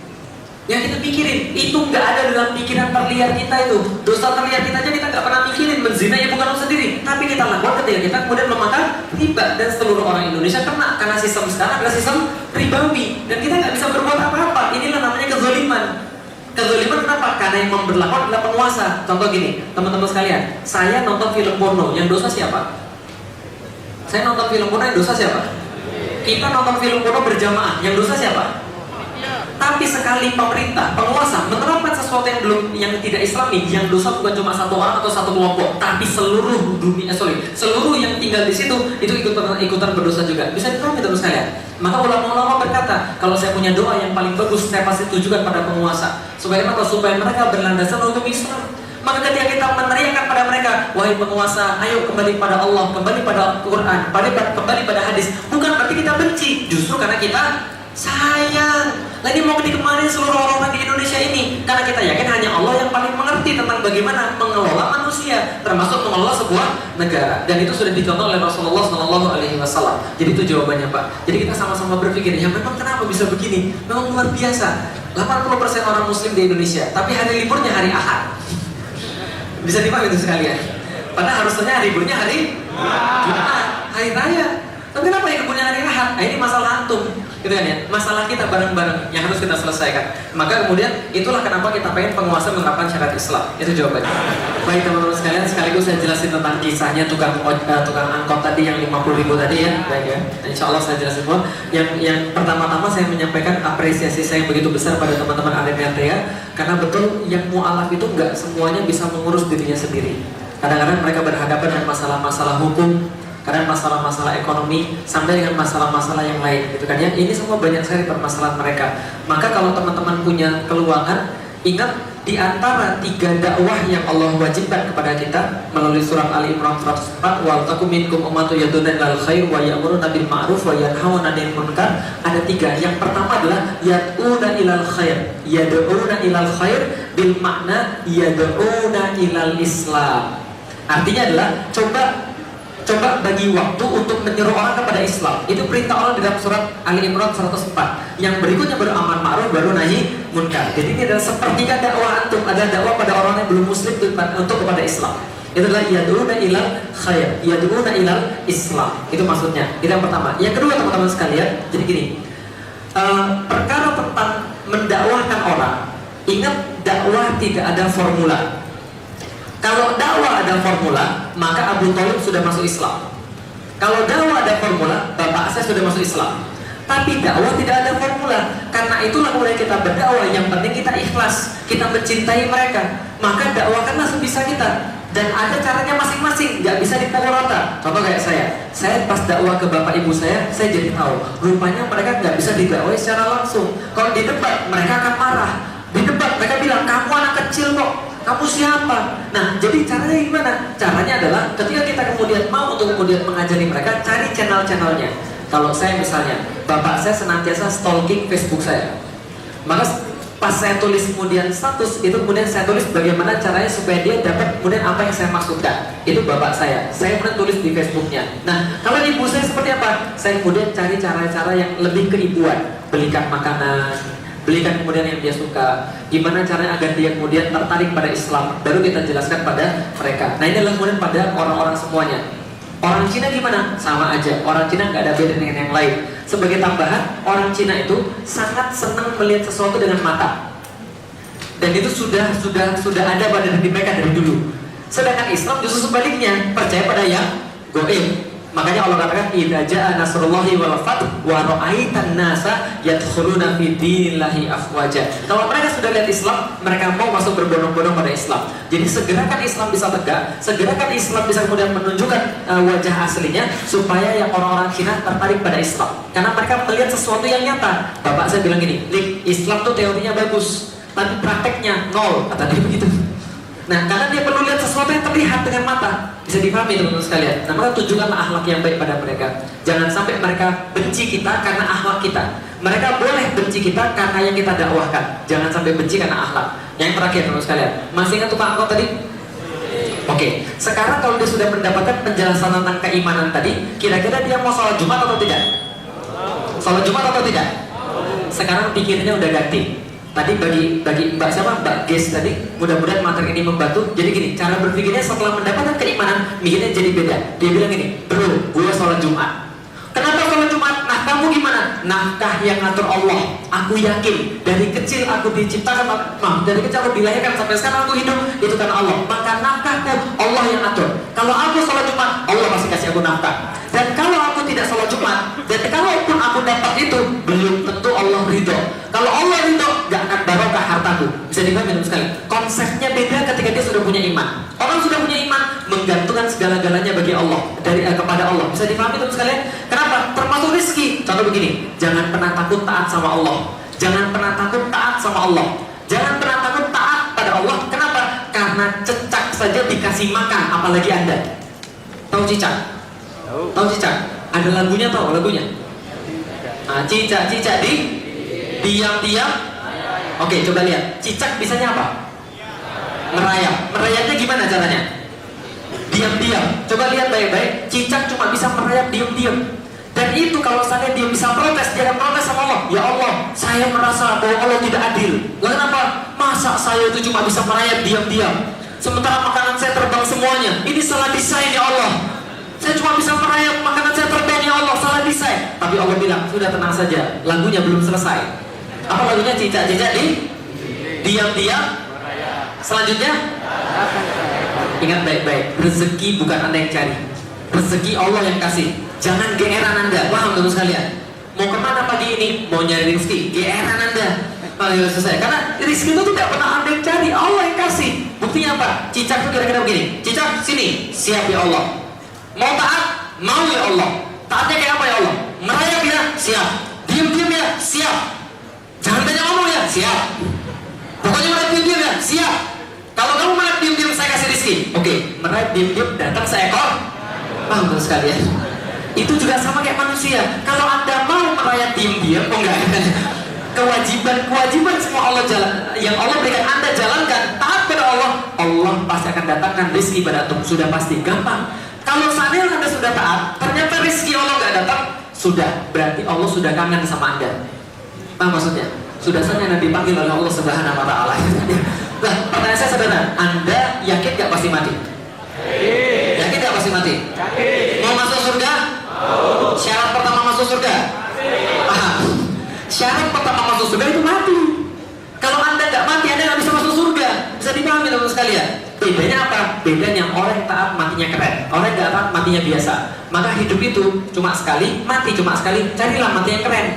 Yang kita pikirin, itu nggak ada dalam pikiran terliar kita itu. Dosa terliar kita aja kita nggak pernah mikirin menzinai ibu kandung sendiri. Tapi kita lakukan ketika kita kemudian memakan riba. Dan seluruh orang Indonesia kena. Karena sistem sekarang adalah sistem ribawi. Dan kita nggak bisa berbuat apa-apa. Inilah namanya kezaliman. Kezaliman kenapa? Karena yang memberlakukan adalah penguasa. Contoh gini, teman-teman sekalian, saya nonton film porno, yang dosa siapa? Saya nonton film porno, yang dosa siapa? Kita nonton film porno berjamaah, yang dosa siapa? Tapi sekali pemerintah, penguasa menerapkan sesuatu yang tidak Islami, yang dosa bukan cuma satu orang atau satu kelompok, tapi seluruh dunia, seluruh yang tinggal di situ itu ikutan berdosa juga. Bisa dipahami terus saya. Maka ulama-ulama berkata, kalau saya punya doa yang paling bagus, saya pasti tujukan pada penguasa. Supaya mereka berlandasan hukum Islam. Maka ketika kita meneriakkan pada mereka, wahai penguasa, ayo kembali pada Allah, kembali pada Quran, kembali pada hadis, bukan berarti kita benci, justru karena kita sayang. Nah, ini mau dikemarin seluruh orang-orang di Indonesia ini, karena kita yakin hanya Allah yang paling mengerti tentang bagaimana mengelola manusia, termasuk mengelola sebuah negara. Dan itu sudah dicontoh oleh Rasulullah SAW. Jadi itu jawabannya, Pak. Jadi kita sama-sama berpikir, ya memang kenapa bisa begini? Memang luar biasa. 80% orang Muslim di Indonesia, tapi hari liburnya hari Ahad. Bisa dipahami itu sekalian. Padahal harusnya hari liburnya hari Jumat, hari raya. Tapi kenapa ya punya hari Ahad? Nah, ini masalah antum, gitu kan ya? Masalah kita bareng-bareng yang harus kita selesaikan. Maka kemudian itulah kenapa kita pengen penguasa menerapkan syariat Islam. Itu jawabannya. Baik teman-teman sekalian, sekaligus saya jelasin tentang kisahnya tukang angkot tadi yang 50.000 tadi ya. Baik ya. Nah, insya Allah saya jelasin semua. Yang pertama-tama saya menyampaikan apresiasi saya yang begitu besar pada teman-teman ADMRT ya. Karena betul yang mu'alaf itu nggak semuanya bisa mengurus dirinya sendiri. Kadang-kadang mereka berhadapan dengan masalah-masalah hukum, karena masalah-masalah ekonomi sampai dengan masalah-masalah yang lain gitu kan ya. Ini semua banyak sekali permasalahan mereka. Maka kalau teman-teman punya keluangan, ingat di antara 3 dakwah yang Allah wajibkan kepada kita melalui surat Ali Imran 104, wal takum minkum ummatun yad'una ilal khair wa ya'muruna bil ma'ruf wa yanhauna 'anil munkar, ada 3. Yang pertama adalah yad'una ilal khair. Yad'una ilal khair bil makna yad'una ilal Islam. Artinya adalah coba bagi waktu untuk menyeru orang kepada Islam. Itu perintah Allah di dalam surat Ali Imran 104. Yang berikutnya baru amar ma'ruf, baru nahi munkar. Jadi ini adalah sepertiga dakwah antum, ada dakwah pada orang yang belum muslim untuk kepada Islam. Itu adalah yad'una ilal khair, yad'una ilal Islam. Itu maksudnya. Itu yang pertama. Yang kedua teman-teman sekalian, jadi gini. Perkara tentang mendakwahkan orang, ingat dakwah tidak ada formula. Kalau dakwah ada formula, maka Abu Thalib sudah masuk Islam. Kalau dakwah ada formula, bapak saya sudah masuk Islam. Tapi dakwah tidak ada formula. Karena itulah mulai kita berdakwah, yang penting kita ikhlas, kita mencintai mereka. Maka dakwahkanlah sebisa kita. Dan ada caranya masing-masing, nggak bisa dipukul rata. Contoh kayak saya pas dakwah ke bapak ibu saya jadi tahu, rupanya mereka nggak bisa didakwai secara langsung. Kalau di debat, mereka akan marah. Di debat, mereka bilang, kamu anak kecil kok, kamu siapa? Nah, jadi caranya gimana? Caranya adalah ketika kita kemudian mau untuk kemudian mengajari mereka, cari channel-channelnya. Kalau saya misalnya, bapak saya senantiasa stalking Facebook saya. Maka pas saya tulis kemudian status, itu kemudian saya tulis bagaimana caranya supaya dia dapat kemudian apa yang saya maksudkan. Itu bapak saya kemudian tulis di Facebooknya. Nah, kalau ibu saya seperti apa? Saya kemudian cari cara-cara yang lebih keibuan. Belikan makanan, belikan kemudian yang dia suka, gimana caranya agar dia kemudian tertarik pada Islam, baru kita jelaskan pada mereka. Nah, ini adalah kemudian pada orang-orang semuanya. Orang Cina gimana? Sama aja, orang Cina nggak ada beda dengan yang lain. Sebagai tambahan, orang Cina itu sangat senang melihat sesuatu dengan mata, dan itu sudah ada pada diri mereka dari dulu. Sedangkan Islam justru sebaliknya, percaya pada yang goib. Makanya Allah katakan, idza jaa nasrullahi wal fath wa ra'aitan nasa yadkhuluna fi dinillahi afwaja. Kalau mereka sudah lihat Islam, mereka mau masuk berbondong-bondong pada Islam. Jadi segerakan Islam bisa tegak, segerakan Islam bisa kemudian menunjukkan wajah aslinya, supaya yang orang-orang Cina tertarik pada Islam. Karena mereka melihat sesuatu yang nyata. Bapak saya bilang gini, "Lik, Islam tuh teorinya bagus, tapi prakteknya nol," kata dia begitu. Nah, karena dia perlu lihat sesuatu yang terlihat dengan mata, bisa dipahami teman-teman sekalian. Nah, maka tunjukkanlah akhlak yang baik pada mereka. Jangan sampai mereka benci kita karena akhlak kita. Mereka boleh benci kita karena yang kita dakwahkan. Jangan sampai benci karena akhlak. Yang terakhir teman-teman sekalian, masih ingat tukang angkot tadi? Oke, sekarang kalau dia sudah mendapatkan penjelasan tentang keimanan tadi, kira-kira dia mau sholat Jumat atau tidak? Sholat Jumat atau tidak? Sekarang pikirannya udah ganti. Tadi bagi Mbak Ges tadi, mudah-mudahan materi ini membantu. Jadi gini, cara berpikirnya setelah mendapatkan keimanan, mikirnya jadi beda. Dia bilang gini, bro, gue sholat Jumat. Kenapa sholat Jumat? Nah, kamu gimana? Nafkah yang ngatur Allah. Aku yakin dari kecil aku diciptakan, dari kecil aku dilahirkan sampai sekarang aku hidup, itu karena Allah. Maka nafkahku Allah yang ngatur. Kalau aku sholat Jumat, Allah pasti kasih aku nafkah. Dan kalau aku tidak sholat Jumat, dan kalaupun aku dapat itu, belum tentu Allah ridho. Kalau Allah ridho, gak akan barokah hartaku. Bisa dipahami sekali. Konsepnya beda ketika dia sudah punya iman. Orang sudah punya iman, menggantungkan segala-galanya bagi Allah, kepada Allah. Bisa dipahami teman sekalian? Kenapa? Termasuk rezeki. Contoh begini, jangan pernah takut taat sama Allah. Jangan pernah takut taat sama Allah. Jangan pernah takut taat pada Allah. Kenapa? Karena cecak saja dikasih makan, apalagi Anda. Tahu cicak? Tahu cicak? Ada lagunya, tahu lagunya? Nah, cicak di diam-diam. Oke, coba lihat. Cicak bisanya apa? Merayap. Merayapnya gimana caranya? Diam-diam. Coba lihat baik-baik. Cicak cuma bisa merayap diam-diam. Dan itu kalau saya dia bisa protes, dia akan protes sama Allah. Ya Allah, saya merasa bahwa Allah tidak adil. Lalu kenapa? Masa saya itu cuma bisa merayap diam-diam, sementara makanan saya terbang semuanya? Ini salah desain ya Allah. Saya cuma bisa merayap, makanan saya terbang ya Allah, salah desain. Tapi Allah bilang, sudah tenang saja, lagunya belum selesai. Apa lagunya? Cicak-cicak di diam-diam. Selanjutnya, ingat baik-baik, rezeki bukan Anda yang cari, rezeki Allah yang kasih. Jangan geeran Anda. Paham teman sekalian? Mau kemana pagi ini? Mau nyari rezeki, geeran Anda. Kalau selesai, karena rezeki itu tidak pernah Anda yang cari, Allah yang kasih. Buktinya apa? Cicak itu kira-kira begini. Cicak, sini, siap ya Allah. Mau taat? Mau ya Allah. Taatnya kayak apa ya Allah? Merayap ya? Siap. Diam-diam ya? Siap. Jangan banyak ngomong ya? Siap. Pokoknya meraih diam-diam ya, siap. Kalau kamu meraih diam-diam saya kasih rezeki. Oke, meraih diam-diam datang seekor. Paham teman sekalian? Itu juga sama kayak manusia. Kalau Anda mau merayap diam-diam, oh enggak. Kewajiban semua Allah yang Allah berikan Anda jalankan, taat pada Allah, Allah pasti akan datangkan rezeki pada antum. Sudah pasti, gampang. Kalau seandainya Anda sudah taat, ternyata rezeki Allah nggak datang, sudah berarti Allah sudah kangen sama Anda. Paham maksudnya? Sudah saja nanti dipanggil oleh Allah Subhanahu Wa Taala. Nah, pertanyaan saya sederhana, Anda yakin nggak pasti mati? Yakin nggak pasti mati? Mau masuk surga? Syarat pertama masuk surga? Paham? Syarat pertama masuk surga itu mati. Kalau Anda nggak mati, Anda nggak bisa masuk surga. Bisa dipahami teman sekalian? Bedanya apa? Bedanya orang yang taat matinya keren, orang yang nggak taat matinya biasa. Maka hidup itu cuma sekali, mati cuma sekali. Carilah mati yang keren.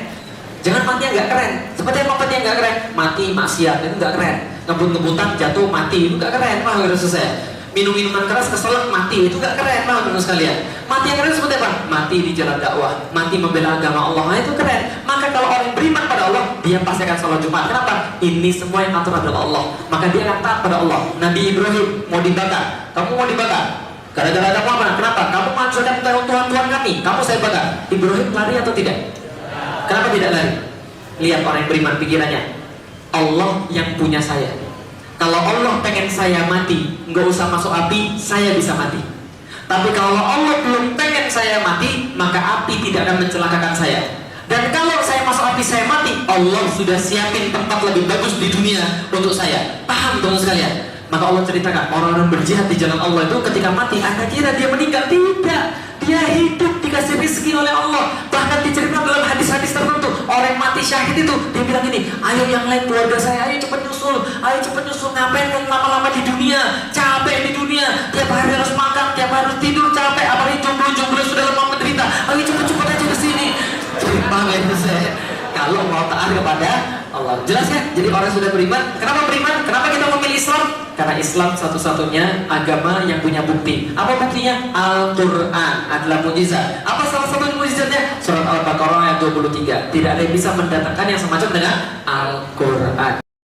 Jangan mati yang nggak keren. Seperti apa mati yang nggak keren? Mati maksiat itu nggak keren. Ngebut-ngebutan jatuh mati itu nggak keren. Paham nggak saya? Minum minuman keras keselak mati itu nggak keren. Paham teman sekalian? Mati yang keren seperti apa? Mati di jalan dakwah, mati membela agama Allah. Nah, itu keren. Maka kalau orang beriman pada Allah, dia pasti akan sholat Jumat. Kenapa? Ini semua yang atur adalah Allah. Maka dia akan taat pada Allah. Nabi Ibrahim mau dibakar, kamu mau dibakar. Gara-gara kamu apa? Kenapa? Kamu menghancurkan Tuhan kami. Kamu saya bakar. Ibrahim lari atau tidak? Kenapa tidak lari? Lihat orang yang beriman pikirannya. Allah yang punya saya. Kalau Allah pengen saya mati, nggak usah masuk api, saya bisa mati. Tapi kalau Allah belum pengen saya mati, maka api tidak akan mencelakakan saya. Dan kalau saya masuk api, saya mati, Allah sudah siapin tempat lebih bagus di dunia untuk saya. Paham teman sekalian? Maka Allah ceritakan orang-orang berjihad di jalan Allah itu ketika mati, Anda kira dia meninggal? Tidak. Dia hidup dikasih rezeki oleh Allah. Bahkan diceritakan dalam hadis-hadis tertentu, orang yang mati syahid itu dia bilang gini, ayo yang lain keluarga saya, ayo cepat nyusul, ngapain kan lama-lama di dunia, capek di dunia, tiap hari harus makan, tiap hari harus tidur, capek, apalagi jomblo sudah lama menderita, ayo cepet-cepet aja ke sini. Paham ya saya? Kalau mau taat kepada Allah, jelas ya? Jadi orang sudah beriman. Kenapa beriman? Kenapa kita memilih Islam? Karena Islam satu-satunya agama yang punya bukti. Apa buktinya? Al-Quran adalah mukjizat. Apa salah satu mukjizatnya? Surat Al-Baqarah ayat 23. Tidak ada yang bisa mendatangkan yang semacam dengan Al-Quran.